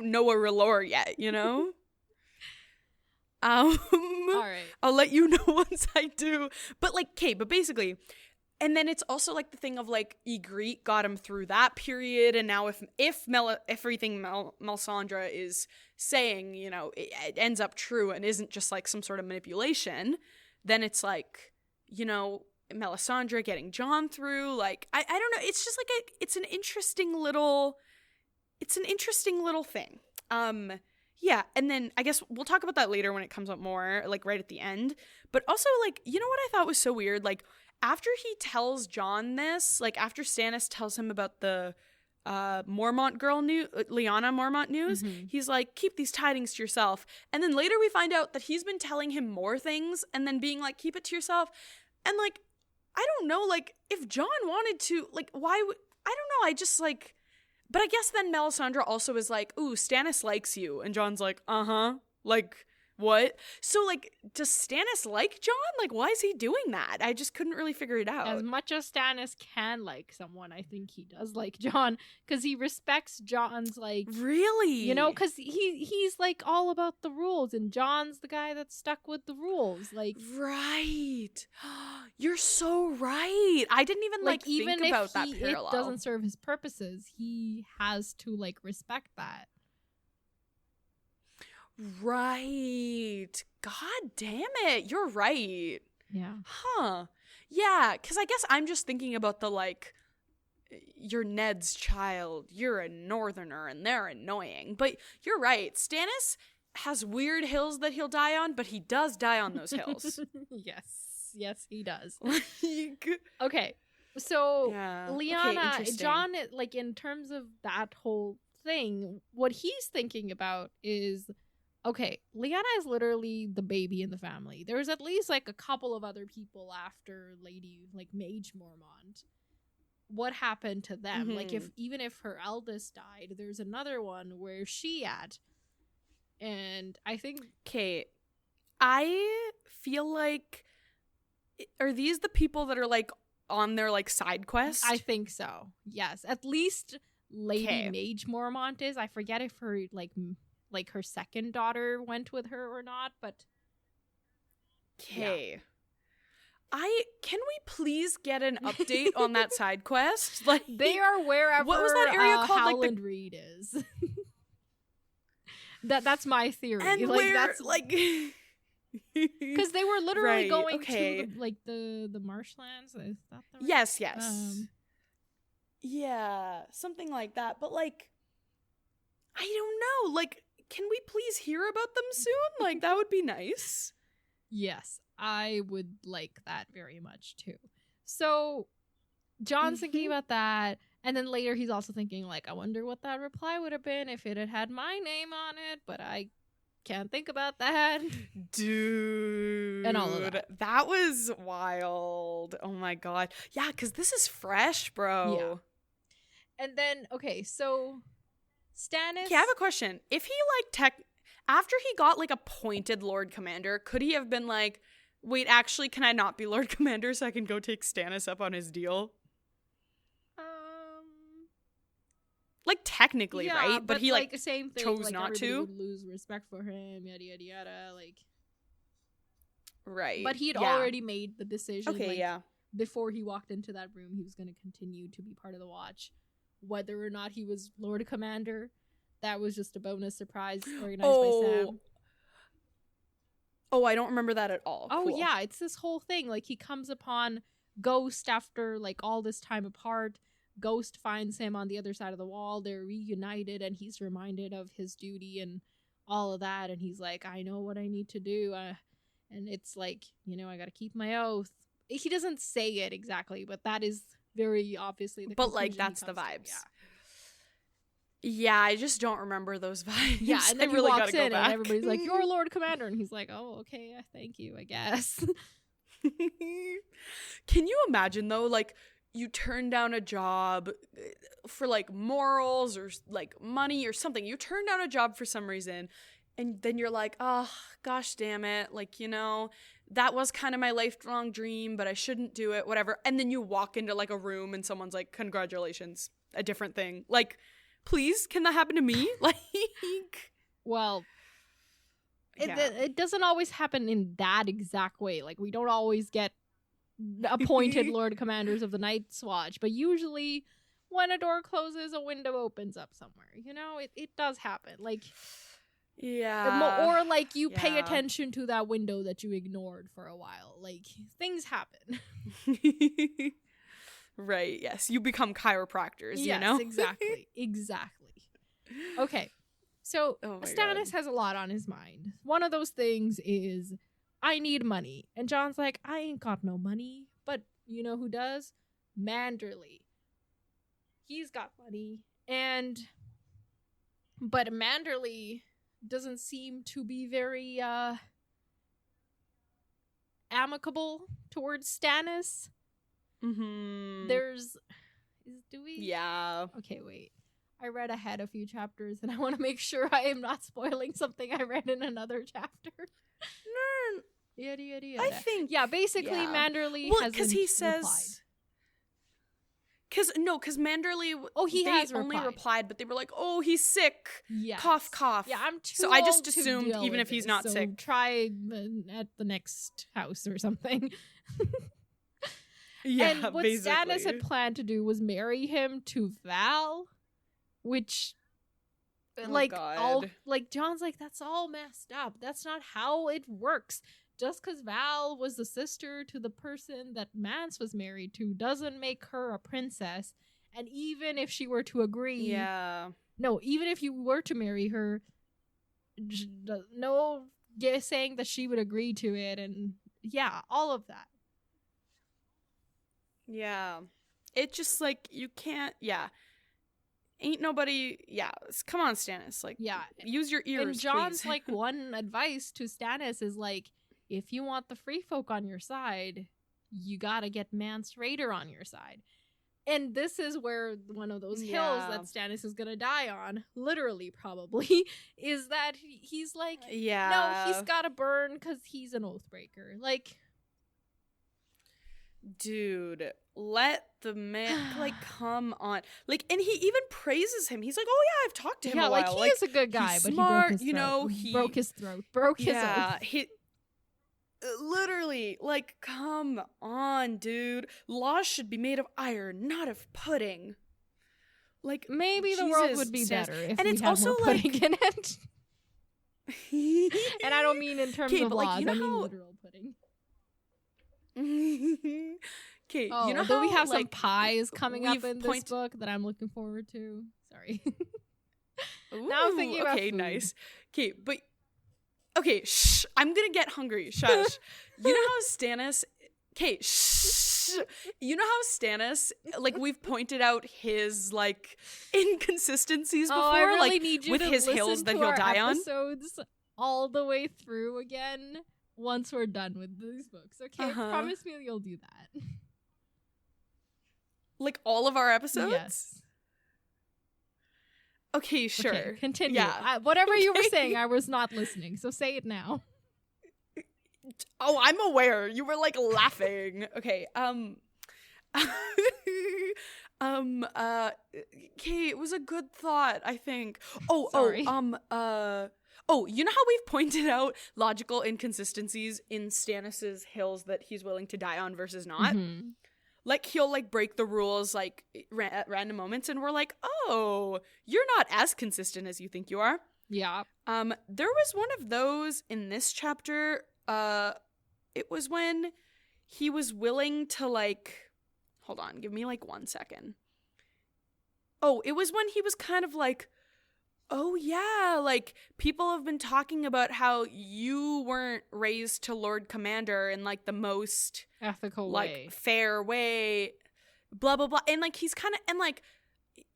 know a R'hllor yet, you know? All
right.
I'll let you know once I do. But, like, okay, but basically, and then it's also, like, the thing of, like, Ygritte got him through that period, and now if everything Melisandre is saying, you know, it ends up true and isn't just, like, some sort of manipulation, then it's, like, you know, Melisandre getting Jon through, like, I don't know, it's just, like, it's an interesting little thing. Yeah, and then I guess we'll talk about that later when it comes up more, like, right at the end, but also, like, you know what I thought was so weird, like, after he tells Jon this, like, after Stannis tells him about the Mormont girl Lyanna Mormont news, he's like, keep these tidings to yourself. And then later we find out that he's been telling him more things and then being like, keep it to yourself. And, like, I don't know, like, if Jon wanted to, like, why would, I don't know, I just, like, but I guess then Melisandre also is like, ooh, Stannis likes you. And Jon's like, like, what? So, like, does Stannis like Jon? Like, why is he doing that? I just couldn't really figure it out.
As much as Stannis can like someone, I think he does like Jon, because he respects Jon's, like...
Really?
You know, because he's, like, all about the rules, and Jon's the guy that's stuck with the rules, like...
Right. You're so right. I didn't even, like think about that parallel.
It doesn't serve his purposes, he has to, like, respect that.
Right. God damn it. You're right.
Yeah.
Huh. Yeah, because I guess I'm just thinking about the, like, you're Ned's child, you're a northerner, and they're annoying. But you're right. Stannis has weird hills that he'll die on, but he does die on those hills.
Yes, he does. Okay. So, yeah. Lyanna, okay, Jon, like, in terms of that whole thing, what he's thinking about is... Okay, Lyanna is literally the baby in the family. There's at least, like, a couple of other people after Lady, like, Mage Mormont. What happened to them? Like, even if her eldest died, there's another one. Where's she at? And I think...
Okay, I feel like... Are these the people that are, like, on their, like, side quest?
I think so, yes. At least Lady Mage Mormont is. I forget if her, like her second daughter went with her or not, but
okay. Yeah. Can we please get an update on that side quest? Like,
they are wherever
what was that area called?
Howland Reed is. That's my theory.
And
like,
where,
that's
like,
because they were literally going to the marshlands. Is that the right?
Yes. Yeah, something like that. But, like, I don't know. Like, can we please hear about them soon? Like, that would be nice.
Yes, I would like that very much too. So Jon's thinking about that, and then later he's also thinking, like, I wonder what that reply would have been if it had my name on it, but I can't think about that.
Dude.
And all of that.
That was wild. Oh my god. Yeah, because this is fresh, bro.
Yeah. And then, okay, so... Stannis.
Okay, I have a question. If he, like, after he got, like, appointed Lord Commander, could he have been like, wait, actually, can I not be Lord Commander so I can go take Stannis up on his deal? Like, technically, right? But he, like,
same thing,
chose
like,
not to.
Would lose respect for him, yada, yada, yada, like...
Right.
But he'd already made the decision,
Okay,
before he walked into that room, he was going to continue to be part of the Watch. Whether or not he was Lord Commander, that was just a bonus surprise organized by Sam.
Oh, I don't remember that at all.
Oh, cool. Yeah, it's this whole thing. Like, he comes upon Ghost after, like, all this time apart. Ghost finds him on the other side of the wall. They're reunited, and he's reminded of his duty and all of that. And he's like, I know what I need to do. And it's like, you know, I gotta keep my oath. He doesn't say it exactly, but that is very obviously the conclusion. But, like,
that's the vibes. Yeah, I just don't remember those vibes.
Yeah, and then he really walks in and everybody's like, you're Lord Commander. And he's like, oh, okay, thank you, I guess.
Can you imagine, though, like, you turn down a job for, like, morals or, like, money or something. You turn down a job for some reason, and then you're like, oh, gosh damn it. Like, you know, that was kind of my lifelong dream, but I shouldn't do it, whatever. And then you walk into, like, a room and someone's like, congratulations, a different thing. Like, please, can that happen to me? Like,
well, it doesn't always happen in that exact way. Like, we don't always get appointed Lord Commanders of the Night's Watch, but usually when a door closes, a window opens up somewhere. You know, it does happen. Like,
yeah,
or like you pay attention to that window that you ignored for a while. Like, things happen.
Right, yes. You become chiropractors,
yes,
you know?
Exactly. Okay. So, Stannis has a lot on his mind. One of those things is, I need money. And Jon's like, I ain't got no money. But you know who does? Manderley. He's got money. But Manderley doesn't seem to be very amicable towards Stannis.
Mm-hmm. Yeah.
Okay, wait. I read ahead a few chapters and I want to make sure I am not spoiling something I read in another chapter.
No.
Yada, yada, yada.
I think...
Yeah, basically Manderley hasn't
because he says...
replied.
Because Manderley...
he has
only replied, but they were like, oh, he's sick.
Yes.
Cough, cough.
Yeah, I'm too
So I just assumed, even if he's not
so
sick.
Try at the next house or something.
Yeah,
and what
basically.
Stannis had planned to do was marry him to Val, which...
God.
Jon's like, that's all messed up. That's not how it works. Just because Val was the sister to the person that Mance was married to doesn't make her a princess. And even if she were to agree...
Yeah.
No, even if you were to marry her, no saying that she would agree to it. And yeah, all of that.
Yeah. It just, like, you can't... Yeah. Ain't nobody... Yeah. Come on, Stannis. Like,
yeah.
Use your ears,
And Jon's,
please.
like, one advice to Stannis is, like, if you want the free folk on your side, you gotta get Mance Rayder on your side. And this is where one of those hills that Stannis is gonna die on, literally probably, is that he's like, no, he's gotta burn because he's an Oathbreaker. Like...
Dude, let the man, like, come on. Like, and he even praises him. He's like, oh yeah, I've talked to him a while.
Like, he is a good guy, but
smart,
he broke his throat. Broke his oath.
He literally, like, come on, dude. Laws should be made of iron, not of pudding. Like,
maybe the world would be better if we
it's
had
also
more pudding in it. And I don't mean in terms of laws, I mean literal pudding.
Okay,
you know how we have some pies coming up in this book that I'm looking forward to. Sorry. Now I'm thinking about food.
Nice. Okay, shh. I'm gonna get hungry. Shush. You know how Stannis... Okay, shh. You know how Stannis, like, we've pointed out his, like, inconsistencies before?
I really
like,
need you
with
to
his hills that he'll die on?
Episodes all the way through again once we're done with these books. Okay, promise me you'll do that.
Like, all of our episodes?
Yes.
Okay, sure.
Okay, continue.
Yeah.
Whatever you were saying, I was not listening, so say it now.
Oh, I'm aware. You were, like, laughing. Okay, Okay, it was a good thought, I think.
Sorry.
You know how we've pointed out logical inconsistencies in Stannis's hills that he's willing to die on versus not?
Mm-hmm.
Like, he'll, like, break the rules, like, at random moments, and we're like, oh, you're not as consistent as you think you are.
Yeah.
There was one of those in this chapter. It was when he was willing to, like, hold on, give me, like, 1 second. Oh, it was when he was kind of like, oh yeah, like, people have been talking about how you weren't raised to Lord Commander in, like, the most
ethical
like
way,
fair way, blah blah blah, and like he's kind of, and like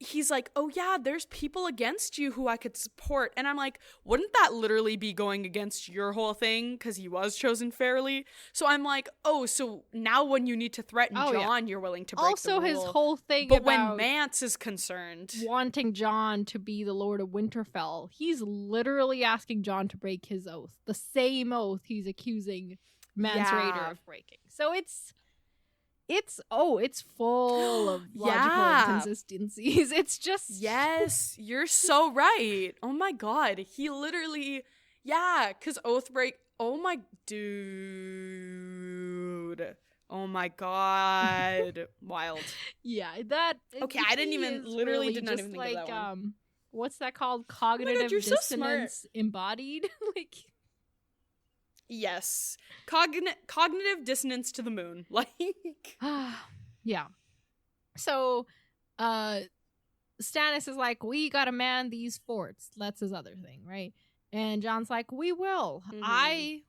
he's like, oh yeah, there's people against you who I could support, and I'm like, wouldn't that literally be going against your whole thing because he was chosen fairly? So I'm like, oh, so now when you need to threaten Jon, you're willing to break
also
the rule.
His whole thing,
but
about
when Mance is concerned,
wanting Jon to be the Lord of Winterfell, he's literally asking Jon to break his oath, the same oath he's accusing Mance Rayder of breaking. So it's full of logical inconsistencies. It's just
yes, you're so right. Oh my god, he literally, because Oathbreak. Oh my dude. Oh my god, wild.
Yeah, that.
Okay, I didn't even
really
did not even think of that one.
What's that called? Cognitive dissonance so embodied. Like.
Yes. Cognitive dissonance to the moon. Like
yeah. So Stannis is like, we gotta man these forts. That's his other thing, right? And Jon's like, we will. Mm-hmm. I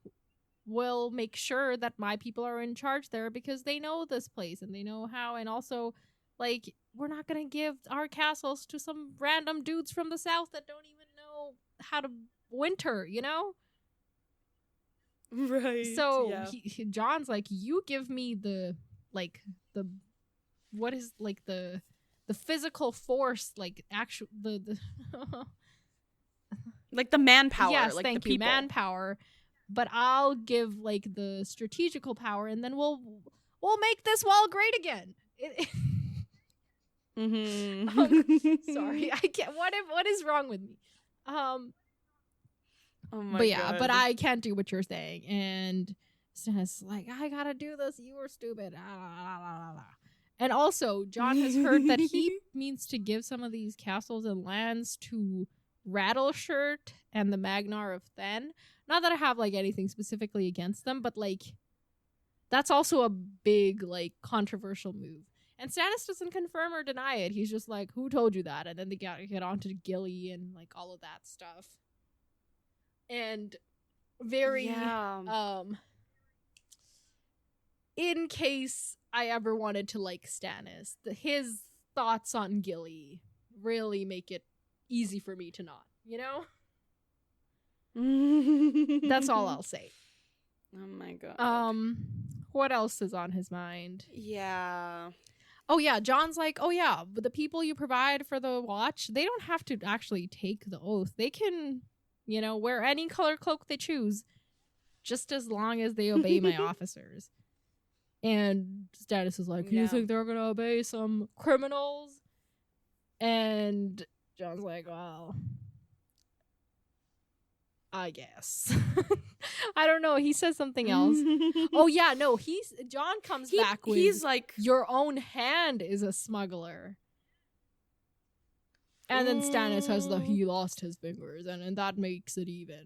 will make sure that my people are in charge there because they know this place and they know how, and also, like, we're not gonna give our castles to some random dudes from the south that don't even know how to winter, you know?
Right.
So Jon's like, you give me the what is like the physical force, like actual the
like the manpower.
Yes,
like
thank
the
you,
people.
manpower. But I'll give like the strategical power, and then we'll make this wall great again. Sorry, I can't. What is wrong with me?
Oh my God.
But I can't do what you're saying. And Stannis is like, I gotta do this. You were stupid. And also, Jon has heard that he means to give some of these castles and lands to Rattleshirt and the Magnar of Then. Not that I have like anything specifically against them, but like that's also a big like controversial move. And Stannis doesn't confirm or deny it. He's just like, who told you that? And then they get on to Gilly and like all of that stuff. And very in case I ever wanted to like Stannis, his thoughts on Gilly really make it easy for me to not, you know? That's all I'll say.
Oh my God.
What else is on his mind?
Yeah.
Oh yeah, Jon's like, oh yeah, but the people you provide for the watch, they don't have to actually take the oath. They can, you know, wear any color cloak they choose, just as long as they obey my officers. And Stannis is like, you think they're gonna obey some criminals? And Jon's like, well, I guess. I don't know. He says something else. Oh yeah, no. Jon comes back with, he's like, your own hand is a smuggler. And then Stannis has he lost his fingers, and that makes it even.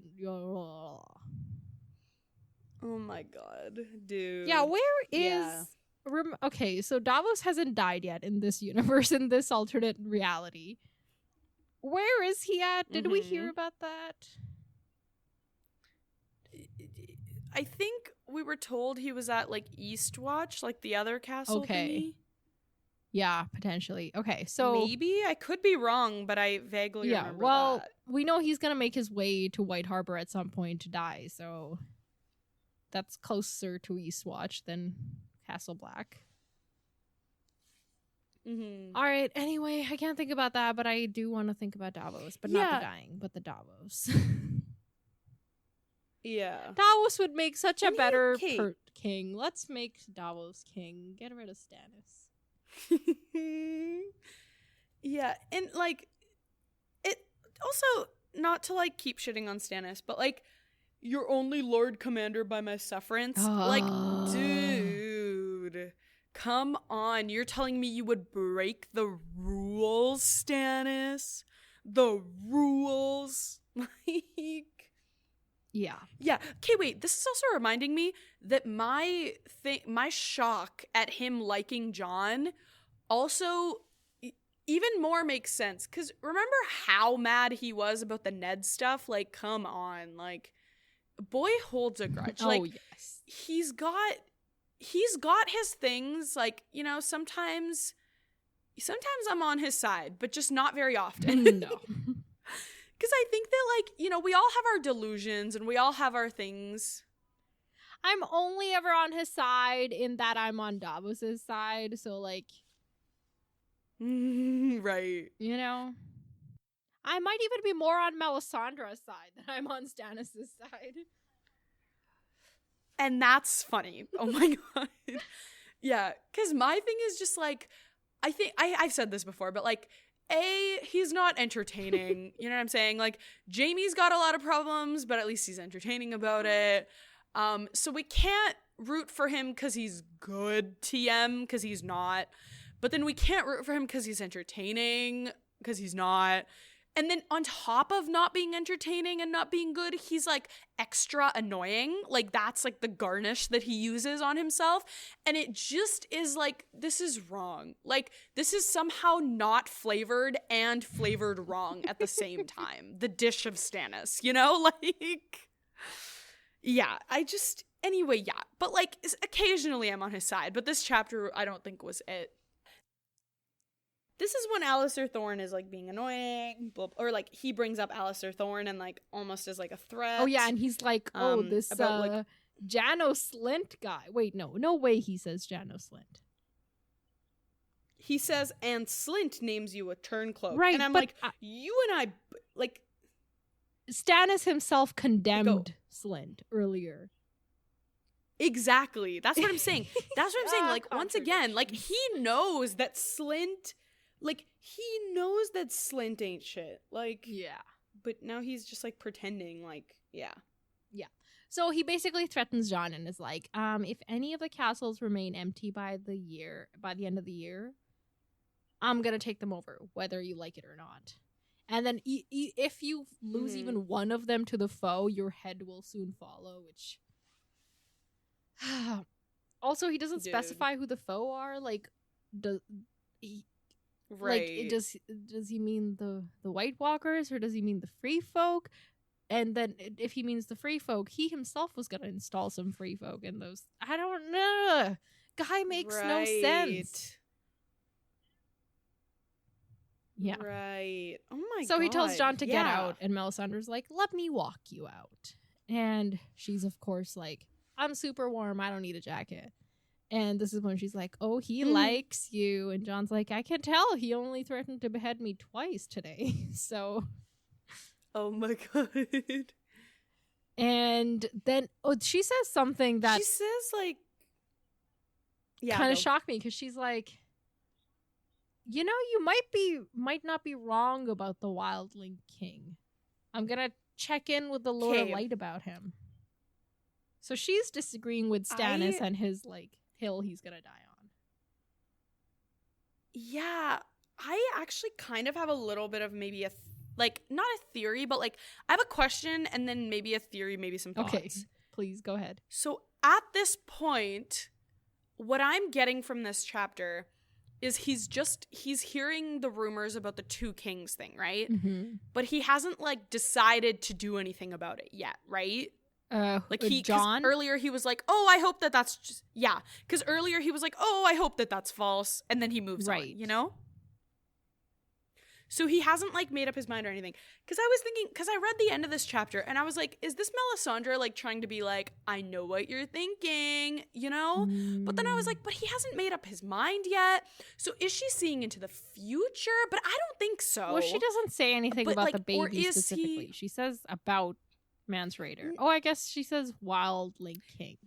Oh my God, dude.
Yeah, where is... okay, so Davos hasn't died yet in this universe, in this alternate reality. Where is he at? Did we hear about that?
I think we were told he was at, like, Eastwatch, like the other castle thingy.
Yeah, potentially. Okay, so...
maybe? I could be wrong, but I vaguely remember that.
We know he's gonna make his way to White Harbor at some point to die, so... that's closer to Eastwatch than Castle Black. All right, anyway, I can't think about that, but I do want to think about Davos, but not the dying, but the Davos.
Yeah.
Davos would make such a better king. Let's make Davos king. Get rid of Stannis.
Yeah, and like it also, not to like keep shitting on Stannis, but like, you're only Lord Commander by my sufferance. Like, dude, come on. You're telling me you would break the rules, Stannis? The rules? Like,
yeah.
Okay, wait. This is also reminding me that my shock at him liking Jon also even more makes sense. Because remember how mad he was about the Ned stuff? Like, come on. Like, boy holds a grudge.
Oh,
like,
yes.
He's got his things. Like, you know, sometimes I'm on his side, but just not very often.
No.
Because I think that, like, you know, we all have our delusions and we all have our things.
I'm only ever on his side in that I'm on Davos's side. So, like...
right.
You know? I might even be more on Melisandre's side than I'm on Stannis' side.
And that's funny. Oh my god. Yeah, because my thing is just, like, I think... I've said this before, but, like... he's not entertaining. You know what I'm saying? Like, Jaime's got a lot of problems, but at least he's entertaining about it. So we can't root for him because he's good, TM, because he's not. But then we can't root for him because he's entertaining, because he's not. And then on top of not being entertaining and not being good, he's, like, extra annoying. Like, that's, like, the garnish that he uses on himself. And it just is, like, this is wrong. Like, this is somehow not flavored and flavored wrong at the same time. The dish of Stannis, you know? Like, yeah, anyway, yeah. But, like, occasionally I'm on his side. But this chapter, I don't think was it. This is when Alistair Thorne is, like, being annoying, or, like, he brings up Alistair Thorne and, like, almost as, like, a threat.
Oh, yeah, and he's like, this, about, like, Janos Slynt guy. Wait, no way he says Janos Slynt.
He says, and Slynt names you a turncloak.
Right,
and I'm like, you and I, like...
Stannis himself condemned Slynt earlier.
Exactly. That's what I'm saying. That's what I'm saying. Like, once again, like, he knows that Slynt... Like, he knows that Slynt ain't shit. Like,
yeah.
But now he's just, like, pretending, like, yeah.
Yeah. So he basically threatens Jon and is like, if any of the castles remain empty by the end of the year, I'm gonna take them over, whether you like it or not. And then if you lose even one of them to the foe, your head will soon follow, which... Also, he doesn't specify who the foe are. Like,
right.
Like, does he mean the White Walkers, or does he mean the Free Folk? And then if he means the Free Folk, he himself was going to install some Free Folk in those. I don't know. Guy makes no sense. Yeah.
Right. Oh my god.
So he tells Jon to get out, and Melisandre's like, let me walk you out. And she's, of course, like, I'm super warm. I don't need a jacket. And this is when she's like, oh, he likes you. And Jon's like, I can tell. He only threatened to behead me twice today. So.
Oh my god.
And then she says something that.
She says, like.
Yeah. Kind of shocked me, because she's like, you know, you might not be wrong about the Wildling King. I'm going to check in with the Lord of Light about him. So she's disagreeing with Stannis and his, like, hill he's gonna die on.
Yeah, I actually kind of have a little bit of maybe not a theory, but, like, I have a question and then maybe a theory, maybe some thoughts.
Okay, please go ahead.
So at this point, what I'm getting from this chapter is he's hearing the rumors about the two kings thing, right?
Mm-hmm.
But he hasn't, like, decided to do anything about it yet, right?
Like, Jon?
Earlier he was like, oh, I hope that's just, yeah. Because earlier he was like, oh, I hope that's false. And then he moves on, you know? So he hasn't, like, made up his mind or anything. Because I was thinking, because I read the end of this chapter and I was like, is this Melisandre, like, trying to be like, I know what you're thinking, you know? But then I was like, but he hasn't made up his mind yet. So is she seeing into the future? But I don't think so.
Well, she doesn't say anything about, like, the baby specifically. She says about Mance Rayder. Oh, I guess she says Wildling King.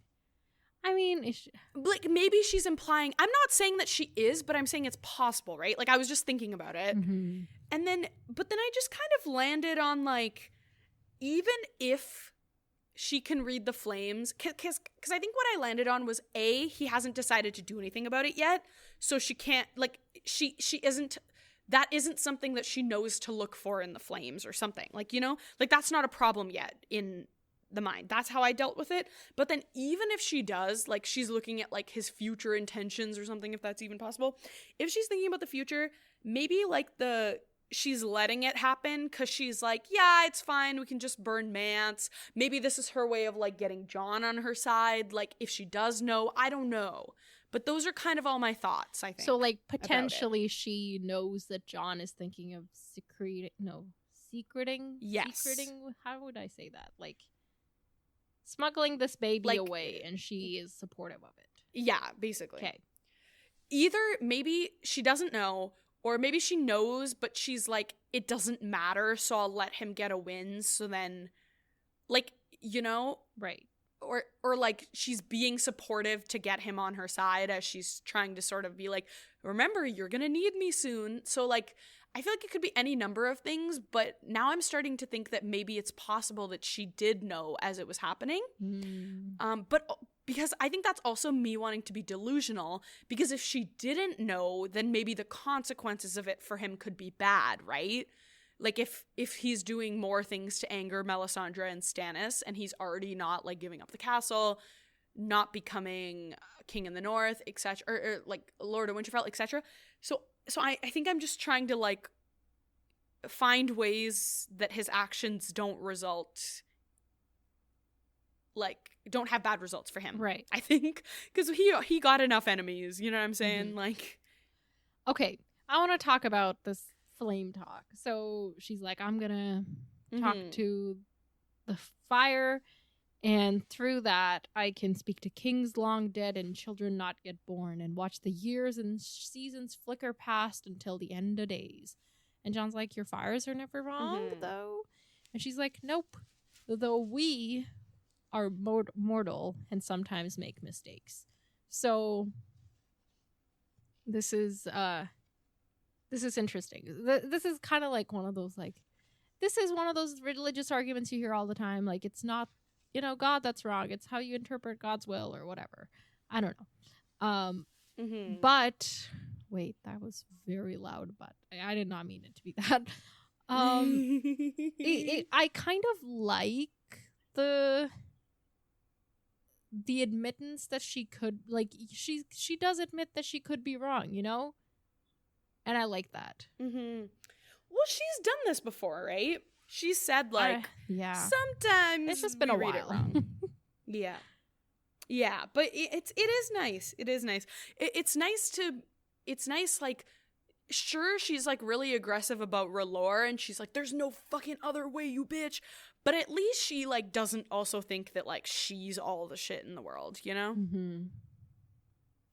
I mean,
like, maybe she's implying, I'm not saying that she is, but I'm saying it's possible, right? Like, I was just thinking about it.
Mm-hmm.
And then, but then I just kind of landed on, like, even if she can read the flames, because I think what I landed on was, A, he hasn't decided to do anything about it yet, so she can't, like, she isn't, that isn't something that she knows to look for in the flames or something. Like, you know, like, that's not a problem yet in the mind. That's how I dealt with it. But then even if she does, like, she's looking at, like, his future intentions or something, if that's even possible. If she's thinking about the future, maybe, like, she's letting it happen because she's like, yeah, it's fine, we can just burn Mance. Maybe this is her way of, like, getting Jon on her side. Like, if she does know, I don't know. But those are kind of all my thoughts, I think.
So, like, potentially she knows that Jon is thinking of secreting?
Yes.
Secreting? How would I say that? Like, smuggling this baby, like, away, and she is supportive of it.
Yeah, basically.
Okay.
Either maybe she doesn't know, or maybe she knows, but she's like, it doesn't matter, so I'll let him get a win, so then, like, you know?
Right.
Or like, she's being supportive to get him on her side as she's trying to sort of be like, remember, you're gonna need me soon. So, like, I feel like it could be any number of things, but now I'm starting to think that maybe it's possible that she did know as it was happening. But because I think that's also me wanting to be delusional, because if she didn't know, then maybe the consequences of it for him could be bad, right? Like, if he's doing more things to anger Melisandre and Stannis, and he's already not, like, giving up the castle, not becoming king in the north, etc., or like, Lord of Winterfell, etc., So I think I'm just trying to, like, find ways that his actions don't have bad results for him.
Right.
I think, because he got enough enemies, you know what I'm saying? Mm-hmm. Like,
okay, I want to talk about this flame talk. So she's like, I'm gonna talk to the fire, and through that I can speak to kings long dead and children not yet born, and watch the years and seasons flicker past until the end of days. And Jon's like, your fires are never wrong, though? And she's like, nope, though we are mortal and sometimes make mistakes. So this is interesting. This is kind of like one of those, like, this is one of those religious arguments you hear all the time. Like, it's not, you know, God that's wrong. It's how you interpret God's will or whatever. I don't know. But wait, that was very loud, but I did not mean it to be that. I kind of like the admittance that she could, like, she does admit that she could be wrong, you know? And I like that.
Well, she's done this before, right? She said, like,
yeah,
sometimes
it's just been a while.
It wrong. Yeah, but it is nice. It is nice. It's nice, like, sure, she's, like, really aggressive about R'hllor, and she's like, there's no fucking other way, you bitch. But at least she, like, doesn't also think that, like, she's all the shit in the world, you know?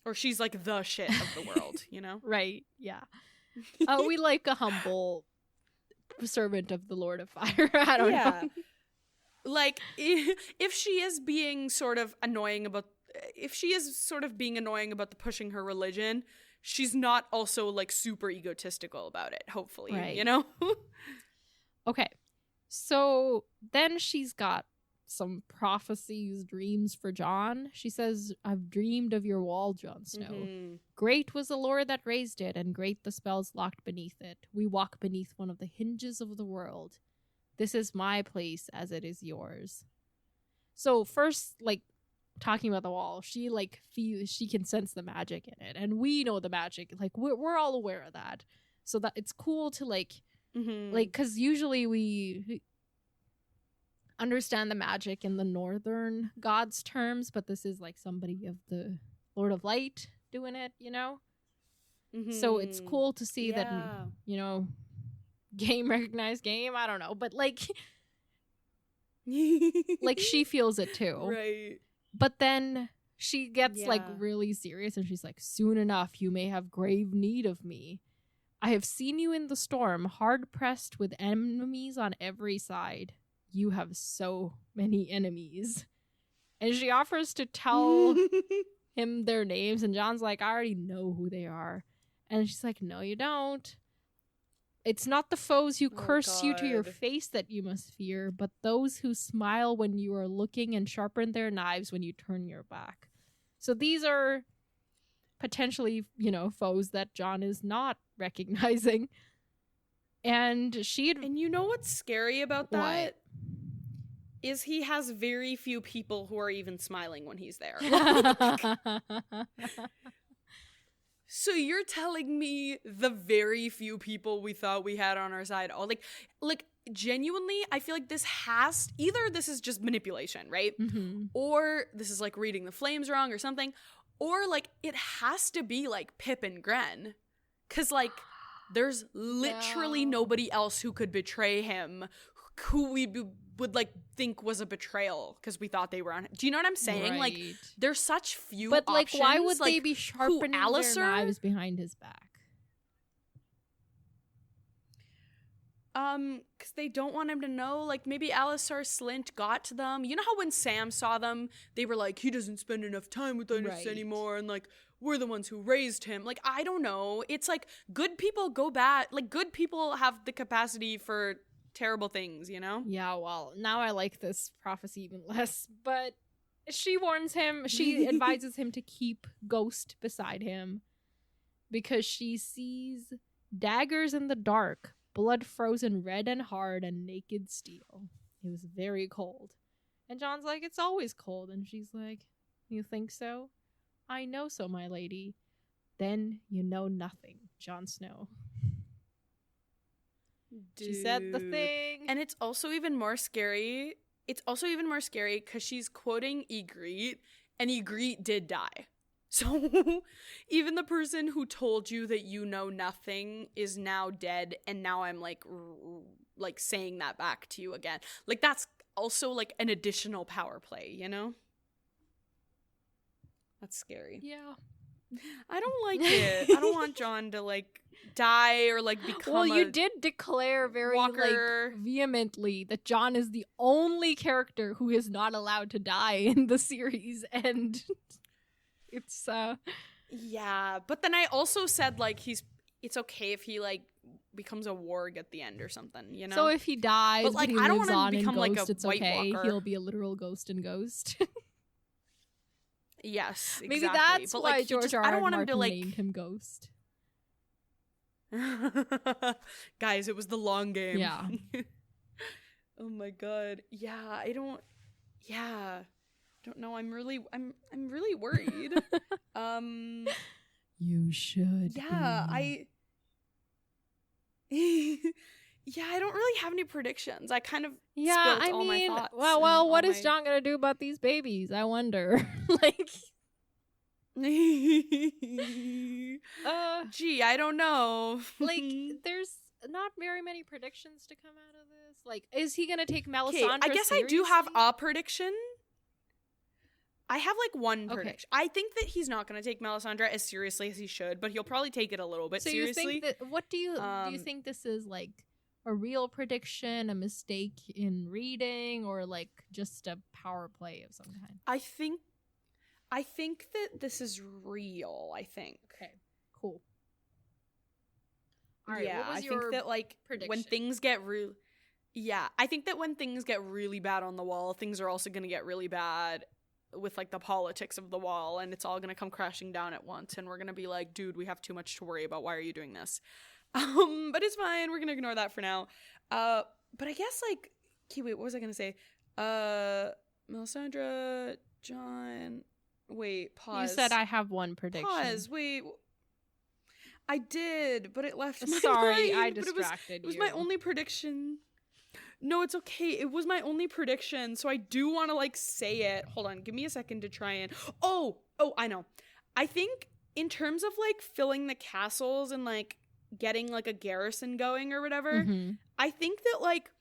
Or she's, like, the shit of the world, you know?
Right, yeah. We like a humble servant of the Lord of Fire. I don't know.
Like, if she is being sort of annoying about the pushing her religion, she's not also, like, super egotistical about it, hopefully, right. You know?
Okay. So then she's got some prophecies, dreams for Jon. She says, I've dreamed of your wall, Jon Snow. Great was the lore that raised it, and great the spells locked beneath it. We walk beneath one of the hinges of the world. This is my place as it is yours. So first, like, talking about the wall, she, like, feels, she can sense the magic in it, and we know the magic. Like, we're all aware of that. So that it's cool to, like, like, because usually we understand the magic in the northern gods terms, but this is, like, somebody of the Lord of Light doing it, you know? So it's cool to see that, you know, game recognized game, I don't know, but, like, like, she feels it too.
Right.
But then she gets, like, really serious, and she's like, soon enough you may have grave need of me. I have seen you in the storm, hard pressed with enemies on every side. You have so many enemies. And she offers to tell him their names, and Jon's like, I already know who they are. And she's like, no, you don't. It's not the foes who curse you to your face that you must fear, but those who smile when you are looking and sharpen their knives when you turn your back. So these are potentially, foes that Jon is not recognizing. And
And you know what's scary about that? What? Is he has very few people who are even smiling when he's there. So you're telling me the very few people we thought we had on our side, like genuinely, I feel like this is just manipulation, right?
Mm-hmm.
Or this is like reading the flames wrong or something, or like it has to be like Pip and Gren, because like there's literally nobody else who could betray him, who we would like think was a betrayal because we thought they were on him. Do you know what I'm saying?
Right.
Like there's such few
but
options.
Like why would they be sharpening their knives behind his back?
Because they don't want him to know. Like maybe Alisar Slint got to them. You know how when Sam saw them, they were like, he doesn't spend enough time with us anymore, and like we're the ones who raised him. Like I don't know. It's like good people go bad. Like good people have the capacity for terrible things,
Yeah, well, now I like this prophecy even less, but she warns him, she advises him to keep Ghost beside him because she sees daggers in the dark, blood frozen red and hard, and naked steel. It was very cold. And Jon's like, it's always cold. And she's like, you think so? I know so, my lady. Then you know nothing, Jon Snow.
Dude.
She said the thing.
And it's also even more scary. Because she's quoting Ygritte, and Ygritte did die. So even the person who told you that you know nothing is now dead, and now I'm like saying that back to you again. Like that's also like an additional power play, That's scary.
Yeah.
I don't like it. I don't want Jon to like die or like become
Well, you did declare very
walker.
Like vehemently that Jon is the only character who is not allowed to die in the series, and it's
yeah, but then I also said like it's okay if he like becomes a warg at the end or something,
So if he dies,
but like
he
I don't
want to
become
Ghost,
like a
it's
White
okay.
Walker.
He'll be a literal ghost in Ghost.
Yes, exactly.
Maybe that's
but,
why
like,
George R.
I don't want
Martin
him to like
named him Ghost.
Guys, it was the long game.
Yeah.
Oh my god. Yeah, I don't know. I'm really worried.
You should.
Yeah, Yeah, I don't really have any predictions. I kind of spilled all my thoughts.
Well, what is Jon gonna do about these babies? I wonder. Like,
gee, I don't know.
Like, there's not very many predictions to come out of this. Like, is he gonna take Melisandre?
I guess
seriously?
I do have a prediction. I have like one prediction. I think that he's not going to take Melisandre as seriously as he should, but he'll probably take it a little bit seriously.
You think that, what do you think this is, like a real prediction, a mistake in reading, or like just a power play of some kind?
I think that this is real. I think.
Okay, cool. All right,
yeah,
what was
I think that like
prediction?
when things get real. Yeah, I think that when things get really bad on the wall, things are also going to get really bad with like the politics of the wall, and it's all going to come crashing down at once, and we're going to be like, dude, we have too much to worry about. Why are you doing this? But it's fine. We're going to ignore that for now. But I guess like, wait, what was I going to say? Melisandre, Jon, wait, pause.
You said I have one prediction.
Pause, wait. I did, but it left my
Sorry,
mind.
I distracted you.
It was my only prediction. No, it's okay. It was my only prediction, so I do want to, like, say it. Hold on. Give me a second to try and... Oh, I know. I think in terms of, like, filling the castles and, like, getting, like, a garrison going or whatever, I think that, like,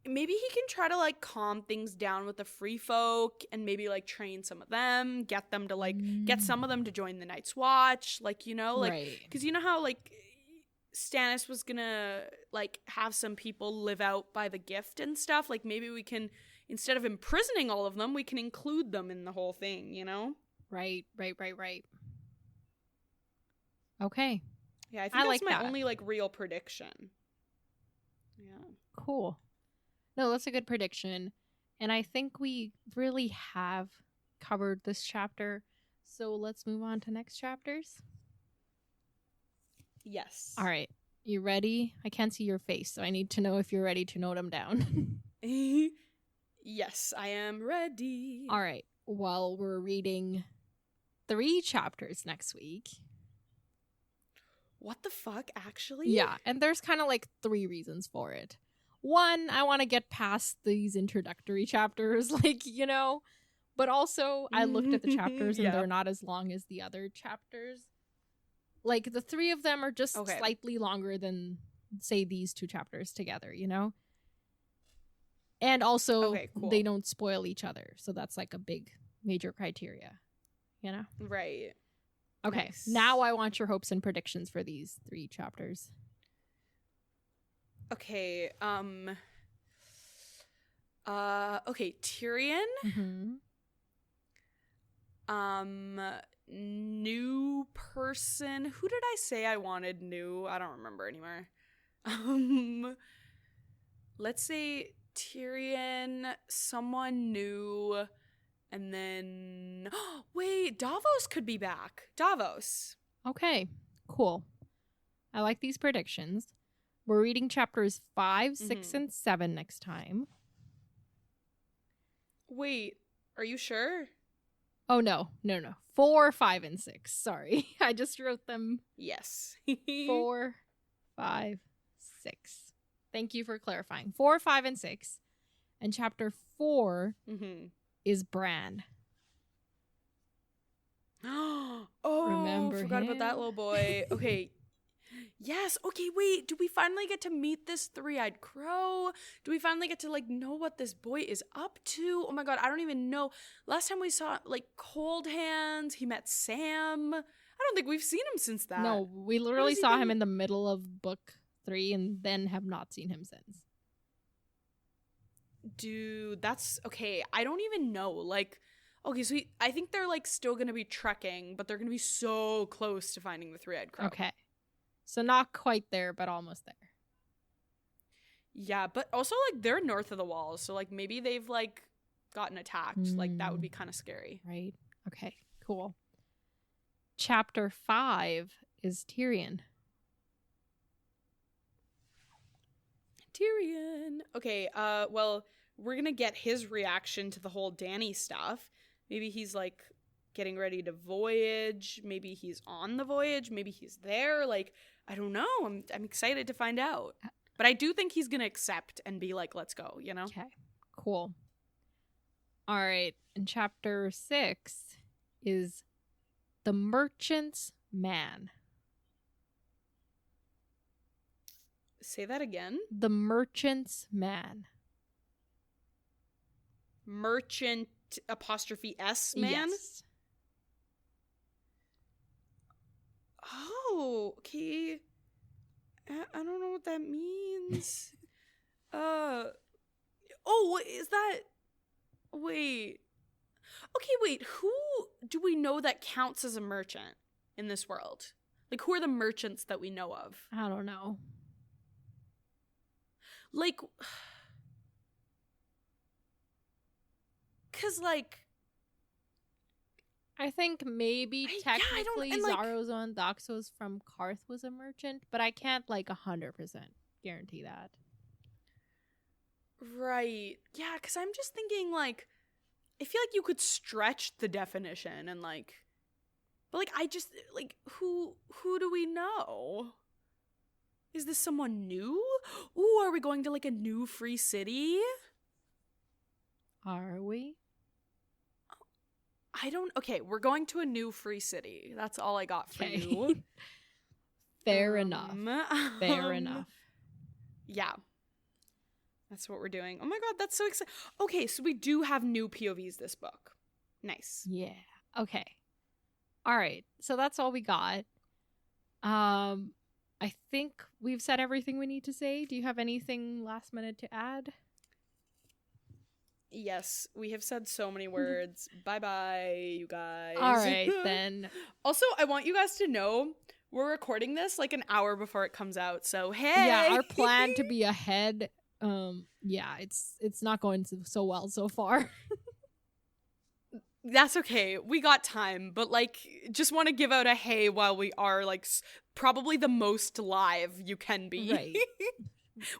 maybe he can try to, like, calm things down with the free folk and maybe, like, train some of them, get them to, like, get some of them to join the Night's Watch, like, you know? Like, because you know how, like... Stannis was gonna like have some people live out by the gift and stuff. Like maybe we can instead of imprisoning all of them, we can include them in the whole thing, you know?
Right. Okay.
Yeah, I think that's my only, like, real prediction. Yeah.
Cool. No, that's a good prediction. And I think we really have covered this chapter. So let's move on to next chapters.
Yes.
All right. You ready? I can't see your face, so I need to know if you're ready to note them down.
Yes, I am ready.
All right. Well, we're reading 3 chapters next week.
What the fuck, actually?
Yeah, and there's kind of like 3 reasons for it. 1, I want to get past these introductory chapters, like, you know, but also I looked at the chapters and they're not as long as the other chapters. Like, the 3 of them are just slightly longer than, say, these 2 chapters together, you know? And also, they don't spoil each other. So that's, like, a big, major criteria, you know?
Right.
Okay, Now I want your hopes and predictions for these 3 chapters.
Okay, Tyrion. New person. Who did I say I wanted new? I don't remember anymore. Let's say Tyrion, someone new, and then wait, Davos could be back. Davos.
Okay, cool. I like these predictions. We're reading chapters 5, 6, and 7 next time.
Wait, are you sure?
Oh, no. 4, 5, and 6. Sorry. I just wrote them.
Yes.
4, 5, 6. Thank you for clarifying. 4, 5, and 6. And chapter 4 is Bran.
Oh,
remember
forgot
him?
about that little boy. Okay. Yes. Okay, wait. Do we finally get to meet this 3-eyed crow? Do we finally get to, like, know what this boy is up to? Oh my god, I don't even know. Last time we saw, like, Cold Hands, he met Sam. I don't think we've seen him since that.
No, we literally saw him in the middle of book 3 and then have not seen him since.
Dude, that's... Okay, I don't even know. Like, okay, so I think they're, like, still gonna be trekking, but they're gonna be so close to finding the 3-eyed crow.
Okay. So not quite there, but almost there.
Yeah, but also, like, they're north of the walls, so, like, maybe they've, like, gotten attacked. Like, that would be kind of scary.
Right. Okay, cool. Chapter 5 is Tyrion.
Okay, well, we're gonna get his reaction to the whole Dany stuff. Maybe he's, like, getting ready to voyage. Maybe he's on the voyage. Maybe he's there. Like, I don't know. I'm excited to find out. But I do think he's gonna accept and be like, let's go, you know?
Okay, cool. All right, and chapter 6 is The Merchant's Man.
Say that again.
The Merchant's Man.
Merchant apostrophe S man?
Yes.
Oh, okay. I don't know what that means. Oh, is that... Wait. Okay, wait. Who do we know that counts as a merchant in this world? Like, who are the merchants that we know of?
I don't know.
Like... Because, like...
I think maybe technically Zaros and Doxos from Karth was a merchant, but I can't, like, 100% guarantee that.
Right. Yeah, because I'm just thinking, like, I feel like you could stretch the definition and, like... But, like, I just, like, who do we know? Is this someone new? Ooh, are we going to, like, a new free city?
Are we?
Okay, we're going to a new free city. That's all I got for you.
Fair enough. Fair enough.
Yeah. That's what we're doing. Oh my god, that's so exciting. Okay, so we do have new POVs this book. Nice.
Yeah. Okay. All right. So that's all we got. I think we've said everything we need to say. Do you have anything last minute to add?
Yes, we have said so many words. Bye-bye, you guys.
All right, then.
Also, I want you guys to know we're recording this like an hour before it comes out. So, hey.
Yeah, our plan to be ahead, yeah, it's not going so well so far.
That's okay. We got time, but like just want to give out a hey while we are like probably the most live you can be.
Right.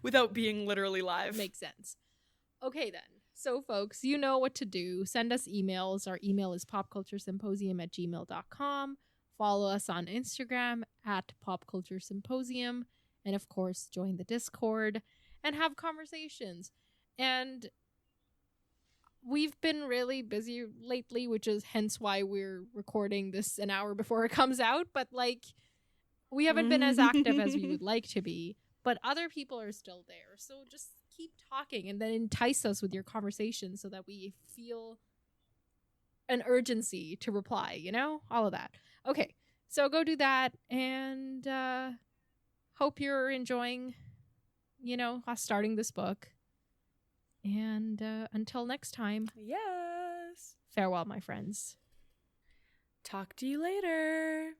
Without being literally live.
Makes sense. Okay, then. So, folks, you know what to do. Send us emails. Our email is popculturesymposium@gmail.com. Follow us on Instagram @popculturesymposium. And, of course, join the Discord and have conversations. And we've been really busy lately, which is hence why we're recording this an hour before it comes out. But, like, we haven't been as active as we would like to be. But other people are still there. So just keep talking and then entice us with your conversation so that we feel an urgency to reply, you know? All of that. Okay, so go do that, and hope you're enjoying, you know, us starting this book. And until next time.
Yes.
Farewell, my friends.
Talk to you later.